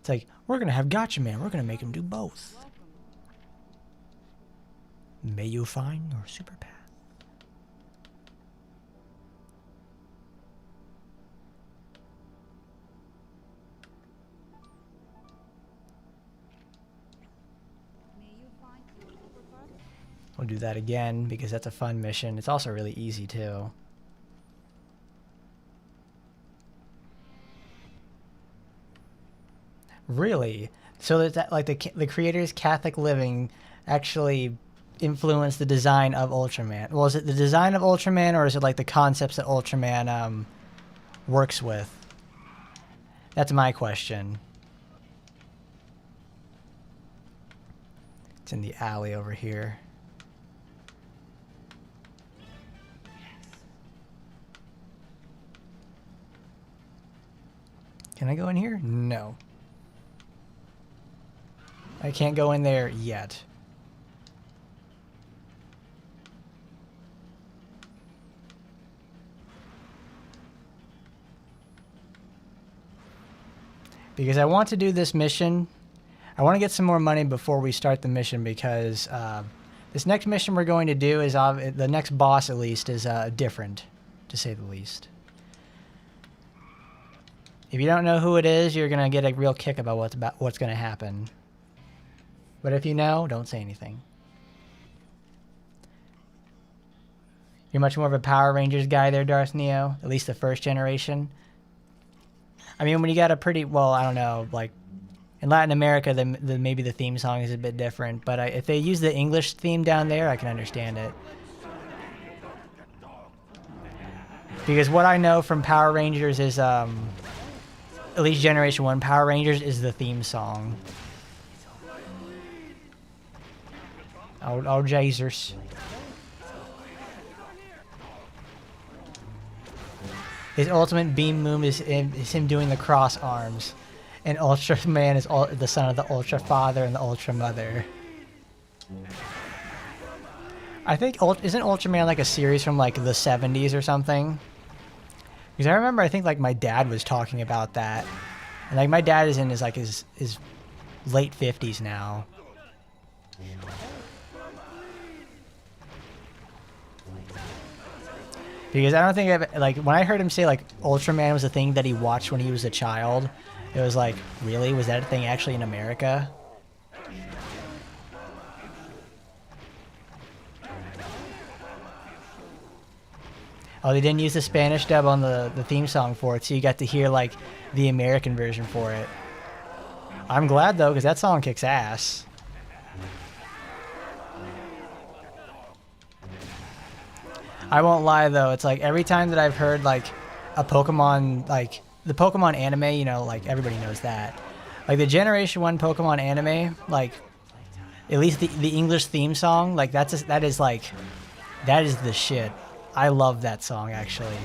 It's like, we're going to have Gatchaman. We're going to make him do both. May you find your super path. We'll do that again because that's a fun mission. It's also really easy too. Really? So that like the creators Catholic Living actually influenced the design of Ultraman. Well, is it the design of Ultraman, or is it like the concepts that Ultraman works with? That's my question. It's in the alley over here. Can I go in here? No. I can't go in there yet. because I want to do this mission. I want to get some more money before we start the mission because this next mission we're going to do is the next boss at least is different, to say the least. If you don't know who it is, you're gonna get a real kick about what's gonna happen. But if you know, don't say anything. You're much more of a Power Rangers guy there, Darth Neo. At least the first generation. I mean, when you got a pretty well, I don't know, like. In Latin America, maybe the theme song is a bit different, but if they use the English theme down there, I can understand it. Because what I know from Power Rangers is, at least Generation 1 Power Rangers is the theme song. Oh Jesus. His ultimate beam move is him doing the cross arms. And Ultraman is the son of the Ultra Father and the Ultra Mother. I think isn't Ultraman like a series from like the 70s or something? Because I remember I think like my dad was talking about that, and like my dad is in his like his late 50s now. Because I don't think like when I heard him say like Ultraman was a thing that he watched when he was a child. It was like, really? Was that a thing actually in America? Oh, they didn't use the Spanish dub on the theme song for it, so you got to hear, like, the American version for it. I'm glad, though, because that song kicks ass. I won't lie, though. It's like, every time that I've heard, like, a Pokemon, like... The Pokemon anime, you know, like, everybody knows that. Like, the Generation 1 Pokemon anime, like, at least the English theme song, like, that is the shit. I love that song, actually.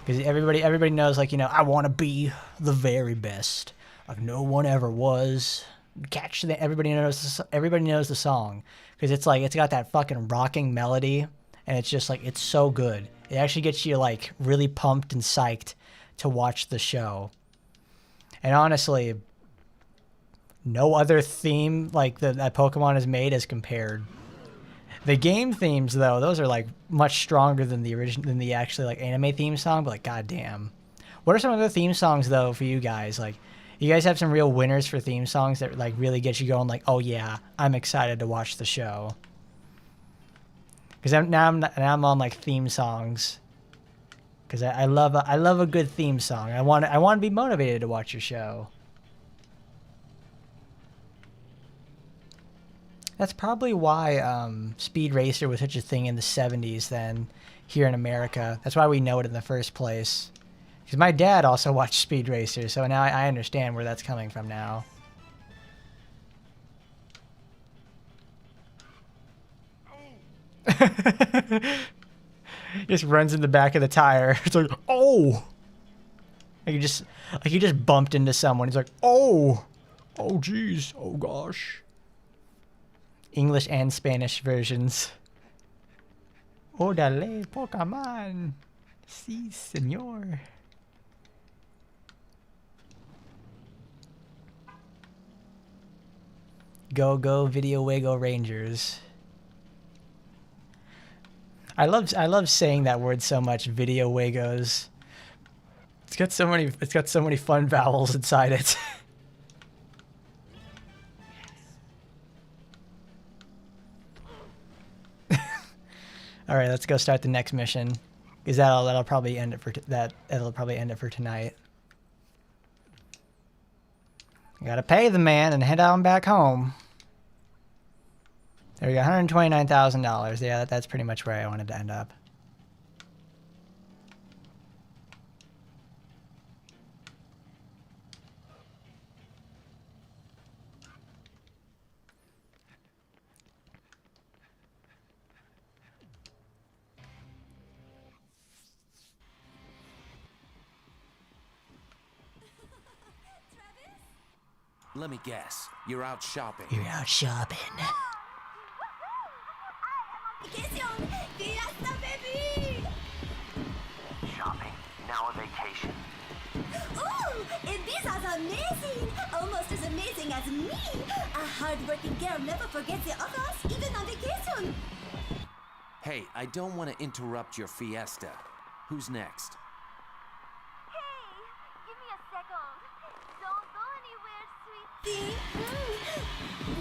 Because everybody knows, like, you know, I want to be the very best. Like, no one ever was. Everybody knows the song. Because it's, like, it's got that fucking rocking melody, and it's just, like, it's so good. It actually gets you, like, really pumped and psyched to watch the show. And honestly, no other theme, like, that Pokemon has made has compared. The game themes, though, those are, like, much stronger than the actually, like, anime theme song, but, like, goddamn. What are some other theme songs, though, for you guys? Like, you guys have some real winners for theme songs that, like, really get you going, like, oh, yeah, I'm excited to watch the show. Because now I'm on like theme songs. Because I love a good theme song. I want to be motivated to watch your show. That's probably why Speed Racer was such a thing in the 70s then here in America. That's why we know it in the first place. Because my dad also watched Speed Racer, so now I understand where that's coming from now. Just runs in the back of the tire. It's like, oh! Like he just bumped into someone. He's like, oh! Oh, jeez. Oh, gosh. English and Spanish versions. Odale, Pokemon. Si, senor. Go, go, Video Wago Rangers. I love saying that word so much, Video Wagos. It's got so many fun vowels inside it. All right, let's go start the next mission. Because that'll probably end it for tonight. I gotta pay the man and head on back home. There we go, $129,000. Yeah, that's pretty much where I wanted to end up. Let me guess. You're out shopping. You're out shopping. Shopping, now a vacation. Ooh, amazing! Almost as amazing as me! A hard-working girl never forgets the others, even on vacation! Hey, I don't want to interrupt your fiesta. Who's next? Hey, give me a second. Don't go anywhere, sweet.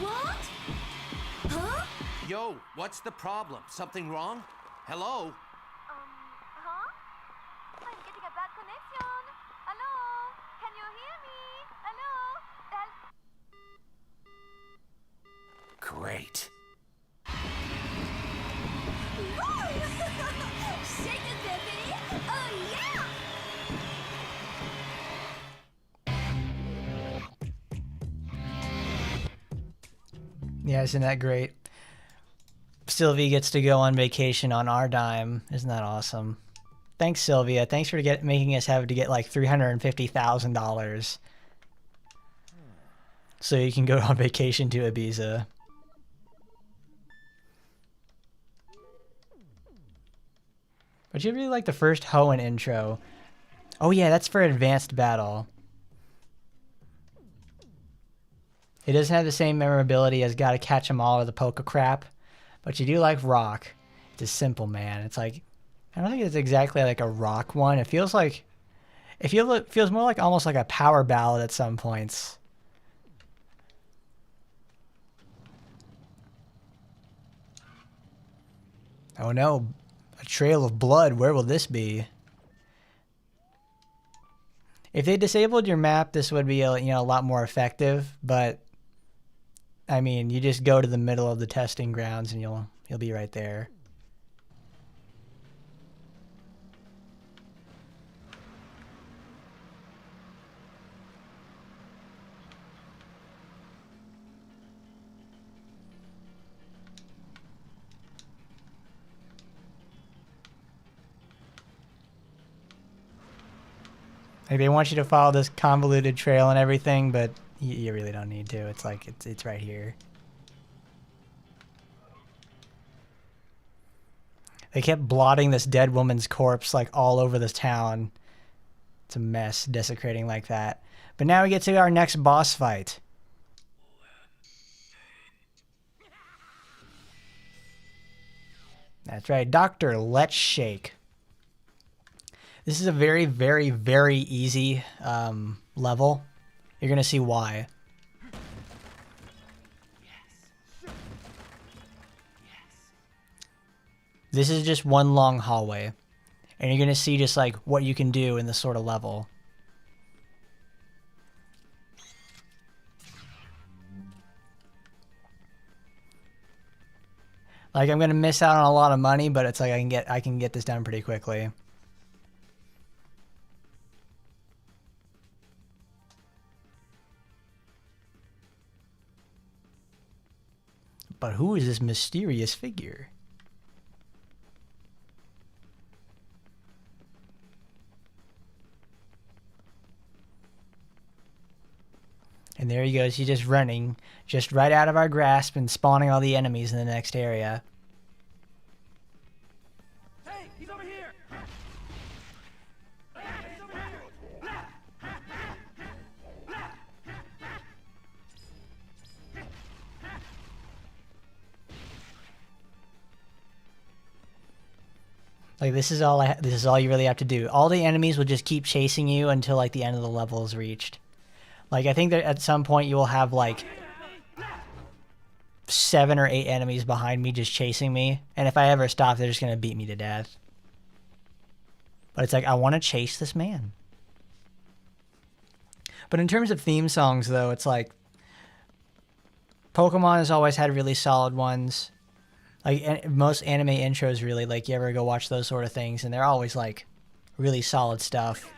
What? Huh? Yo, what's the problem? Something wrong? Hello? Huh? I'm getting a bad connection. Hello? Can you hear me? Hello? Great. Shake it, baby! Oh, yeah! Yeah, isn't that great? Sylvie gets to go on vacation on our dime. Isn't that awesome? Thanks, Sylvia. Thanks for making us have to get like $350,000 so you can go on vacation to Ibiza. But you really like the first Hoenn intro. Oh yeah, that's for advanced battle. It doesn't have the same memorability as Gotta Catch 'Em All or the Polka crap, but you do like rock. It's a simple man. It's like, I don't think it's exactly like a rock one. It feels like, it feels more like almost like a power ballad at some points. Oh no, a trail of blood. Where will this be? If they disabled your map, this would be a lot more effective, but I mean, you just go to the middle of the testing grounds and you'll be right there. Like they want you to follow this convoluted trail and everything, but you really don't need to. It's like it's right here. They kept blotting this dead woman's corpse like all over this town. It's a mess, desecrating like that. But now we get to our next boss fight. That's right, Doctor, let's shake. This is a very, very, very easy level. You're going to see why. This is just one long hallway. And you're going to see just like what you can do in this sort of level. Like I'm going to miss out on a lot of money, but it's like I can get this done pretty quickly. But who is this mysterious figure? And there he goes. He's just running, just right out of our grasp and spawning all the enemies in the next area. Hey, he's over here! He's over here! Like this is all you really have to do. All the enemies will just keep chasing you until like the end of the level is reached. Like I think that at some point you will have like 7 or 8 enemies behind me just chasing me, and if I ever stop, they're just gonna beat me to death. But it's like I want to chase this man. But in terms of theme songs, though, it's like Pokemon has always had really solid ones. Like most anime intros, really, like you ever go watch those sort of things, and they're always like really solid stuff.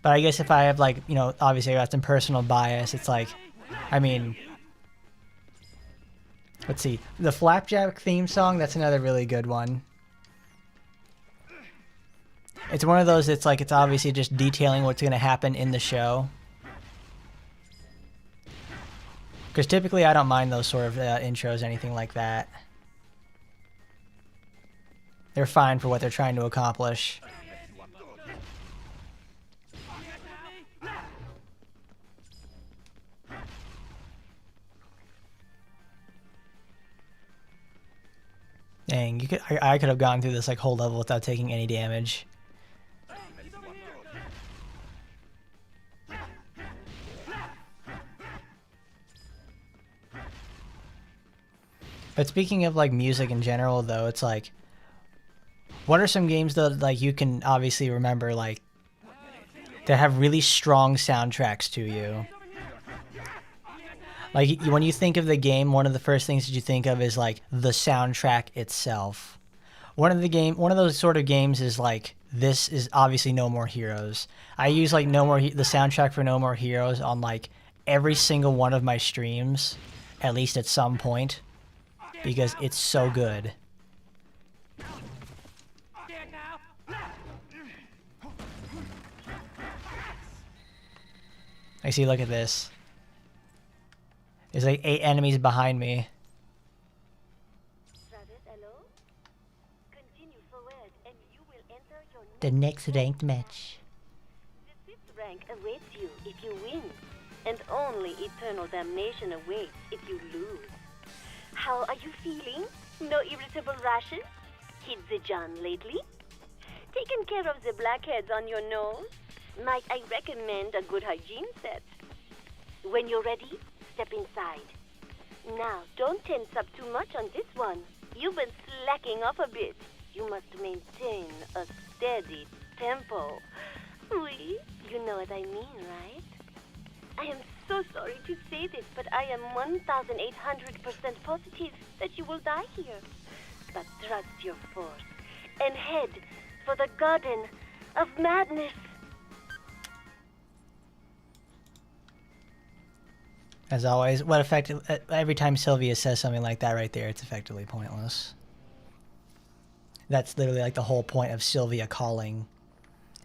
But I guess if I have like, obviously I got some personal bias, it's like, I mean, let's see, the Flapjack theme song, that's another really good one. It's one of those, it's like, it's obviously just detailing what's going to happen in the show. Because typically I don't mind those sort of intros, anything like that. They're fine for what they're trying to accomplish. Dang, I could have gone through this like whole level without taking any damage. But speaking of like music in general though, it's like, what are some games that like you can obviously remember like that have really strong soundtracks to you? Like when you think of the game, one of the first things that you think of is like the soundtrack itself. One of those sort of games is like, this is obviously No More Heroes. I use like the soundtrack for No More Heroes on like every single one of my streams, at least at some point, because it's so good. I see, look at this. There's like 8 enemies behind me. The next ranked match. The 5th rank awaits you if you win, and only eternal damnation awaits if you lose. How are you feeling? No irritable rashes? Hit the John lately? Taken care of the blackheads on your nose? Might I recommend a good hygiene set? When you're ready, step inside. Now, don't tense up too much on this one. You've been slacking off a bit. You must maintain a steady tempo. Oui, you know what I mean, right? I am so sorry to say this, but I am 1,800% positive that you will die here. But trust your force and head for the Garden of Madness. As always, every time Sylvia says something like that right there, it's effectively pointless. That's literally like the whole point of Sylvia calling,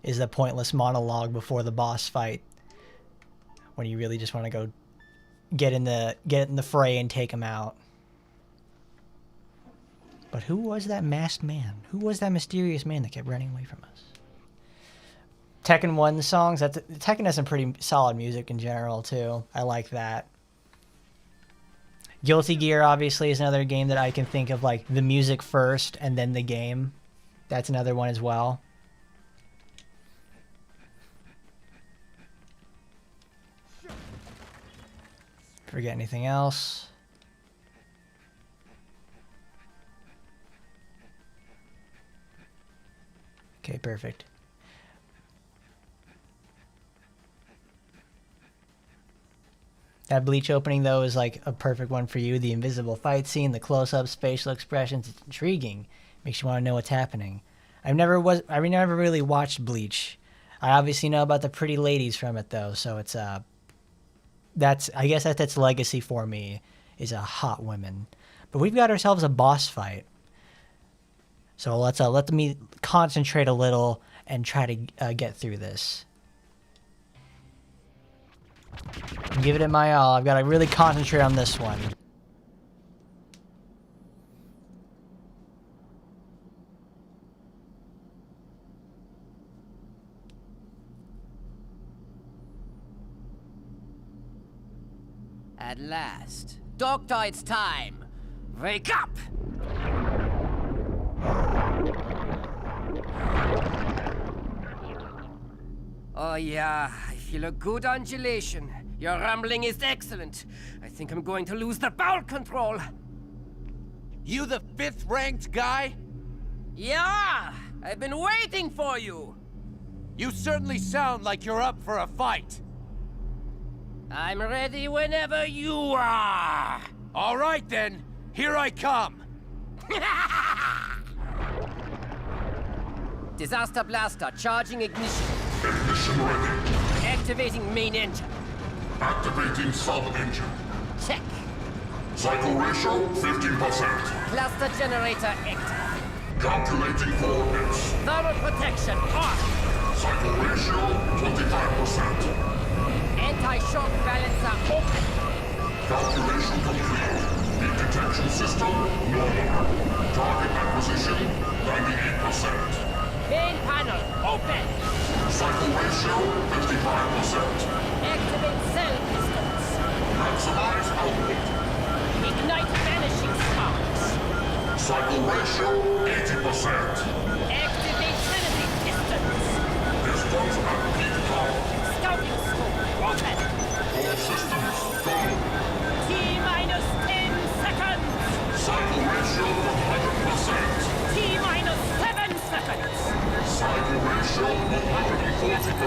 is the pointless monologue before the boss fight, when you really just want to go get in the fray and take him out. But who was that masked man? Who was that mysterious man that kept running away from us? Tekken 1 songs. Tekken has some pretty solid music in general too. I like that. Guilty Gear obviously is another game that I can think of, like the music first and then the game. That's another one as well. Forget anything else? Okay, perfect. That Bleach opening, though, is like a perfect one for you. The invisible fight scene, the close-ups, facial expressions, it's intriguing. Makes you want to know what's happening. I never really watched Bleach. I obviously know about the pretty ladies from it, though, so it's I guess that's legacy for me, is hot women. But we've got ourselves a boss fight. So let me concentrate a little and try to get through this. Give it my all. I've got to really concentrate on this one. At last. Doctor, it's time. Wake up! Oh yeah, I feel a good undulation. Your rumbling is excellent. I think I'm going to lose the bowel control. You the 5th ranked guy? Yeah! I've been waiting for you! You certainly sound like you're up for a fight. I'm ready whenever you are! All right then, here I come. Disaster Blaster, charging ignition. Ignition ready. Activating main engine. Activating sub-engine. Check. Cycle ratio 15%. Cluster generator active. Calculating coordinates. Thermal protection on. Cycle ratio 25%. Anti-shock balancer open. Calculation complete. Heat detection system normal. Target acquisition 98%. Main panel open. Cycle ratio 55%. Activate cell pistols. Maximize output. Ignite vanishing sparks. Cycle Cycle ratio 80%. Activate Trinity Pistons. Pistons at peak power. Scouting scope open. All systems go. T-minus 10 seconds. Cycle ratio 100%. T-minus 7 seconds. Cycle ratio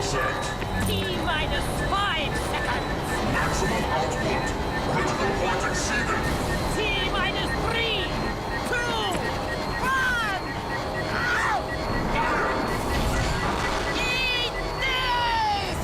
140%. T-minus 5 seconds. Maximum output. Critical point exceeded. T-minus 3, 2, 1. Eat this!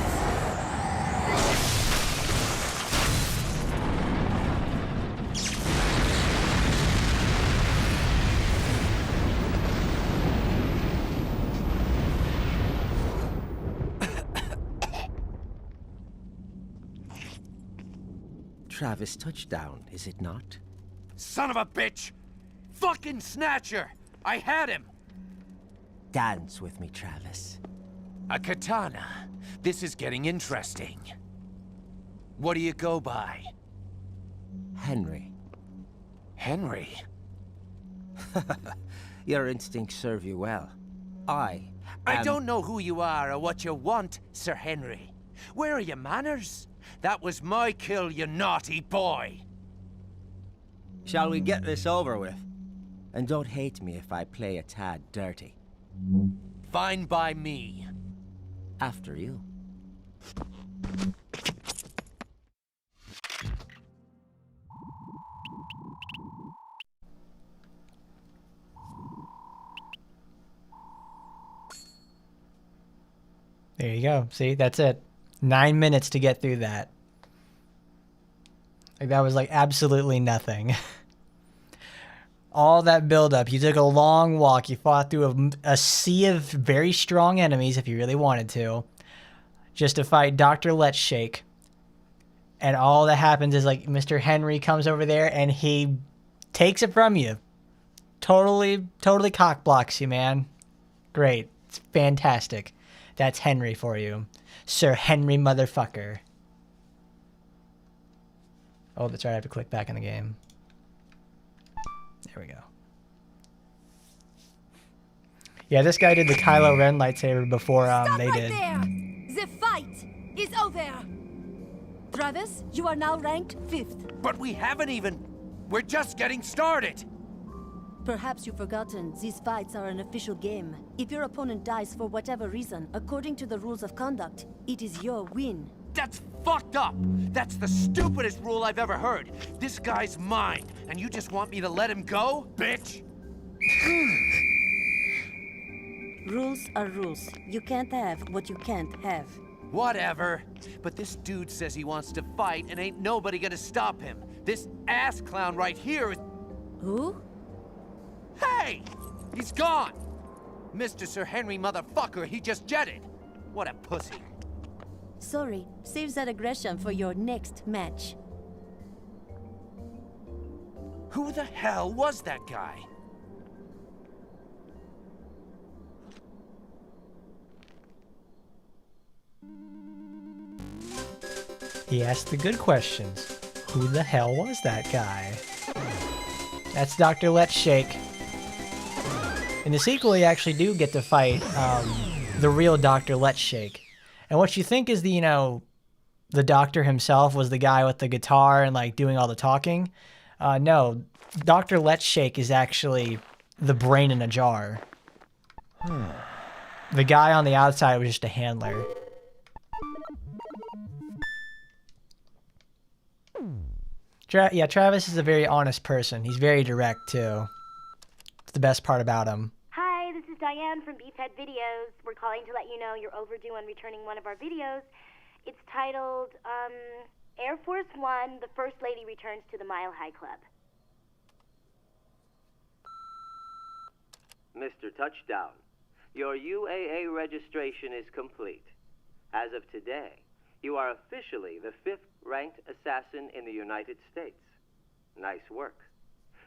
Travis touchdown, is it not? Son of a bitch! Fucking Snatcher! I had him! Dance with me, Travis. A katana. This is getting interesting. What do you go by? Henry. Henry? Your instincts serve you well. I don't know who you are or what you want, Sir Henry. Where are your manners? That was my kill, you naughty boy! Shall we get this over with? And don't hate me if I play a tad dirty. Fine by me. After you. There you go. See, that's it. 9 minutes to get through that. Like, that was like absolutely nothing. All that buildup. You took a long walk. You fought through a sea of very strong enemies if you really wanted to. Just to fight Dr. Let's Shake. And all that happens is like Mr. Henry comes over there and he takes it from you. Totally cock blocks you, man. Great. It's fantastic. That's Henry for you. Sir Henry motherfucker. Oh, that's right. I have to click back in the game. There we go. Yeah, this guy did the Kylo Ren lightsaber before they right did. There! The fight is over! Travis, you are now ranked 5th. But we haven't even... We're just getting started! Perhaps you've forgotten, these fights are an official game. If your opponent dies for whatever reason, according to the rules of conduct, it is your win. That's fucked up! That's the stupidest rule I've ever heard. This guy's mine, and you just want me to let him go, bitch? Rules are rules. You can't have what you can't have. Whatever. But this dude says he wants to fight, and ain't nobody gonna stop him. This ass clown right here is... Who? Hey! He's gone! Mr. Sir Henry motherfucker, he just jetted. What a pussy. Sorry, save that aggression for your next match. Who the hell was that guy? He asked the good questions. Who the hell was that guy? That's Dr. Let's Shake. In the sequel, you actually do get to fight the real Dr. Let's Shake. And what you think is the doctor himself was the guy with the guitar and like doing all the talking. No, Dr. Let's Shake is actually the brain in a jar. The guy on the outside was just a handler. Yeah, Travis is a very honest person. He's very direct, too. It's the best part about him. Hi, this is Diane from Beefhead Videos. We're calling to let you know you're overdue on returning one of our videos. It's titled, Air Force One, the First Lady Returns to the Mile High Club. Mr. Touchdown, your UAA registration is complete. As of today, you are officially the 5th ranked assassin in the United States. Nice work.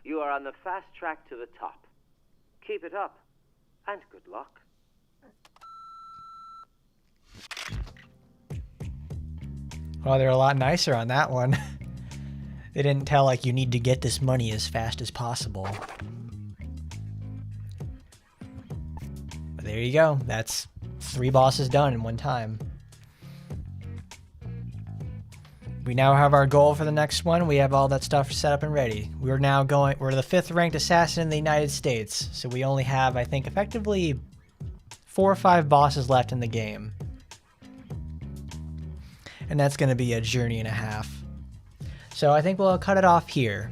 You are on the fast track to the top. Keep it up, and good luck. Well, they're a lot nicer on that one. They didn't tell, like, you need to get this money as fast as possible. there you go. That's 3 bosses done in one time. We now have our goal for the next one. We have all that stuff set up and ready. We're the 5th ranked assassin in the United States. So we only have, I think, effectively 4 or 5 bosses left in the game. And that's going to be a journey and a half. So I think we'll cut it off here.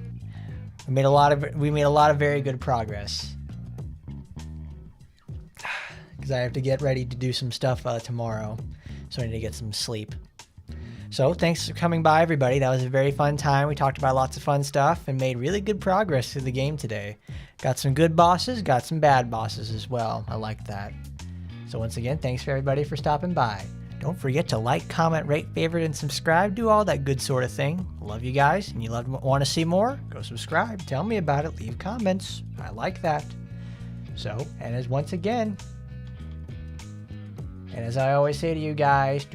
We made a lot of very good progress. Because I have to get ready to do some stuff tomorrow. So I need to get some sleep. So thanks for coming by, everybody. That was a very fun time. We talked about lots of fun stuff and made really good progress through the game today. Got some good bosses, got some bad bosses as well. I like that. So once again, thanks for everybody for stopping by. Don't forget to like, comment, rate, favorite, and subscribe. Do all that good sort of thing. Love you guys, and you want to see more? Go subscribe. Tell me about it. Leave comments. I like that. So, and as once again, and as I always say to you guys,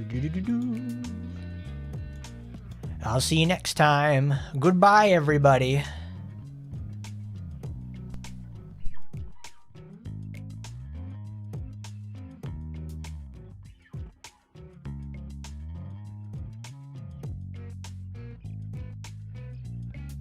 I'll see you next time. Goodbye, everybody.